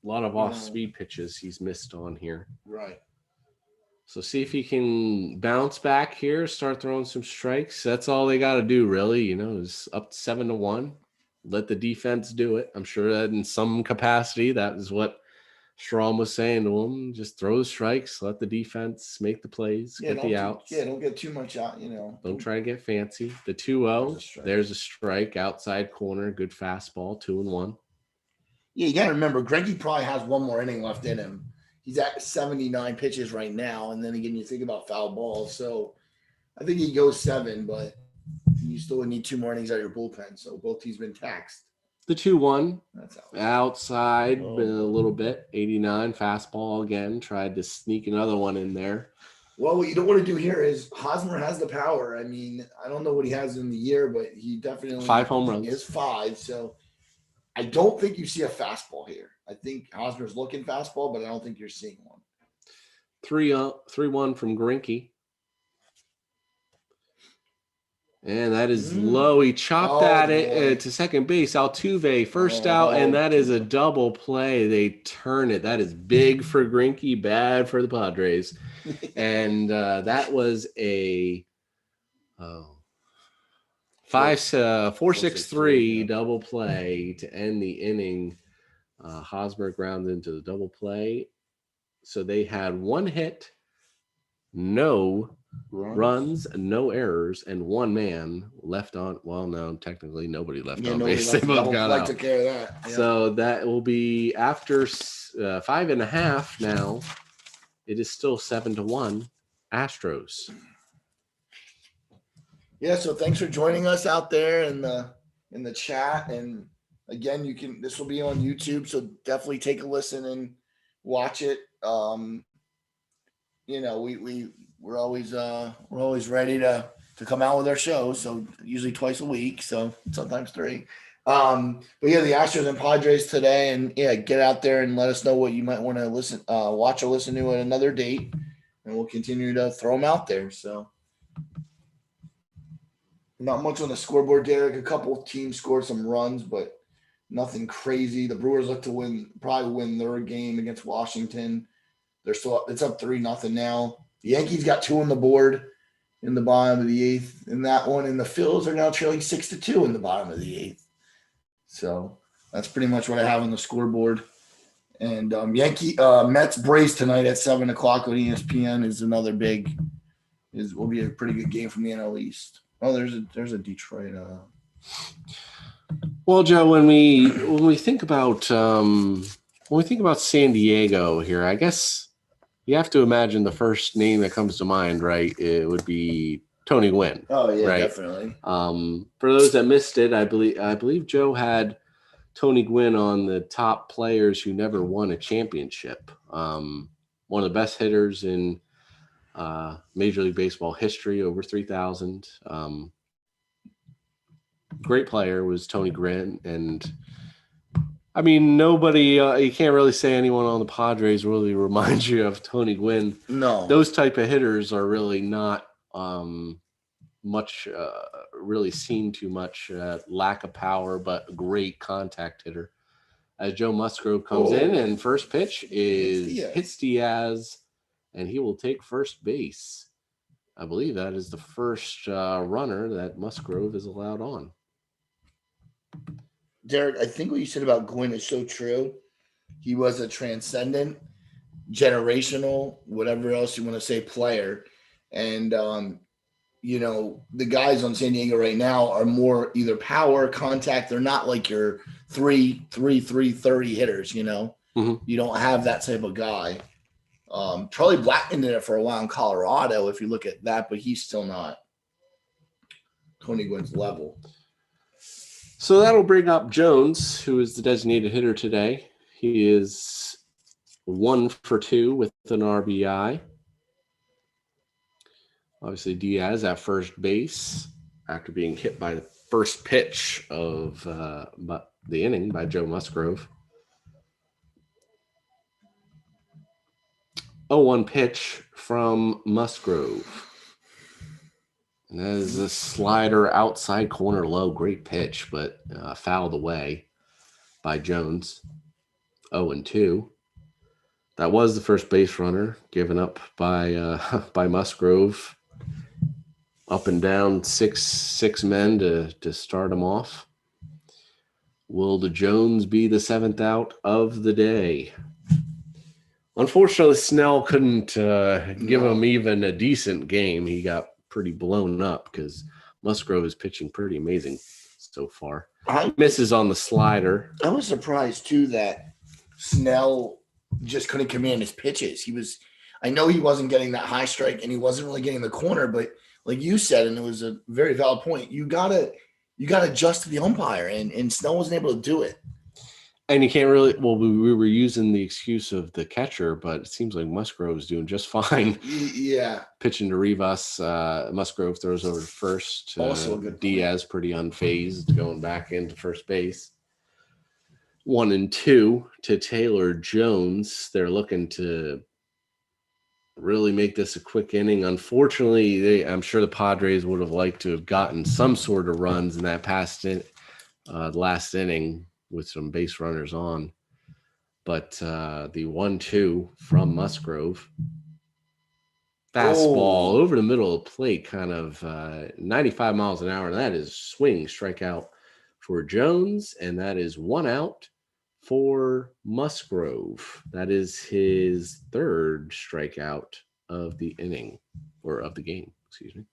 a lot of off-speed pitches he's missed on here. Right. So see if he can bounce back here, start throwing some strikes. That's all they got to do, really. Is up 7-1. Let the defense do it. I'm sure that in some capacity, that is what Strom was saying to him. Just throw the strikes, let the defense make the plays, get the outs. Don't get too much out, Don't try to get fancy. The 2-0, there's a strike, outside corner, good fastball, 2-1. Yeah, you got to remember, Greinke probably has one more inning left in him. He's at 79 pitches right now, and then again, you think about foul balls. So I think he goes 7, but you still need 2 more innings out of your bullpen. So both teams been taxed. The 2-1. That's outside a little bit. 89 fastball again. Tried to sneak another one in there. Well, what you don't want to do here is Hosmer has the power. I mean, I don't know what he has in the year, but he definitely 5 home runs. He has 5. So I don't think you see a fastball here. I think Hosmer's looking fastball, but I don't think you're seeing one. 3-1 from Greinke. And that is low. He chopped at it to second base. Altuve first out, and that is a double play. They turn it. That is big for Greinke, bad for the Padres. And that was a 4-6-3 double play to end the inning. Hosmer grounded into the double play. So they had 1 hit no runs, no errors, and one man left on. Well, no, technically nobody left on base. They both got out. Took care of that. Yeah. So that will be after 5.5 now. It is still 7-1 Astros. Yeah, so thanks for joining us out there in the chat. And again, this will be on YouTube, so definitely take a listen and watch it. We're always ready to come out with our shows. So usually twice a week, so sometimes 3. But yeah, the Astros and Padres today, and yeah, get out there and let us know what you might want to watch or listen to at another date, and we'll continue to throw them out there. So not much on the scoreboard, Derek. A couple of teams scored some runs, but nothing crazy. The Brewers look to probably win their game against Washington. It's up 3-0 now. The Yankees got 2 on the board in the bottom of the 8th in that one, and the Phils are now trailing 6-2 in the bottom of the 8th. So that's pretty much what I have on the scoreboard. And Mets Braves tonight at 7 o'clock on ESPN is will be a pretty good game from the NL East. Oh, there's a Detroit. Well, Joe, when we think about San Diego here, I guess you have to imagine the first name that comes to mind, right? It would be Tony Gwynn. Oh yeah, right? Definitely. For those that missed it, I believe Joe had Tony Gwynn on the top players who never won a championship. One of the best hitters in Major League Baseball history, over 3,000. Great player was Tony Gwynn, and I mean, nobody, you can't really say anyone on the Padres really reminds you of Tony Gwynn. No. Those type of hitters are really not much, really seen too much. Lack of power, but a great contact hitter. As Joe Musgrove comes in, and first pitch hits Diaz, and he will take first base. I believe that is the first runner that Musgrove is allowed on. Derek, I think what you said about Gwynn is so true. He was a transcendent, generational, whatever else you want to say, player. And, the guys on San Diego right now are more either power, contact. They're not like your 3-3-3-30 hitters, Mm-hmm. You don't have that type of guy. Charlie Blackmon did it for a while in Colorado, if you look at that, but he's still not Tony Gwynn's level. So that'll bring up Jones, who is the designated hitter today. He is 1 for 2 with an RBI. Obviously, Diaz at first base after being hit by the first pitch of the inning by Joe Musgrove. 0-1 pitch from Musgrove. And that is a slider outside corner low. Great pitch, but fouled away by Jones. 0-2. That was the first base runner given up by Musgrove. Up and down six men to start him off. Will the Jones be the 7th out of the day? Unfortunately, Snell couldn't give him even a decent game. He got pretty blown up because Musgrove is pitching pretty amazing so far. Misses on the slider. I was surprised too that Snell just couldn't command his pitches. I know he wasn't getting that high strike and he wasn't really getting the corner, but like you said, and it was a very valid point, you gotta adjust to the umpire, and Snell wasn't able to do it. And you can't really. Well, we were using the excuse of the catcher, but it seems like Musgrove is doing just fine. Yeah, pitching to Rivas. Musgrove throws over to first. Also a good Diaz pretty unfazed, going back into first base. 1-2 to Taylor Jones. They're looking to really make this a quick inning. Unfortunately, I'm sure the Padres would have liked to have gotten some sort of runs in that last inning with some base runners on. But the 1-2 from Musgrove. Fastball over the middle of the plate, kind of 95 miles an hour. And that is swing strikeout for Jones. And that is 1 out for Musgrove. That is his 3rd strikeout of the inning or of the game. Excuse me.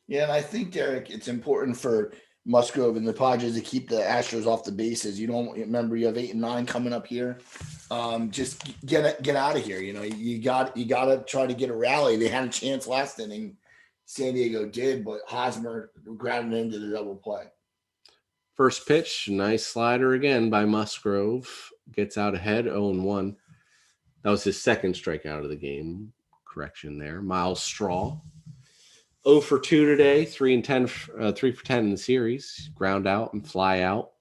Yeah, and I think, Derek, it's important for Musgrove and the Padres to keep the Astros off the bases. You don't remember you have 8 and 9 coming up here. Just get out of here. You got to try to get a rally. They had a chance last inning. San Diego did, but Hosmer grabbed it into the double play. First pitch, nice slider again by Musgrove. Gets out ahead, 0-1. That was his second strikeout of the game. Correction there. Miles Straw. 0 for 2 today, 3 for 10 in the series. Ground out and fly out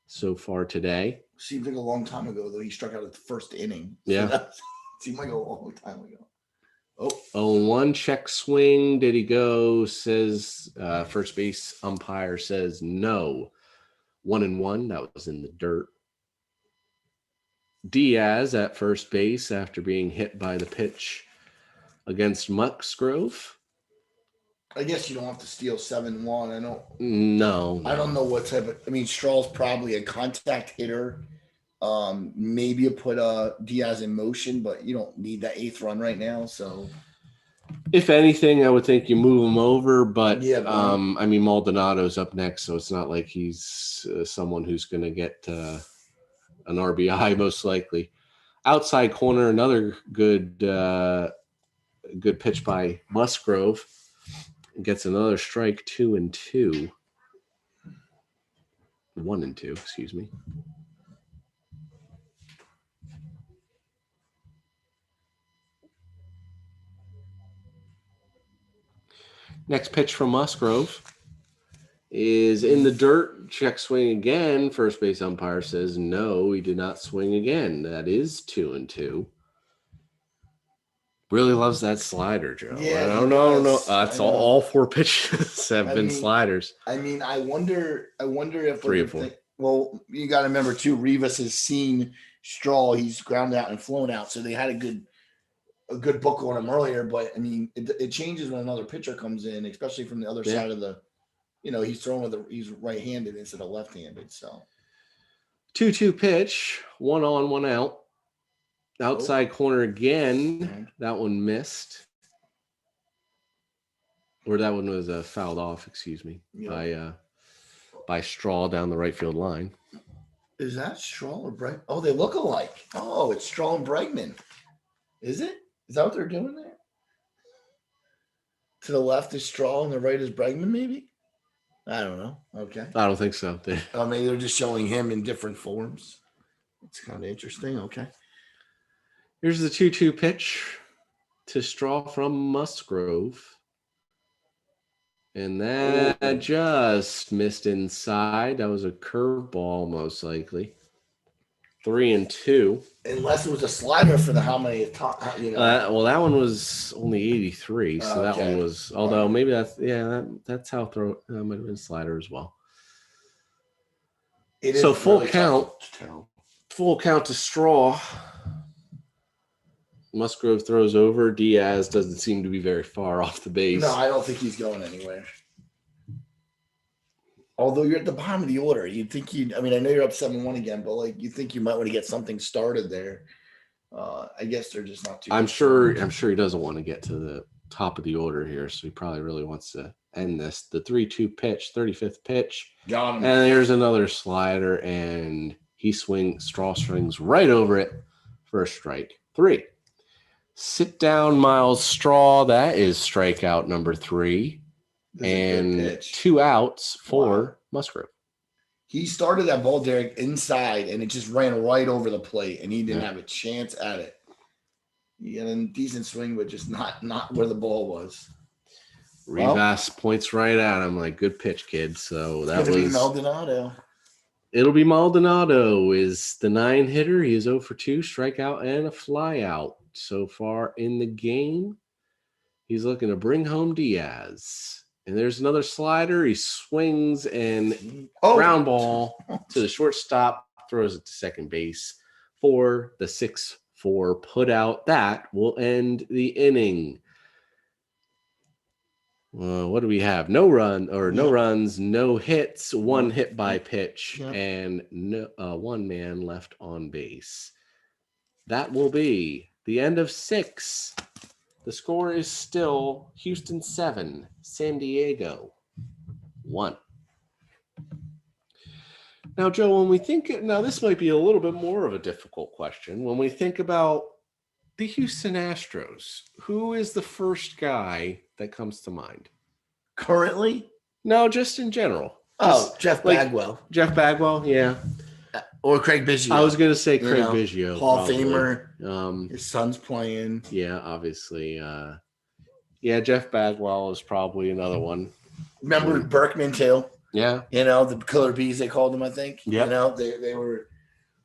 so far today. Seems like a long time ago, though. He struck out at the first inning. Yeah. Seemed like a long time ago. 0-1, check swing. Did he go? Says first base umpire says no. 1-1. That was in the dirt. Diaz at first base after being hit by the pitch against Musgrove. I guess you don't have to steal 7-1. No. I don't know what type of. I mean, Straw's probably a contact hitter. Maybe you put Diaz in motion, but you don't need that 8th run right now. So, if anything, I would think you move him over. But yeah, I mean, Maldonado's up next, so it's not like he's someone who's going to get an RBI most likely. Outside corner, another good pitch by Musgrove. Gets another strike, 2-2. 1-2, excuse me. Next pitch from Musgrove is in the dirt. Check swing again. First base umpire says no, he did not swing again. That is 2-2. Really loves that slider, Joe. Yeah, I don't know. That's all 4 pitches have been sliders. I mean, I wonder if 3 or 4. Well, you got to remember too. Rivas has seen Straw. He's ground out and flown out, so they had a good book on him earlier. But I mean, it changes when another pitcher comes in, especially from the other side of the. He's throwing he's right-handed instead of left-handed. So 2-2 pitch, 1 on, 1 out. Outside corner again. That one missed. Or that one was fouled off, excuse me, by Straw down the right field line. Is that Straw or Bregman? Oh, they look alike. Oh, it's Straw and Bregman. Is it? Is that what they're doing there? To the left is Straw and the right is Bregman, maybe? I don't know. Okay. I don't think so. Maybe they're just showing him in different forms. It's kind of interesting. Okay. Here's the 2-2 pitch to Straw from Musgrove. And that just missed inside. That was a curveball, most likely. 3-2. Unless it was a slider for the how many? Well, that one was only 83, so that one was. Although maybe that's how throw. That might have been a slider as well. So full really count. Full count to Straw. Musgrove throws over. Diaz doesn't seem to be very far off the base. No, I don't think he's going anywhere. Although you're at the bottom of the order, you'd think I mean, I know you're up 7-1 again, but you think you might want to get something started there. I guess they're just not too. I'm sure he doesn't want to get to the top of the order here, so he probably really wants to end this. The 3-2 pitch, 35th pitch. Got him. And there's another slider, and Straw swings right over it for a strike. 3. Sit down, Miles Straw. That is strikeout number 3. And 2 outs for Musgrove. He started that ball, Derek, inside, and it just ran right over the plate, and he didn't have a chance at it. He had a decent swing, but just not where the ball was. Rivas points right at him, like, good pitch, kid. So that was Maldonado. It'll be Maldonado is the 9-hitter. He is 0 for 2, strikeout and a flyout so far in the game. He's looking to bring home Diaz. And there's another slider. He swings and ground ball to the shortstop, throws it to second base for the 6-4 put out. That will end the inning. What do we have? No runs, no hits, 1 hit by pitch, and 1 man left on base. That will be The end of 6. The score is still Houston 7, San Diego 1. Now, Joe, when we think, now this might be a little bit more of a difficult question. When we think about the Houston Astros, who is the first guy that comes to mind? Currently? No, just in general. Oh, Jeff like Bagwell. Jeff Bagwell, yeah. Or Craig Biggio. I was going to say Craig Biggio. Hall of probably. Famer. His son's playing. Yeah, obviously. Yeah, Jeff Bagwell is probably another one. Remember Berkman, too? Yeah. The Killer Bees, they called them, I think. Yeah. They were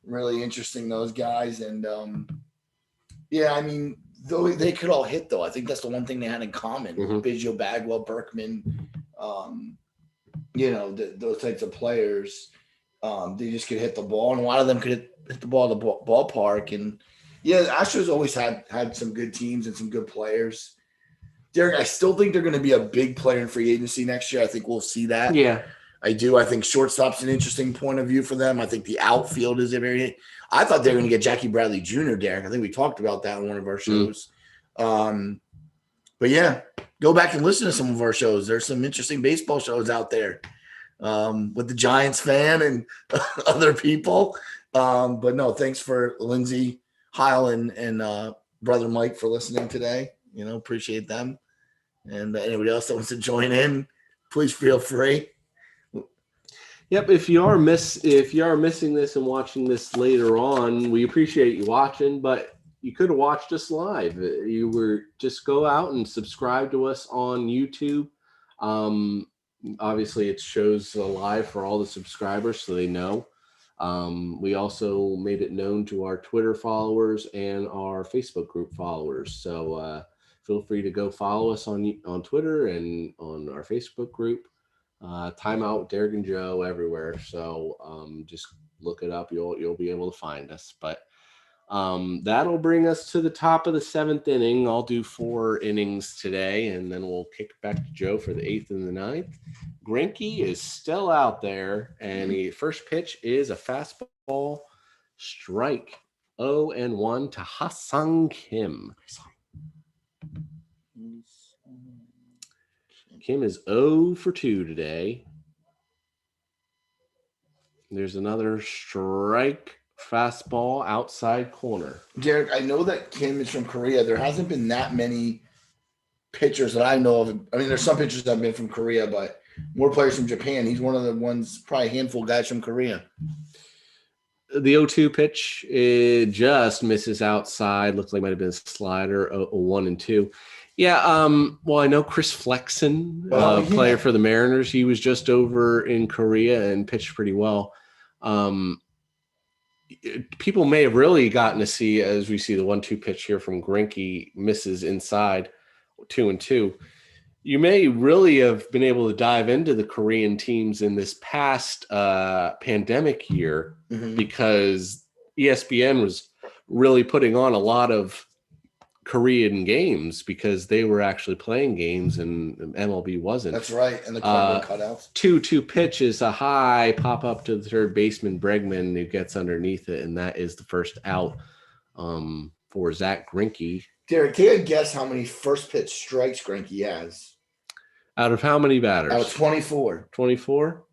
really interesting, those guys. And, I mean, though they could all hit, though. I think that's the one thing they had in common. Biggio, Bagwell, Berkman, those types of players. They just could hit the ball, and a lot of them could hit the ball at the ballpark. And, the Astros always had some good teams and some good players. Derek, I still think they're going to be a big player in free agency next year. I think we'll see that. Yeah. I do. I think shortstop's an interesting point of view for them. I think the outfield is I thought they were going to get Jackie Bradley Jr., Derek. I think we talked about that in one of our shows. But, go back and listen to some of our shows. There's some interesting baseball shows out there with the Giants fan and other people. But, no, thanks for Lindsay, Heil, and Brother Mike for listening today. Appreciate them. And anybody else that wants to join in, please feel free. Yep. If you are missing this and watching this later on, we appreciate you watching, but you could have watched us live. You were just go out and subscribe to us on YouTube. Obviously it shows live for all the subscribers, so they know. We also made it known to our Twitter followers and our Facebook group followers. So, feel free to go follow us on Twitter and on our Facebook group. Timeout, Derek and Joe everywhere. So just look it up. You'll be able to find us. But that'll bring us to the top of the 7th inning. I'll do 4 innings today, and then we'll kick back to Joe for the 8th and the 9th. Cranky is still out there, and the first pitch is a fastball strike. 0-1 to Ha-Sung Kim. Kim is 0 for 2 today. There's another strike fastball outside corner. Derek, I know that Kim is from Korea. There hasn't been that many pitchers that I know of. I mean, there's some pitchers that have been from Korea, but more players from Japan. He's one of the ones, probably a handful of guys from Korea. The 0-2 pitch, it just misses outside. Looks like it might have been a slider, 1-2. Yeah, well, I know Chris Flexen, player for the Mariners. He was just over in Korea and pitched pretty well. People may have really gotten to see, as we see the 1-2 pitch here from Cranky, misses inside, 2-2. You may really have been able to dive into the Korean teams in this past pandemic year because ESPN was really putting on a lot of Korean games because they were actually playing games and MLB wasn't. That's right. And the cutouts. 2-2 pitch is a high pop up to the third baseman Bregman who gets underneath it, and that is the first out for Zach Greinke. Derek, can you guess how many first pitch strikes Greinke has? Out of how many batters? Out of 24. 24?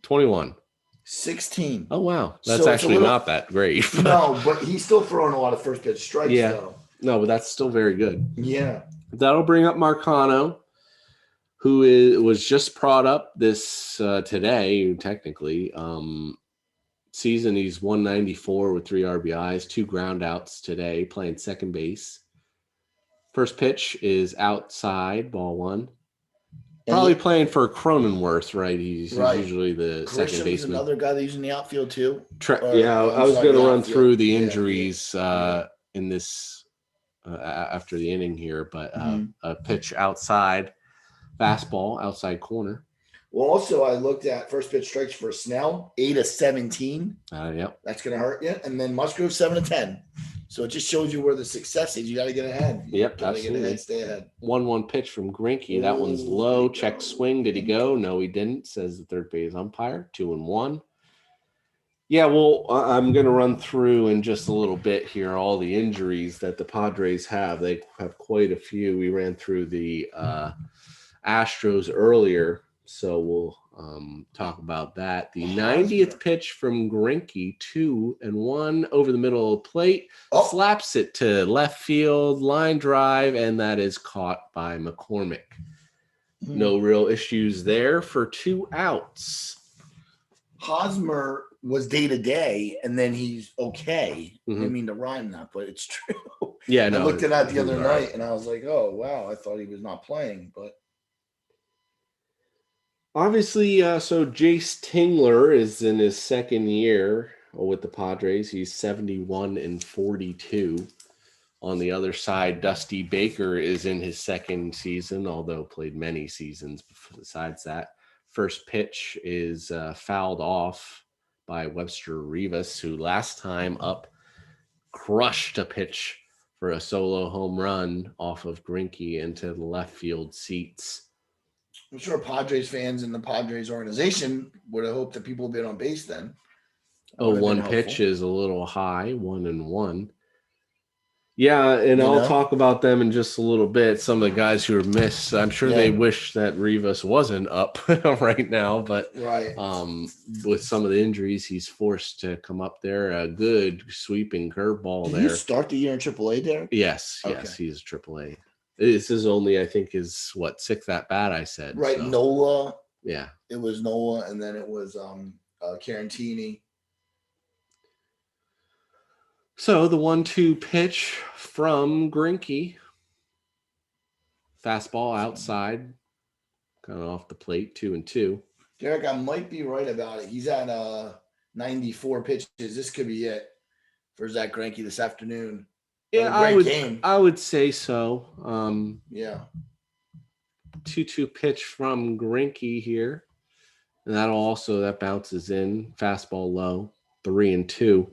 21. 16. Oh, wow. That's actually not that great. No, but he's still throwing a lot of first pitch strikes, though. No, but that's still very good. Yeah. That'll bring up Marcano, who was just brought up this today, technically. Season, he's 194 with 3 RBIs, 2 ground outs today, playing second base. First pitch is outside, ball 1. Probably playing for Cronenworth, right? He's usually the second baseman. Another guy that's using the outfield too. I was going to run through the injuries in this after the inning here, but a pitch outside, fastball outside corner. Well, also I looked at first pitch strikes for Snell, 8-17. Yep, that's going to hurt you. And then Musgrove 7-10. So it just shows you where the success is. You got to get ahead. Yep, absolutely. Stay ahead. 1-1 pitch from Greinke. That one's low. Check swing. Did he go? No, he didn't. Says the third base umpire. 2-1. Yeah, well, I'm going to run through in just a little bit here all the injuries that the Padres have. They have quite a few. We ran through the Astros earlier, so we'll talk about that. The 90th pitch from Cranky, 2-1 over the middle of the plate, slaps it to left field, line drive, and that is caught by McCormick. No real issues there for 2 outs. Hosmer was day to day, and then he's okay. Mhm. I didn't mean to rhyme that, but it's true. Yeah, I no, looked at that the other night, right. and I was like, "Oh wow!" I thought he was not playing, but Obviously, so Jace Tingler is in his second year with the Padres. He's 71-42. On the other side, Dusty Baker is in his second season, although played many seasons besides that. First pitch is fouled off by Webster Rivas, who last time up crushed a pitch for a solo home run off of Cranky into the left field seats. I'm sure Padres fans in the Padres organization would have hoped that people would have been on base then. One pitch is a litlittle high, 1-1. Yeah, and I'll talk about them in just a little bit. Some of the guys who are missed. I'm sure they wish that Rivas wasn't up right now, but with some of the injuries, he's forced to come up there. A good sweeping curveball there. Did you start the year in AAA, Derek? Yes, he's AAA. This is only, I think, his sixth at bat. I said right. So. Nola. Yeah, it was Nola, and then it was Carantini. So the 1-2 pitch from Cranky. Fastball outside, kind of off the plate, 2-2. Derek, I might be right about it. He's at 94 pitches. This could be it for Zach Cranky this afternoon. Yeah, I would say so. 2-2 pitch from Cranky here. And that bounces in. Fastball low, 3-2.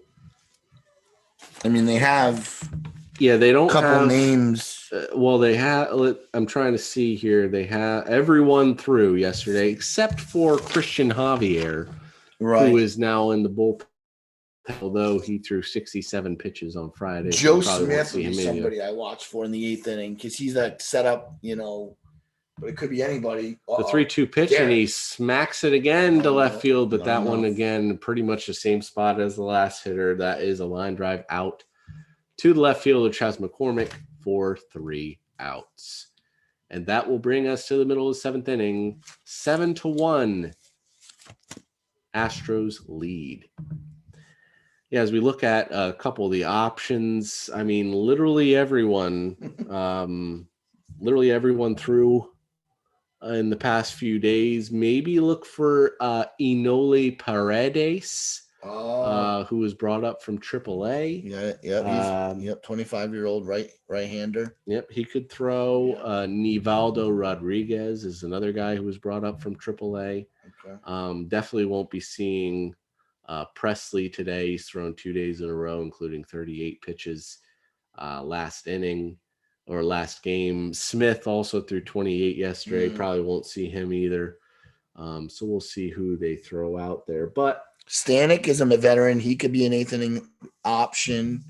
I mean, they have they don't couple names. They have. I'm trying to see here. They have everyone through yesterday except for Christian Javier, who is now in the bullpen. Although he threw 67 pitches on Friday. Joe Smith would be somebody I watch for in the 8th inning because he's that setup, but it could be anybody. The 3-2 pitch, and he smacks it again to left field, but that one again, pretty much the same spot as the last hitter. That is a line drive out to the left field, which has McCormick for 3 outs. And that will bring us to the middle of the 7th inning. 7-1. Astros lead. Yeah, as we look at a couple of the options, I mean, literally everyone through in the past few days. Maybe look for Enoli Paredes, who was brought up from AAA. He's 25-year-old right-hander. Yep, he could throw. Nivaldo Rodriguez is another guy who was brought up from AAA. Okay. Definitely won't be seeing Presley today. He's thrown 2 days in a row, including 38 pitches last inning or last game. Smith also threw 28 yesterday. Probably won't see him either. So we'll see who they throw out there. But Stanek is a veteran. He could be an 8th inning option.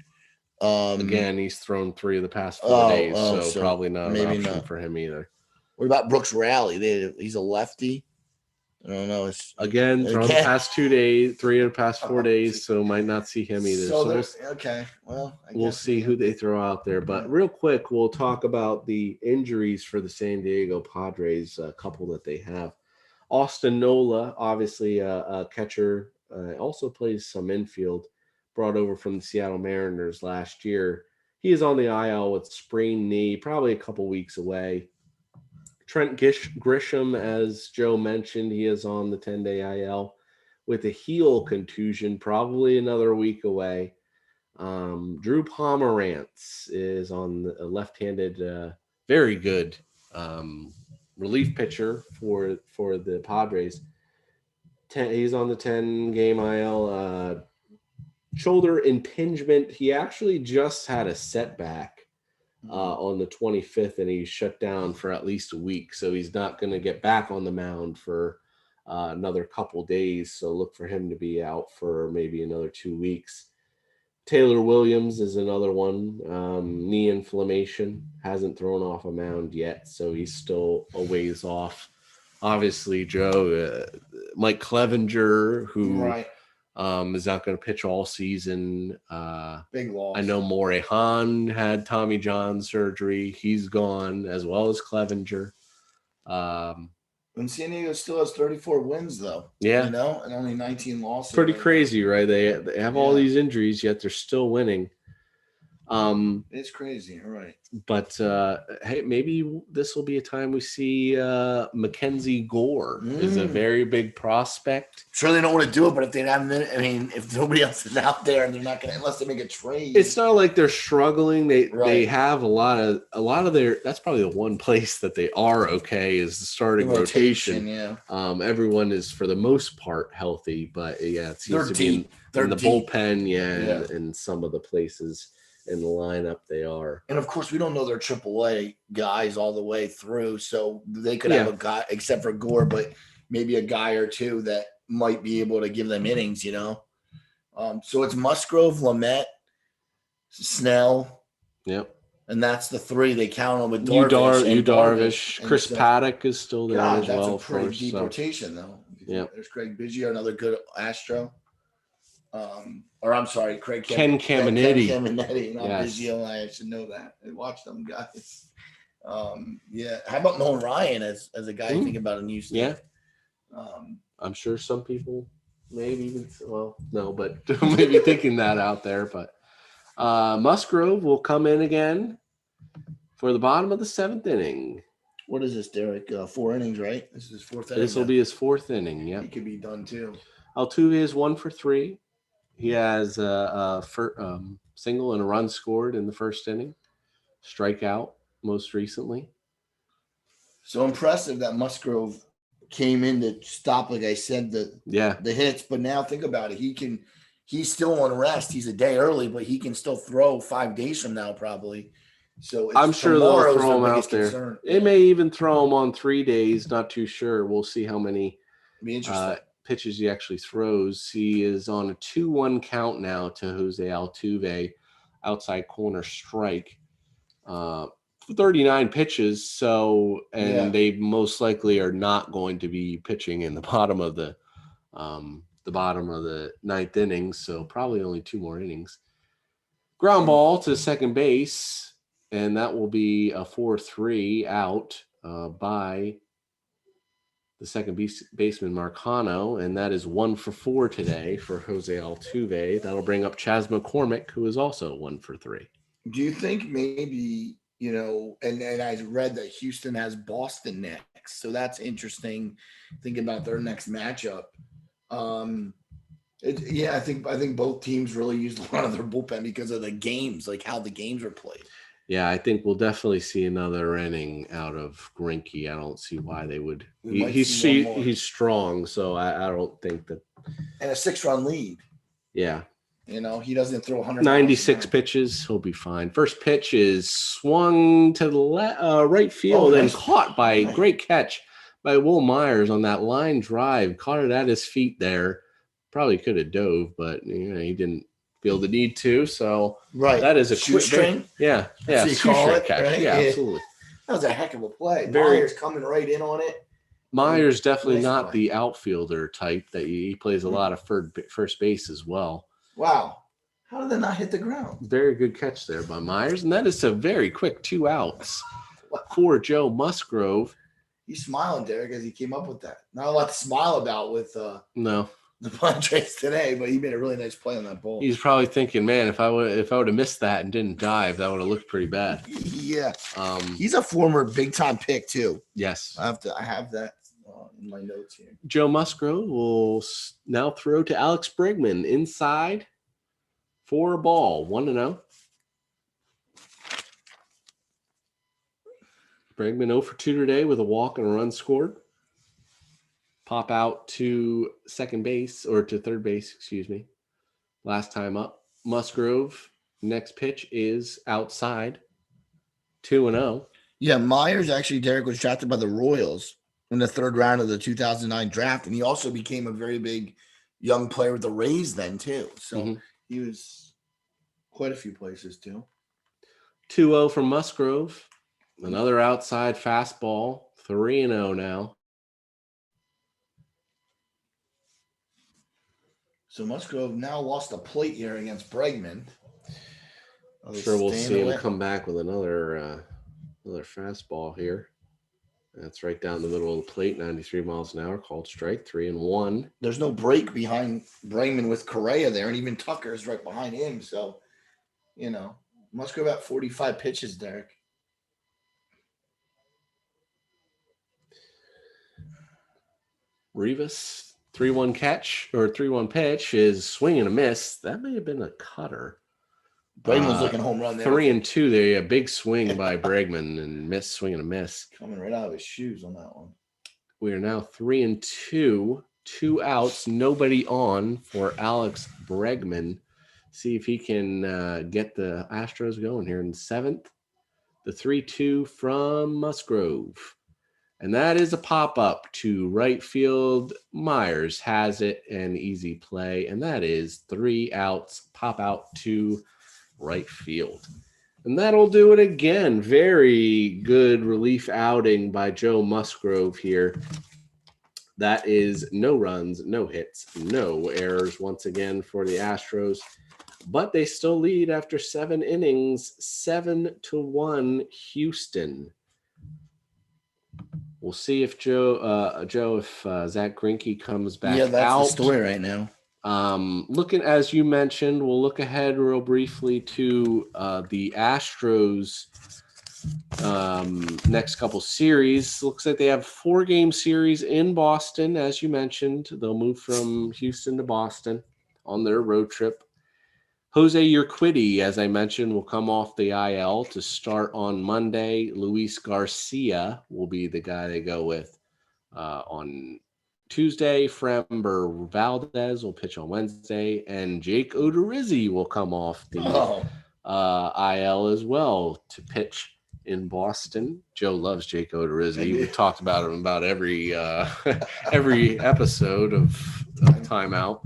Again, he's thrown 3 of the past 4 days, so probably not an option for him either. What about Brooks Rowley? He's a lefty. I don't know. Thrown the past 2 days, 3 of the past 4 days, so might not see him either. We'll see who they throw out there. But real quick, we'll talk about the injuries for the San Diego Padres, a couple that they have. Austin Nola, obviously a catcher, also plays some infield, brought over from the Seattle Mariners last year. He is on the IL with sprained knee, probably a couple weeks away. Trent Grisham, as Joe mentioned, he is on the 10-day IL with a heel contusion, probably another week away. Drew Pomerantz is on the left-handed, very good relief pitcher for the Padres. He's on the 10-game IL. Shoulder impingement. He actually just had a setback on the 25th, and he's shut down for at least a week. So he's not going to get back on the mound for another couple days. So look for him to be out for maybe another 2 weeks. Taylor Williams is another one. Knee inflammation, hasn't thrown off a mound yet, so he's still a ways off. Obviously, Joe, Mike Clevenger, who Right. is not going to pitch all season. Big loss. I know Morejon had Tommy John surgery. He's gone, as well as Clevenger. And San Diego still has 34 wins, though. Yeah. You know, and only 19 losses. Pretty right crazy, right? They have all Yeah. these injuries, yet they're still winning. It's crazy. All right. But hey, maybe this will be a time we see Mackenzie Gore is a very big prospect. Sure, they don't want to do it, but if they have minute, I mean, if nobody else is out there, and they're not going to unless they make a trade. It's not like they're struggling. They Right. have a lot of their. That's probably the one place that they are okay is the starting rotation. Yeah, Everyone is for the most part healthy, but yeah, it seems they're to be deep. in the deep. bullpen, Yeah. and some of the places in the lineup they are. And of course, we don't know their AAA guys all the way through, so they could have a guy, except for Gore, but maybe a guy or two that might be able to give them innings. You know, so it's Musgrove, Lamet, Snell. Yep. And that's the three they count on with Darvish. and Chris so- Paddock is still there God, as that's well. a pretty First, deep so. rotation, though. Yeah. There's Craig Biggio, another good Astro. Or I'm sorry, Ken Caminiti. Ken Caminiti, not Yes. Biggio. I should know that. I watch them guys. Yeah. How about Nolan Ryan as a guy you think about in Houston? Yeah. I'm sure some people maybe even but maybe thinking that out there. But Musgrove will come in again for the bottom of the 7th inning. What is this, Derek? 4 innings, right? This is his 4th inning. This will be his 4th inning. Yeah. He could be done too. Altuve is 1 for 3. He has a single and a run scored in the first inning. Strikeout most recently. So impressive that Musgrove came in to stop, like I said, the hits. But now think about it. He's still on rest. He's a day early, but he can still throw 5 days from now, probably. So I'm sure they'll throw him out there. Concern. It may even throw him on 3 days. Not too sure. We'll see how many Be interesting. pitches he actually throws. He is on a 2-1 count now to Jose Altuve, outside corner strike. 39 pitches. So, they most likely are not going to be pitching in the bottom of the 9th inning. So probably only 2 more innings. Ground ball to second base, and that will be a 4-3 out by the second baseman Marcano, and that is 1 for 4 today for Jose Altuve. That'll bring up Chas McCormick, who is also 1 for 3. Do you think maybe, and I read that Houston has Boston next, so that's interesting. Thinking about their next matchup. I think both teams really used a lot of their bullpen because of the games, like how the games are played. Yeah, I think we'll definitely see another inning out of Cranky. I don't see why they would. He's strong, so I don't think that. And a 6-run lead. Yeah. He doesn't throw 100. 96 pitches. He'll be fine. First pitch is swung to the right field and caught by a great catch by Will Myers on that line drive. Caught it at his feet there. Probably could have dove, but he didn't feel the need to. So that is a shoestring. Yeah. Shoestring catch. Right? Yeah, absolutely. That was a heck of a play. Myers coming right in on it. Myers definitely not the outfielder type that he plays a lot of first base as well. Wow. How did that not hit the ground? Very good catch there by Myers. And that is a very quick 2 outs for Joe Musgrove. He's smiling, Derek, as he came up with that. Not a lot to smile about with no. the Padres today, but he made a really nice play on that ball. He's probably thinking, man, if I would have missed that and didn't dive, that would have looked pretty bad. Yeah. He's a former big-time pick, too. Yes. I have that in my notes here. Joe Musgrove will now throw to Alex Bregman inside for a ball, 1-0. Bregman 0 for 2 today with a walk and a run scored. Pop out to third base, excuse me. Last time up. Musgrove, next pitch is outside. 2-0. Yeah, Myers actually, Derek, was drafted by the Royals. in the third round of the 2009 draft. And he also became a very big young player with the Rays then, too. So he was quite a few places, too. 2-0 from Musgrove. Another outside fastball. 3-0 now. So Musgrove now lost a plate here against Bregman. I'm sure we'll see him come back with another fastball here. That's right down the middle of the plate, 93 miles an hour, called strike, 3-1. There's no break behind Bregman with Correa there, and even Tucker is right behind him. So, Musgrove at 45 pitches, Derek. Rivas, 3-1 catch or 3-1 pitch is swing and a miss. That may have been a cutter. Bregman was looking home run there. 3-2 there. A big swing by Bregman and miss, swing and a miss. Coming right out of his shoes on that one. We are now 3-2, 2 outs, nobody on for Alex Bregman. See if he can get the Astros going here in the 7th. The 3-2 from Musgrove. And that is a pop-up to right field. Myers has it, an easy play. And that is 3 outs, pop out to right field. And that'll do it again. Very good relief outing by Joe Musgrove here. That is no runs, no hits, no errors once again for the Astros. But they still lead after 7 innings, 7-1 Houston. We'll see if Zach Greinke comes back out. Yeah, that's the story right now. Looking, as you mentioned, we'll look ahead real briefly to the Astros next couple series. Looks like they have 4-game series in Boston, as you mentioned. They'll move from Houston to Boston on their road trip. Jose Urquidy, as I mentioned, will come off the IL to start on Monday. Luis Garcia will be the guy they go with on Tuesday. Framber Valdez will pitch on Wednesday. And Jake Odorizzi will come off the IL as well to pitch in Boston. Joe loves Jake Odorizzi. We talked about him about every episode of Timeout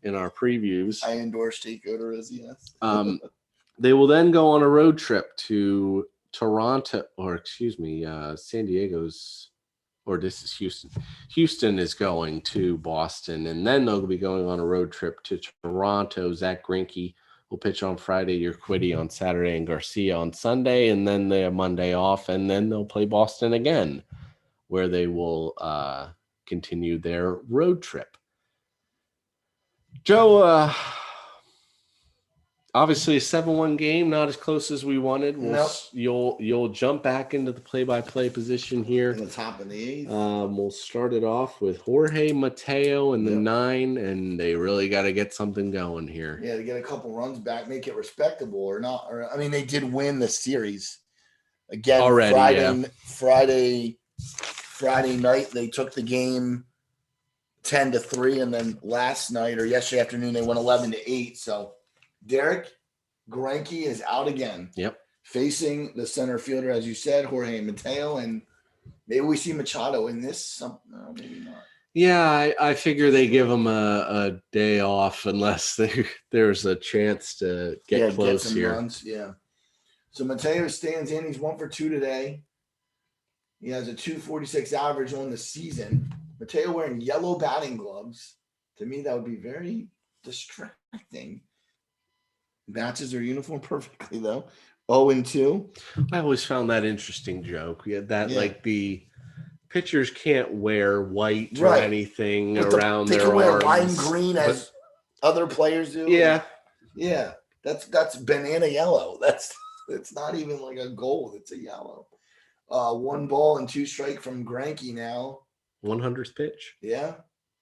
in our previews. I endorse Jake Odorizzi, yes. They will then go on a road trip to Toronto, San Diego's, or this is Houston. Houston is going to Boston, and then they'll be going on a road trip to Toronto. Zach Greinke will pitch on Friday, Urquidy on Saturday, and Garcia on Sunday, and then they have Monday off, and then they'll play Boston again, where they will continue their road trip. Joe, obviously a 7-1 game, not as close as we wanted. You'll jump back into the play-by-play position here. In the top of the 8th. We'll start it off with Jorge Mateo in the 9, and they really got to get something going here. Yeah, to get a couple runs back, make it respectable or not. They did win the series again already. Friday night they took the game 10-3, and then last night or yesterday afternoon they won 11-8. So Derek Greinke is out again. Yep. Facing the center fielder, as you said, Jorge Mateo, and maybe we see Machado in this. No, maybe not. Yeah, I figure they give him a day off unless there's a chance to get close get some here. Runs. Yeah. So Mateo stands in. He's 1 for 2 today. He has a 2.46 average on the season. Mateo wearing yellow batting gloves. To me, that would be very distracting. Matches their uniform perfectly, though. 0-2. I always found that interesting joke. Like the pitchers can't wear white or anything around their arms. They can wear lime green as other players do. Yeah. Yeah. That's banana yellow. It's not even like a gold. It's a yellow. 1 ball and 2 strike from Cranky now. 100th pitch. Yeah.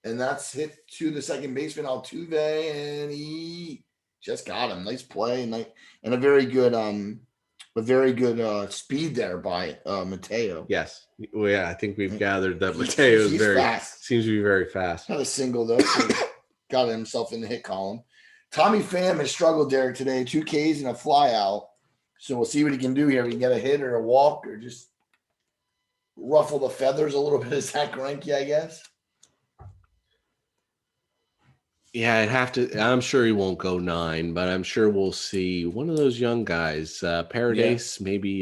And that's hit to the second baseman, Altuve, and he just got him. Nice play and a very good speed there by Mateo. Yes. Well, yeah, I think we've gathered that Mateo is very fast. Seems to be very fast. Had a single though, so got himself in the hit column. Tommy Pham has struggled, Derek, today. 2 Ks and a fly out. So we'll see what he can do here. If he can get a hit or a walk or just ruffle the feathers a little bit of Zach Greinke, I guess. Yeah, I'd have to. I'm sure he won't go 9, but I'm sure we'll see one of those young guys, Paradise, maybe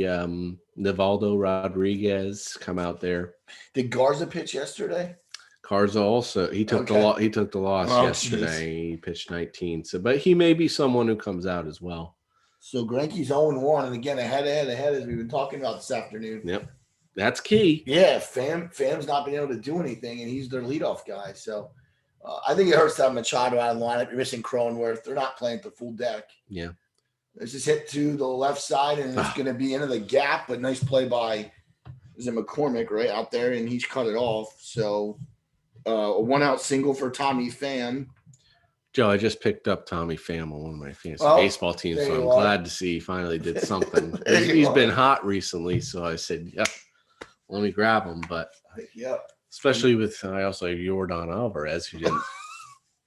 Nivaldo Rodriguez come out there. Did Garza pitch yesterday? Garza also he took the loss yesterday. Geez. He pitched 19. So, but he may be someone who comes out as well. So Greinke's 0-1, and again ahead as we've been talking about this afternoon. Yep, that's key. Yeah, Fam's not been able to do anything, and he's their leadoff guy. So I think it hurts to have Machado out of the lineup. You're missing Cronenworth. They're not playing the full deck. Yeah. It's just hit to the left side, and it's going to be into the gap. But nice play by McCormick right out there, and he's cut it off. So a 1-out single for Tommy Pham. Joe, I just picked up Tommy Pham on one of my fantasy baseball teams, so I'm glad to see he finally did something. He's been hot recently, so I said, "Yeah, let me grab him." But especially with I also have Yordan Alvarez, who didn't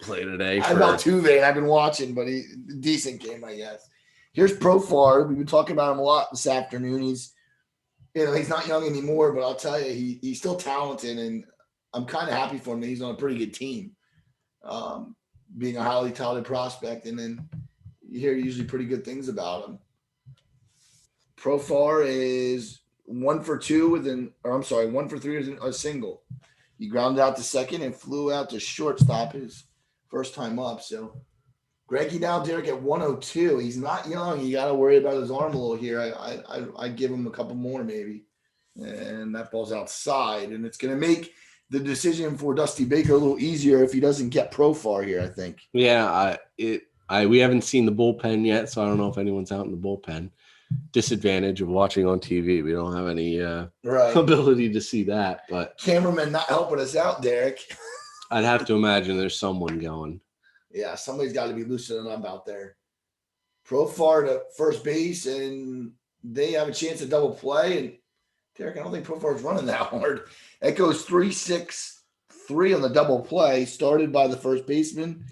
play today. I have Altuve, and I've been watching, but he decent game, I guess. Here's Profar. We've been talking about him a lot this afternoon. He's not young anymore, but I'll tell you, he's still talented, and I'm kind of happy for him that he's on a pretty good team. Being a highly touted prospect, and then you hear usually pretty good things about him. Profar is 1 for 3 with a single. He grounded out to second and flew out to shortstop his first time up. So Greinke now, Derek, at 102. He's not young. You got to worry about his arm a little here. I'd give him a couple more maybe. And that ball's outside, and it's going to make the decision for Dusty Baker a little easier if he doesn't get Profar here, I think. Yeah, we haven't seen the bullpen yet, so I don't know if anyone's out in the bullpen. Disadvantage of watching on TV. We don't have any ability to see that. But cameraman not helping us out, Derek. I'd have to imagine there's someone going. Yeah, somebody's got to be loosening up out there. Profar to first base, and they have a chance to double play. And Derek, I don't think Profar's running that hard. It goes 3-6-3 on the double play, started by the first baseman.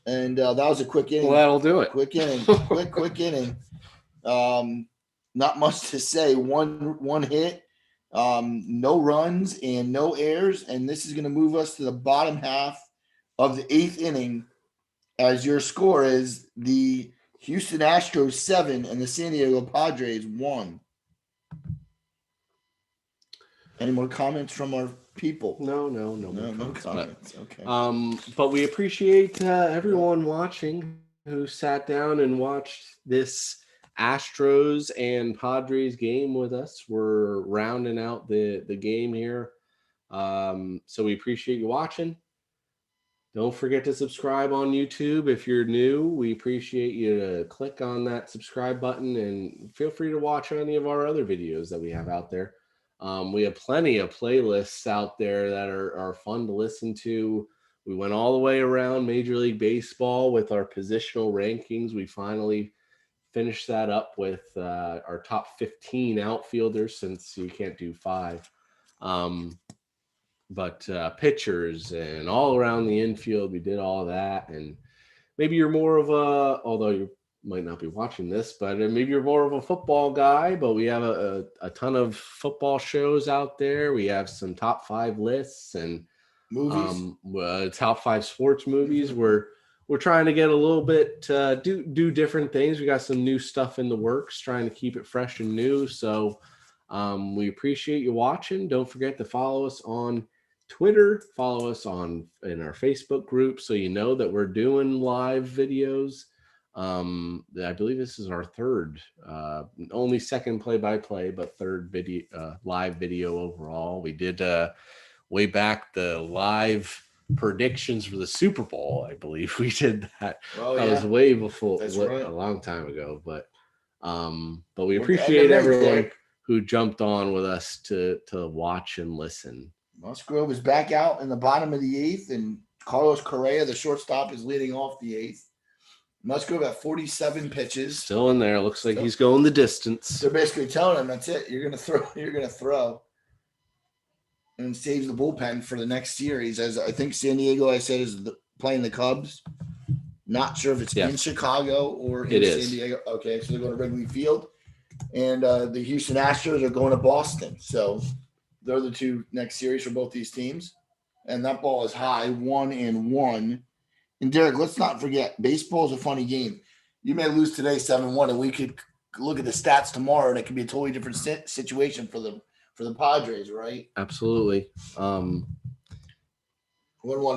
And that was a quick inning. Well, that'll do it. Quick inning. quick inning. Not much to say. One hit, no runs and no errors. And this is going to move us to the bottom half of the 8th inning, as your score is the Houston Astros 7 and the San Diego Padres 1. Any more comments from our people? No comments. Okay. But we appreciate everyone watching who sat down and watched this Astros and Padres game with us. We're rounding out the game here. So we appreciate you watching. Don't forget to subscribe on YouTube if you're new. We appreciate you to click on that subscribe button, and feel free to watch any of our other videos that we have out there. We have plenty of playlists out there that are fun to listen to. We went all the way around Major League Baseball with our positional rankings. We finally finished that up with our top 15 outfielders, since you can't do 5. But pitchers and all around the infield, we did all that. And maybe you're more of although you might not be watching this, but maybe you're more of a football guy, but we have a ton of football shows out there. We have some top 5 lists and movies, top 5 sports movies. We're trying to get a little bit do different things. We got some new stuff in the works, trying to keep it fresh and new. So we appreciate you watching. Don't forget to follow us on Twitter, follow us in our Facebook group, so you know that we're doing live videos. I believe this is our 3rd, only 2nd play-by-play, but 3rd video, live video overall. We did way back the live predictions for the Super Bowl. I believe we did that. Oh, that was way before, a long time ago. But we appreciate everyone who jumped on with us to watch and listen. Musgrove is back out in the bottom of the 8th, and Carlos Correa, the shortstop, is leading off the 8th. Musgrove at 47 pitches. Still in there. Looks like he's going the distance. They're basically telling him, that's it. You're going to throw. And saves the bullpen for the next series. As I think San Diego, I said, is playing the Cubs. Not sure if it's in Chicago or in San Diego. Okay, so they're going to Wrigley Field. And the Houston Astros are going to Boston. So They're the two next series for both these teams. And that ball is high, 1-1. And Derek, let's not forget, baseball is a funny game. You may lose today 7-1, and we could look at the stats tomorrow, and it could be a totally different situation for the Padres, right? Absolutely. 1-1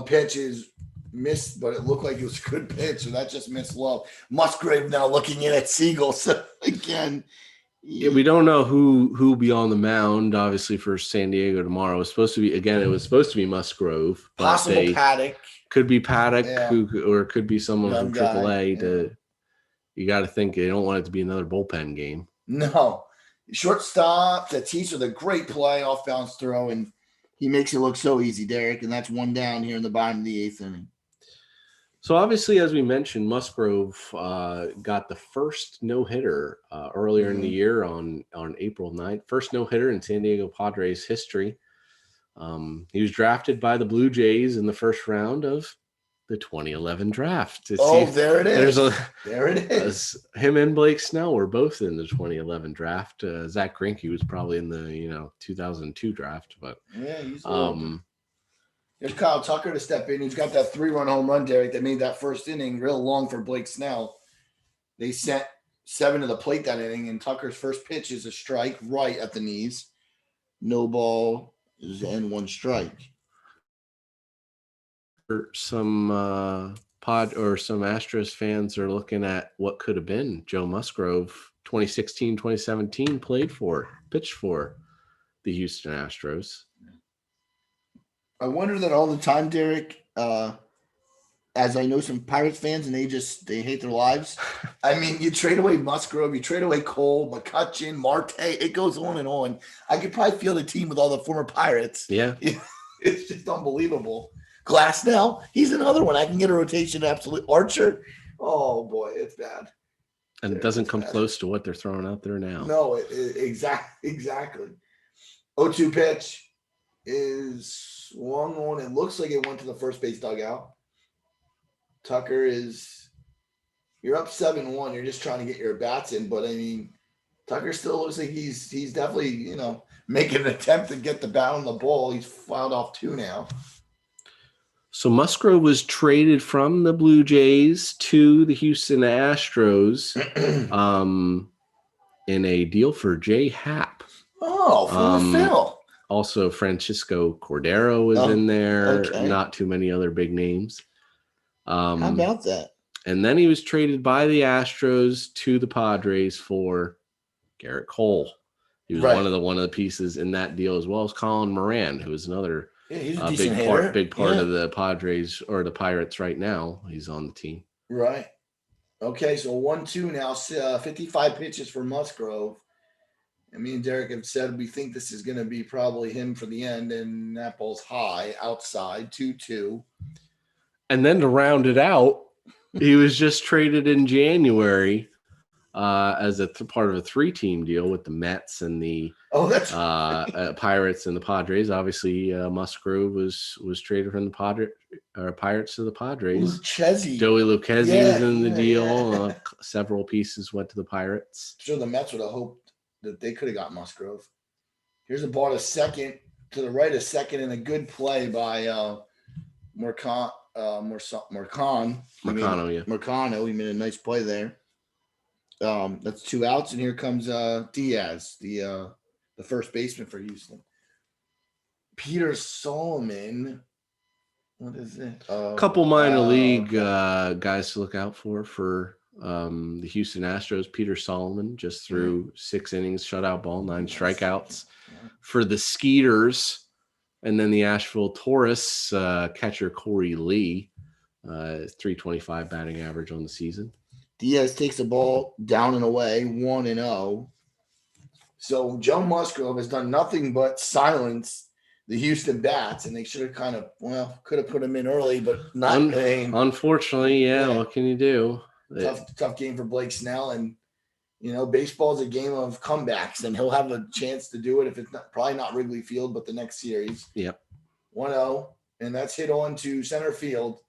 pitch is missed, but it looked like it was a good pitch, so that just missed love. Musgrave now looking in at Siegel. So again, yeah, we don't know who will be on the mound, obviously, for San Diego tomorrow. It was supposed to be Musgrove. Possible Paddock. Could be Paddock, Yeah. or it could be someone Young from guy, AAA. You got to think they don't want it to be another bullpen game. No. Shortstop, Tatis with a great play, off bounce throw, and he makes it look so easy, Derek, and that's one down here in the bottom of the 8th inning. So obviously, as we mentioned, Musgrove got the first no-hitter earlier in the year on April 9th. First no-hitter in San Diego Padres history. He was drafted by the Blue Jays in the first round of the 2011 draft. There it is. There it is. Him and Blake Snell were both in the 2011 draft. Zach Cranky was probably in the 2002 draft, but yeah, he's there's Kyle Tucker to step in. He's got that 3-run home run, Derek, that made that first inning real long for Blake Snell. They sent 7 to the plate that inning, and Tucker's first pitch is a strike right at the knees. No ball is and 1 strike. Some some Astros fans are looking at what could have been Joe Musgrove, 2016, 2017, pitched for the Houston Astros. I wonder that all the time, Derek, as I know some Pirates fans, and they hate their lives. I mean, you trade away Musgrove, you trade away Cole, McCutchen, Marte, it goes on and on. I could probably feel the team with all the former Pirates. Yeah. It's just unbelievable. Glassnell, he's another one. I can get a rotation absolutely. Archer, oh boy, it's bad. And it doesn't come close to what they're throwing out there now. No, exactly. 0-2 pitch is swung on. It looks like it went to the first base dugout. Tucker you're up 7-1. You're just trying to get your bats in, but I mean, Tucker still looks like he's definitely, making an attempt to get the bat on the ball. He's filed off 2 now. So Musgrove was traded from the Blue Jays to the Houston Astros in a deal for Jay Happ. Oh, for the Phil. Also, Francisco Cordero was in there. Okay. Not too many other big names. How about that? And then he was traded by the Astros to the Padres for Garrett Cole. He was one of the pieces in that deal, as well as Colin Moran, who is another he's a big part of the Padres or the Pirates right now. He's on the team. Right. Okay, so 1-2 now. 55 pitches for Musgrove. And me and Derek have said we think this is going to be probably him for the end, and that ball's high outside, 2-2. And then to round it out, he was just traded in January as a part of a 3-team deal with the Mets and the Pirates and the Padres. Obviously, Musgrove was traded from the Pirates to the Padres. Lucchesi. Joey Lucchesi was in the deal. Several pieces went to the Pirates. I'm sure the Mets would have hoped that they could have got Musgrove. Here's a ball to second, to the right of second, and a good play by Mercano. He made a nice play there. That's 2 outs, and here comes Diaz, the first baseman for Houston. Peter Solomon. What is it? A couple minor league guys to look out for the Houston Astros. Peter Solomon just threw 6 innings, shutout ball, 9 strikeouts for the Skeeters. And then the Asheville Taurus catcher Corey Lee, 325 batting average on the season. Diaz takes the ball down and away, 1-0. So Joe Musgrove has done nothing but silence the Houston bats, and they should have could have put him in early, but not. Unfortunately, what can you do? Tough game for Blake Snell, and baseball is a game of comebacks, and he'll have a chance to do it if it's probably not Wrigley Field, but the next series. Yep. 1-0, and that's hit on to center field.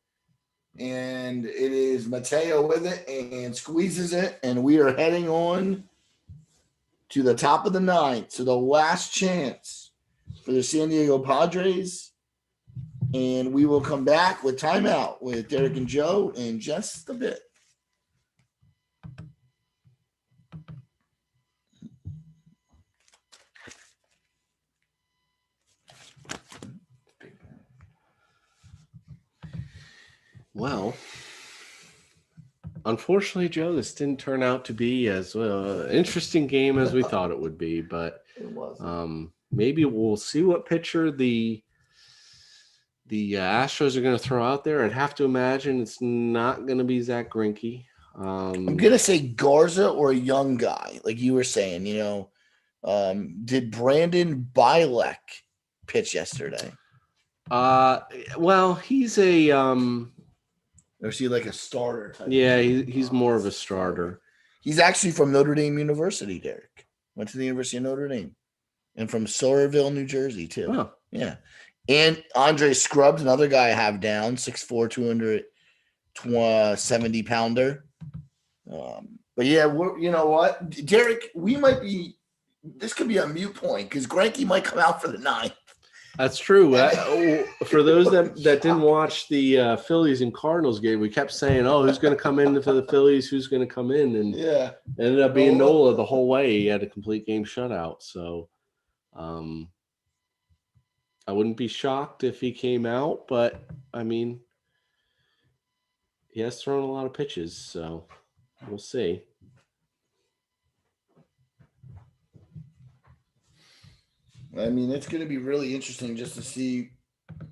And it is Mateo with it and squeezes it. And we are heading on to the top of the 9th. So the last chance for the San Diego Padres. And we will come back with timeout with Derek and Joe in just a bit. Well, unfortunately, Joe, this didn't turn out to be as interesting game as we thought it would be. But It was. maybe we'll see what pitcher the Astros are going to throw out there. I'd have to imagine it's not going to be Zach Greinke. I'm going to say Garza or a young guy, like you were saying. Did Brandon Bilek pitch yesterday? Well, he's a Or is he like a starter type? yeah, he's more of a starter. He's actually from Notre Dame University, Derek. Went to the University of Notre Dame. And from Sawyerville, New Jersey, too. Oh. Yeah. And Andre Scrubbs, another guy I have down, 6'4", 270-pounder. But yeah, you know what? Derek, this could be a mute point because Greinke might come out for the 9th. That's true. For those that didn't watch the Phillies and Cardinals game, we kept saying, "Oh, who's going to come in for the Phillies? Who's going to come in?" And yeah, it ended up being Nola the whole way. He had a complete game shutout. So, I wouldn't be shocked if he came out, but I mean, he has thrown a lot of pitches, so we'll see. I mean, it's going to be really interesting just to see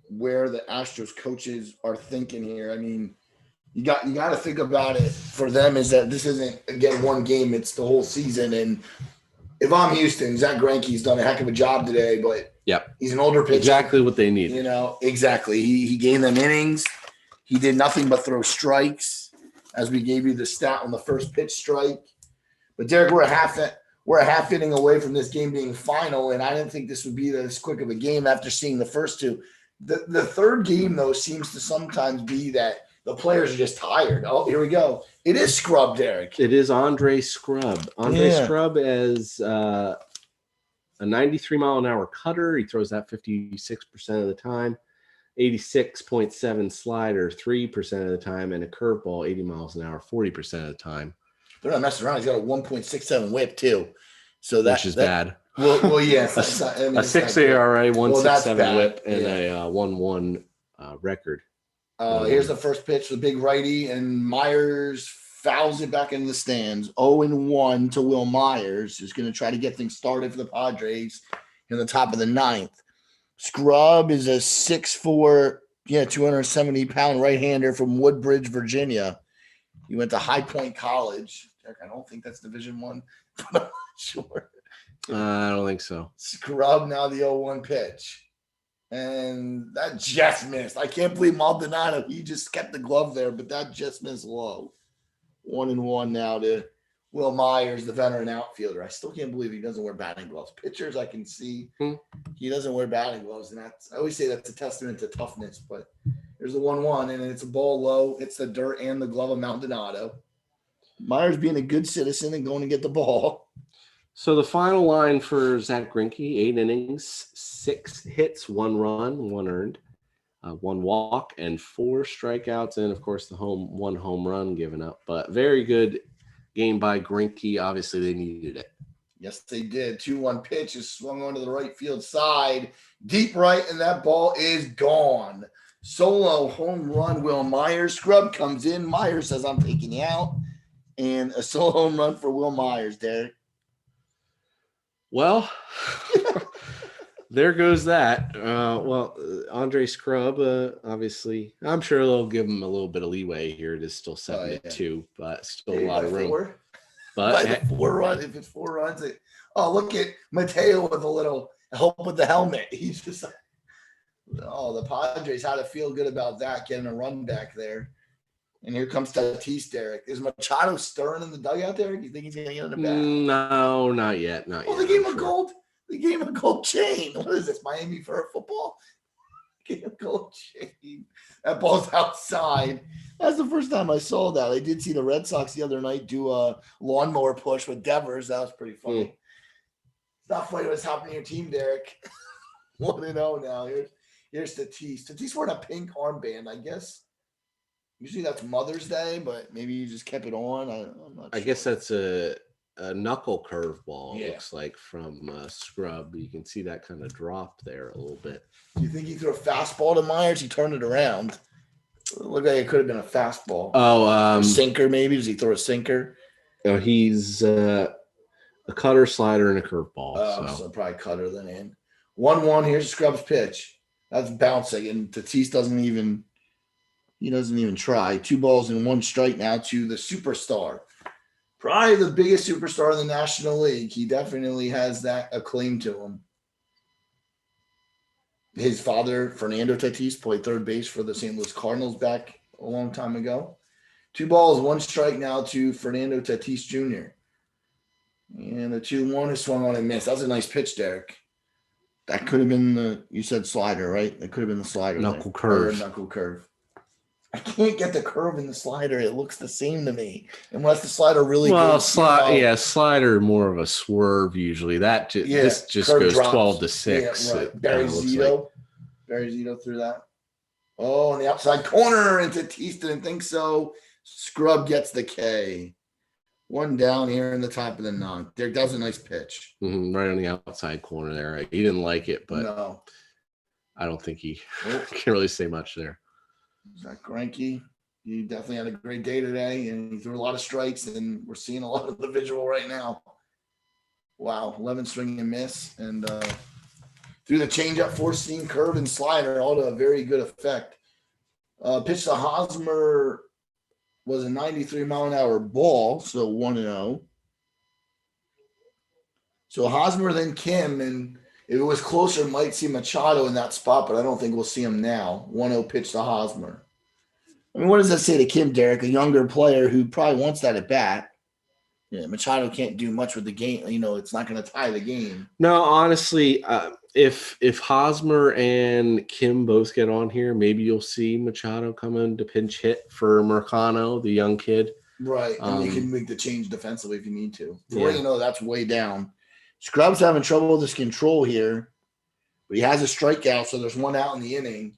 where the Astros coaches are thinking here. I mean, you got to think about it for them is that this isn't, again, one game. It's the whole season. And if I'm Houston, Zach Greinke's done a heck of a job today, but he's an older pitcher. Exactly what they need. Exactly. He gave them innings. He did nothing but throw strikes, as we gave you the stat on the first pitch strike. But Derek, we're a half inning away from this game being final, and I didn't think this would be this quick of a game after seeing the first two. The third game, though, seems to sometimes be that the players are just tired. Oh, here we go. It is Scrubb, Derek. It is Andre Scrubb. Scrubb is a 93-mile-an-hour cutter. He throws that 56% of the time, 86.7 slider 3% of the time, and a curveball 80 miles an hour 40% of the time. They're not messing around. He's got a 1.67 whip, too. So which is bad. Well, yes. A 6 ERA, 1.67 whip, and a 1-1 record. Here's the first pitch, the big righty, and Myers fouls it back into the stands. 0-1 to Will Myers, who's going to try to get things started for the Padres in the top of the 9th. Scrubb is a 6'4", 270-pound right-hander from Woodbridge, Virginia. He went to High Point College. I don't think that's Division I, but I'm not sure. I don't think so. Scrubb now the 0-1 pitch. And that just missed. I can't believe Maldonado. He just kept the glove there, but that just missed low. 1-1 now to Will Myers, the veteran outfielder. I still can't believe he doesn't wear batting gloves. Pitchers, I can see he doesn't wear batting gloves, and I always say that's a testament to toughness. But there's the 1-1, and it's a ball low. It's the dirt and the glove of Maldonado. Myers being a good citizen and going to get the ball. So the final line for Zach Greinke: 8 innings, 6 hits, 1 run, 1 earned, 1 walk, and 4 strikeouts, and of course the 1 home run given up. But very good game by Greinke. Obviously, they needed it. Yes, they did. 2-1 pitch is swung onto the right field side, deep right, and that ball is gone. Solo home run. Will Myers. Scrubb comes in. Myers says, "I'm taking you out," and a solo home run for Will Myers. Derek. Well, there goes that. Andre Scrubb, obviously, I'm sure they'll give him a little bit of leeway here. It is still 7-2, but still a lot of room. But 4 runs, if it's 4 runs, look at Mateo with a little help with the helmet. He's just like, the Padres had to feel good about that, getting a run back there. And here comes Tatis, Derek. Is Machado stirring in the dugout, Derek? You think he's going to get in the back? No, not yet. Not yet. They gave him a gold. They gave him a gold chain. What is this, Miami for football? Gave him a gold chain. That ball's outside. That's the first time I saw that. I did see the Red Sox the other night do a lawnmower push with Devers. That was pretty funny. It's not funny what's happening to your team, Derek. 1-0 now. Here's Tatis. Tatis wearing a pink armband, I guess. Usually that's Mother's Day, but maybe you just kept it on. I'm not I sure. guess that's a knuckle curveball. Yeah. It looks like from Scrub. You can see that kind of drop there a little bit. Do you think he threw a fastball to Myers? He turned it around. It looked like it could have been a fastball. Oh, A sinker maybe? Does he throw a sinker? He's a cutter, slider, and a curveball. So probably cutter then in. 1-1. Here's Scrub's pitch. That's bouncing, and Tatis doesn't even try. 2 balls and 1 strike now to the superstar. Probably the biggest superstar in the National League. He definitely has that acclaim to him. His father, Fernando Tatis, played third base for the St. Louis Cardinals back a long time ago. 2 balls, 1 strike now to Fernando Tatis Jr. And the 2-1 is swung on and missed. That was a nice pitch, Derek. That could have been you said slider, right? That could have been the slider. Knuckle curve. Knuckle curve. I can't get the curve in the slider. It looks the same to me. Unless the slider really goes. Slider more of a swerve usually. This just goes drops. 12-6. Yeah, right. Barry Zito threw that. Oh, on the outside corner, and Tatis didn't think so. Scrub gets the K. 1 down here in the top of the 9th. Derek, that was a nice pitch. Right on the outside corner there. He didn't like it, but no. I don't think he can really say much there. Is that Cranky? He definitely had a great day today, and he threw a lot of strikes, and we're seeing a lot of the visual right now. Wow, 11 swing and miss, and through the changeup, 4-seam curve, and slider, all to a very good effect. Pitch to Hosmer was a 93-mile-an-hour ball, so 1-0. So Hosmer, then Kim, and if it was closer, might see Machado in that spot, but I don't think we'll see him now. 1-0 pitch to Hosmer. I mean, what does that say to Kim, Derek, a younger player who probably wants that at bat? Yeah, Machado can't do much with the game. It's not going to tie the game. No, honestly, if Hosmer and Kim both get on here, maybe you'll see Machado come in to pinch hit for Mercano, the young kid. Right, and you can make the change defensively if you need to. Yeah. That's way down. Scrub's having trouble with his control here, but he has a strikeout, so there's 1 out in the inning.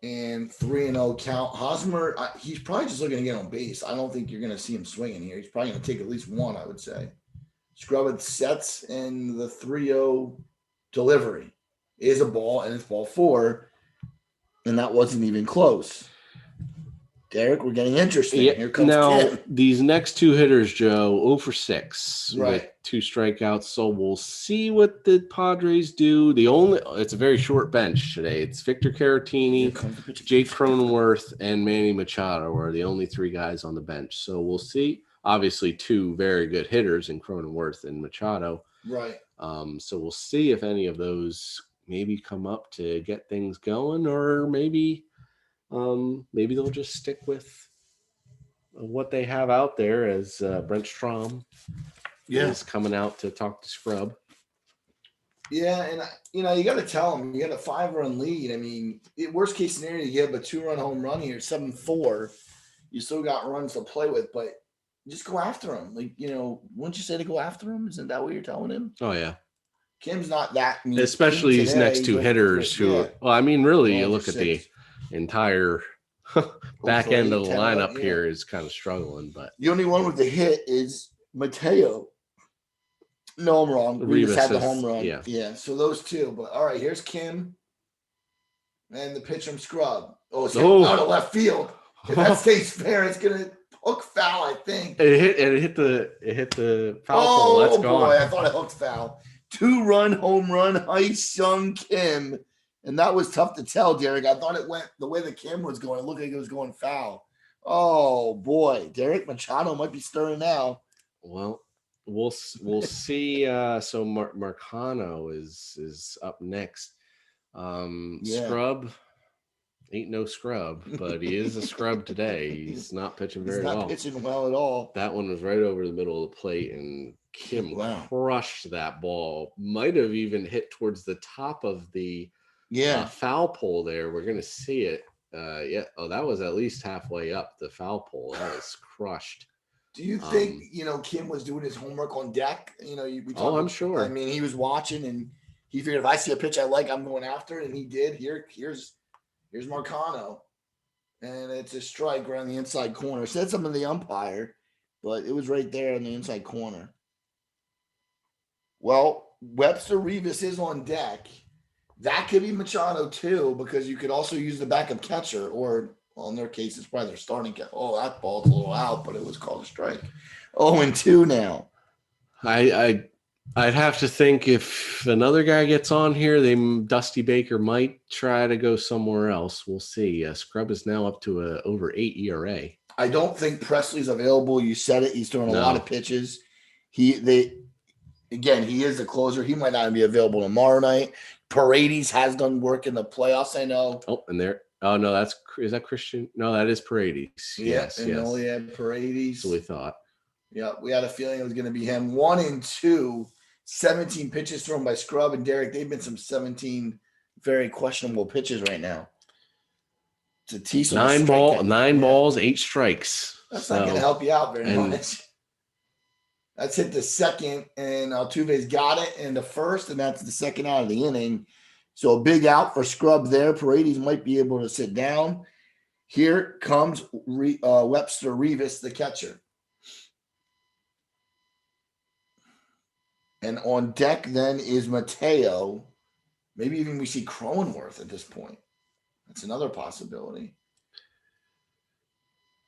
And 3-0 count. Hosmer, he's probably just looking to get on base. I don't think you're going to see him swinging here. He's probably going to take at least 1, I would say. Scrub sets, and the 3-0 delivery is a ball, and it's ball 4, and that wasn't even close. Derek, we're getting interesting. Yeah, here comes now, Kim. These next 2 hitters, Joe, 0 for 6 Right. with 2 strikeouts. So we'll see what the Padres do. It's a very short bench today. It's Victor Caratini, Jake Cronenworth, and Manny Machado are the only 3 guys on the bench. So we'll see. Obviously, 2 very good hitters in Cronenworth and Machado. Right. So we'll see if any of those maybe come up to get things going, or maybe they'll just stick with what they have out there as Brent Strom is coming out to talk to Scrub. Yeah, and you got to tell him you got a 5-run lead. I mean, worst case scenario, you give a 2-run home run here, 7-4. You still got runs to play with, but just go after him. Wouldn't you say to go after him? Isn't that what you're telling him? Oh yeah. Kim's not that. Especially these next 2 hitters who. Yeah. Well, I mean, really, you look at the entire back end of the lineup here is kind of struggling, but the only one with the hit is Mateo. No, I'm wrong. Rivas had the home run. Yeah. So those 2. But all right, here's Kim, and the pitch from Scrub. Oh, it's out of left field. If that stays fair, it's gonna hook foul. I think it hit the foul pole. That's gone. Boy, I thought it hooked foul. 2-run home run, Hye-Sung Kim. And that was tough to tell, Derek. I thought it went the way the Kim was going. It looked like it was going foul. Oh, boy. Derek Machado might be stirring now. Well, we'll see. So Marcano is up next. Scrub ain't no scrub, but he is a scrub today. He's not pitching very well. He's not pitching well at all. That one was right over the middle of the plate, and Kim crushed that ball. Might have even hit towards the top of the foul pole there. We're gonna see it. That was at least halfway up the foul pole. That was crushed. Do you think Kim was doing his homework on deck? I'm sure. I mean, he was watching, and He figured if I see a pitch I like, I'm going after it, and he did. Here's Marcano. And it's a strike right on the inside corner. Said something to the umpire, but it was right there in the inside corner. Well, Webster Rivas is on deck. That could be Machado too, because you could also use the backup catcher, or well, in their case, it's probably their starting catcher. Oh, that ball's a little out, but it was called a strike. 0-2 now. I'd have to think if another guy gets on here, Dusty Baker might try to go somewhere else. We'll see. Scrub is now up to a over 8 ERA. I don't think Presley's available. You said it. He's throwing a lot of pitches. He is the closer. He might not be available tomorrow night. Paredes has done work in the playoffs, I know. Oh, and there. Oh no, is that Christian? No, that is Paredes. Yes. Paredes. So we thought. Yeah, we had a feeling it was going to be him. 1-2. 17 pitches thrown by Scrub and Derek. They've been some 17 very questionable pitches right now. Tatis 9 balls, 8 strikes. That's not going to help you out very much. That's hit the second, and Altuve's got it in the first, and that's the second out of the inning. So a big out for Scrub there. Paredes might be able to sit down. Here comes Webster Rivas, the catcher. And on deck then is Mateo. Maybe even we see Cronenworth at this point. That's another possibility.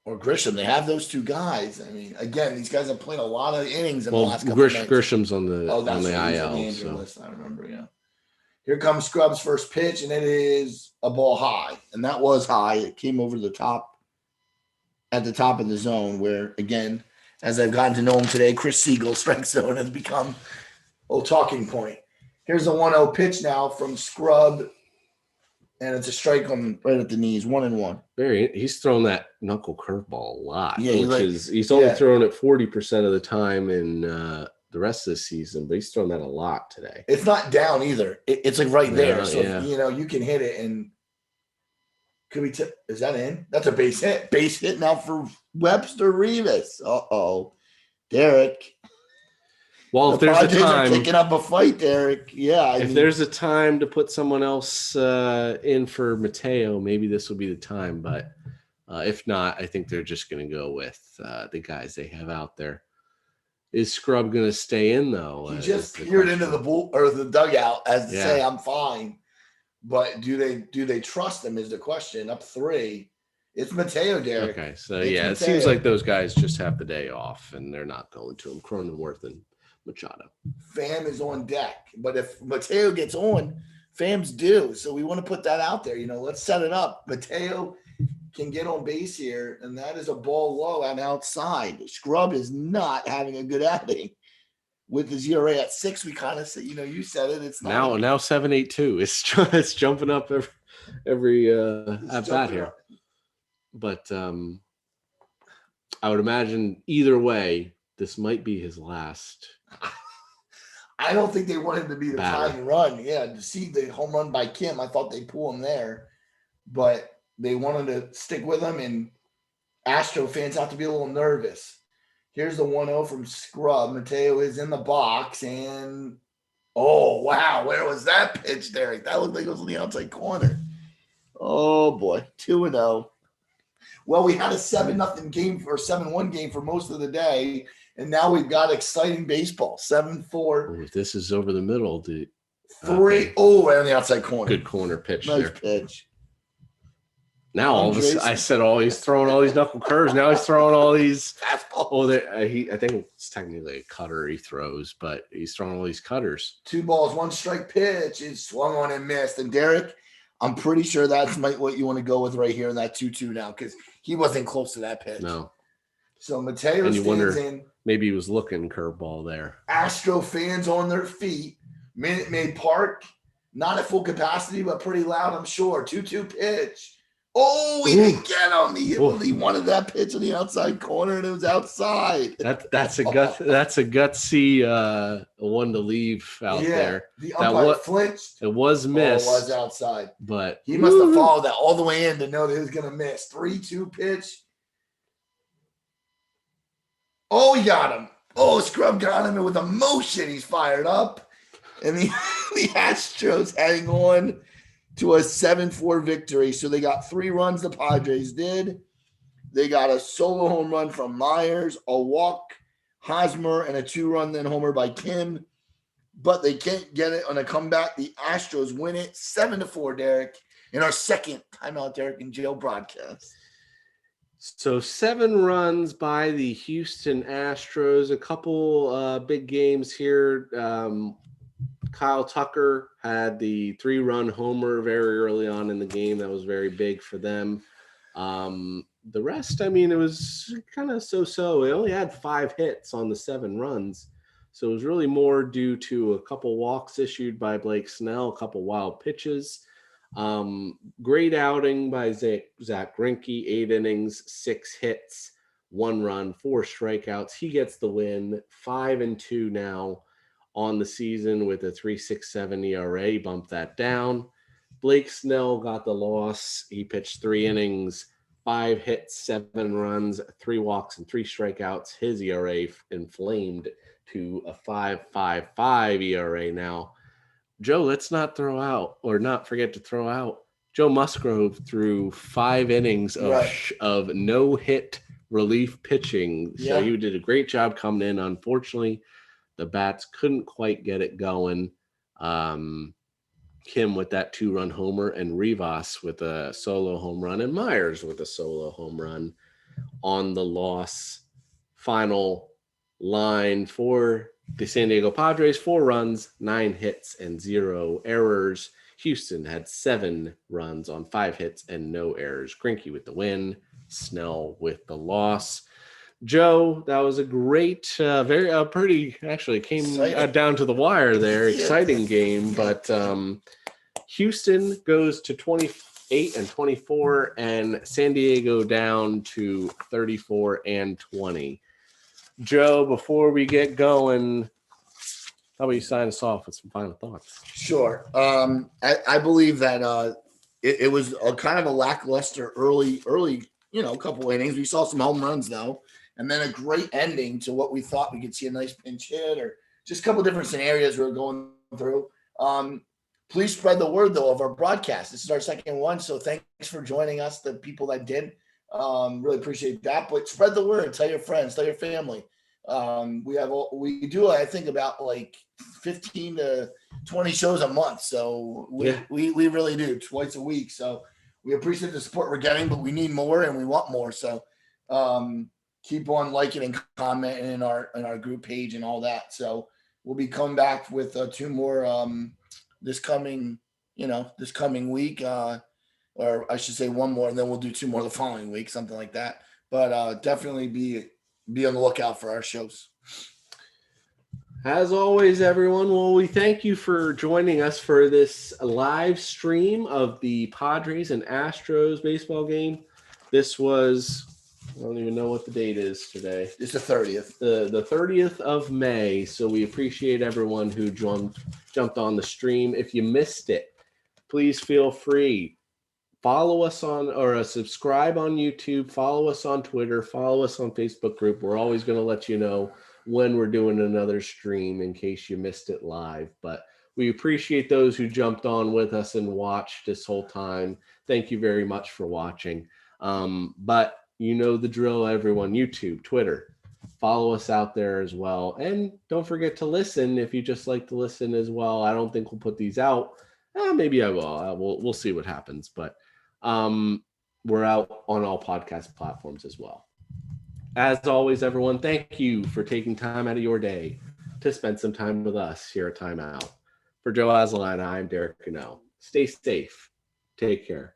Or Grisham. They have those two guys. I mean, again, these guys have played a lot of innings in the last couple of nights. Grisham's on the IL. So. List, I remember, yeah. Here comes Scrub's first pitch, and it is a ball high. And that was high. It came over the top, at the top of the zone where, again, as I've gotten to know him today, Chris Siegel's strike zone has become a talking point. Here's a 1-0 pitch now from Scrub, and it's a strike on right at the knees, 1-1. He's thrown that knuckle curveball a lot. Yeah, he's only thrown it 40% of the time in the rest of the season, but he's thrown that a lot today. It's not down either. It's like right there, so you can hit it and. Could we is that in? That's a base hit. Base hit now for Webster Rivas. Uh-oh. Derek. Well, if there's a time. Picking up a fight, Derek. Yeah. If there's a time to put someone else in for Mateo, maybe this will be the time. But if not, I think they're just going to go with the guys they have out there. Is Scrub going to stay in, though? He just peered into the dugout as to say, I'm fine. But do they trust him is the question. Up 3. It's Mateo, Derek. Okay, so it seems like those guys just have the day off, and they're not going to him. Cronenworth and Machado. Pham is on deck. But if Mateo gets on, Pham's due. So we want to put that out there. Let's set it up. Mateo can get on base here, and that is a ball low and outside. Scrub is not having a good outing. With his ERA at 6, we kind of say, you said it. It's not now 7.82. It's jumping up every at bat here. But I would imagine either way, this might be his last. I don't think they want him to be the tying run. Yeah, to see the home run by Kim, I thought they'd pull him there, but they wanted to stick with him, and Astro fans have to be a little nervous. Here's the 1-0 from Scrub. Mateo is in the box, and oh, wow. Where was that pitch, Derek? That looked like it was in the outside corner. Oh, boy. 2-0. Well, we had a 7-0 game or 7-1 game for most of the day, and now we've got exciting baseball. 7-4. If this is over the middle, 3. Okay. Oh, right on the outside corner. Good corner pitch nice there. Pitch. Now all of a sudden, I said he's throwing all these knuckle curves. Now he's throwing all these fastballs. Oh, I think it's technically a cutter he throws, but he's throwing all these cutters. 2 balls, 1 strike pitch is swung on and missed. And Derek, I'm pretty sure that's what you want to go with right here in that 2-2 now, because he wasn't close to that pitch. No. So Mateo stands in. Maybe he was looking curveball there. Astro fans on their feet. Minute Maid Park, not at full capacity, but pretty loud, I'm sure. 2-2 pitch. Oh, he didn't get him. He wanted that pitch in the outside corner, and it was outside. That's a gutsy one to leave out there. The umpire flinched. It was missed. It was outside. But he must have followed that all the way in to know that he was going to miss. 3-2 pitch. Oh, he got him. Oh, Scrub got him, and with emotion, he's fired up. And the Astros hang on to a 7-4 victory. So they got 3 runs, the Padres did. They got a solo home run from Myers, a walk, Hosmer, and a 2-run then homer by Kim. But they can't get it on a comeback. The Astros win it 7-4, Derek, in our second timeout Derek and Jail broadcast. So 7 runs by the Houston Astros. A couple big games here. Kyle Tucker had the 3-run homer very early on in the game. That was very big for them. The rest, I mean, it was kind of so-so. It only had 5 hits on the 7 runs. So it was really more due to a couple walks issued by Blake Snell, a couple wild pitches. Great outing by Zach Greinke, 8 innings, 6 hits, 1 run, 4 strikeouts. He gets the win, 5-2 now on the season with a 3.67 ERA. Bump that down. Blake Snell got the loss. He pitched 3 innings, 5 hits, 7 runs, 3 walks, and 3 strikeouts. His ERA inflamed to a 5.55 ERA now. Joe, let's not forget to throw out Joe Musgrove threw 5 innings of no-hit relief pitching. So he did a great job coming in. Unfortunately, the bats couldn't quite get it going. Kim with that 2-run homer, and Rivas with a solo home run, and Myers with a solo home run on the loss. Final line for the San Diego Padres: 4 runs, 9 hits, and 0 errors. Houston had 7 runs on 5 hits and no errors. Cranky with the win, Snell with the loss. Joe, that was a great, pretty, actually came down to the wire there. Exciting game, but Houston goes to 28-24, and San Diego down to 34-20. Joe, before we get going, how about you sign us off with some final thoughts? Sure. I believe that it was a kind of a lackluster early, couple innings. We saw some home runs though, and then a great ending to what we thought we could see a nice pinch hit or just a couple different scenarios we were going through. Please spread the word though of our broadcast. This is our second one, so thanks for joining us. The people that did, really appreciate that. But spread the word. Tell your friends. Tell your family. We do I think about like 15 to 20 shows a month, so we really do twice a week. So we appreciate the support we're getting, but we need more and we want more. So keep on liking and commenting in our group page and all that. So we'll be coming back with 2 more this coming week, or I should say 1 more, and then we'll do 2 more the following week, something like that. But definitely be on the lookout for our shows. As always, everyone, well, we thank you for joining us for this live stream of the Padres and Astros baseball game. This was, I don't even know what the date is today. It's the 30th. The 30th of May. So we appreciate everyone who jumped on the stream. If you missed it, please feel free. Follow us subscribe on YouTube, follow us on Twitter, follow us on Facebook group. We're always going to let you know when we're doing another stream in case you missed it live. But we appreciate those who jumped on with us and watched this whole time. Thank you very much for watching. But you know the drill, everyone. YouTube, Twitter, follow us out there as well. And don't forget to listen if you just like to listen as well. I don't think we'll put these out. Maybe I will. We'll see what happens. But we're out on all podcast platforms as well. As always, everyone, thank you for taking time out of your day to spend some time with us here at Timeout. For Joe Azzelina, I'm Derek Cano. Stay safe. Take care.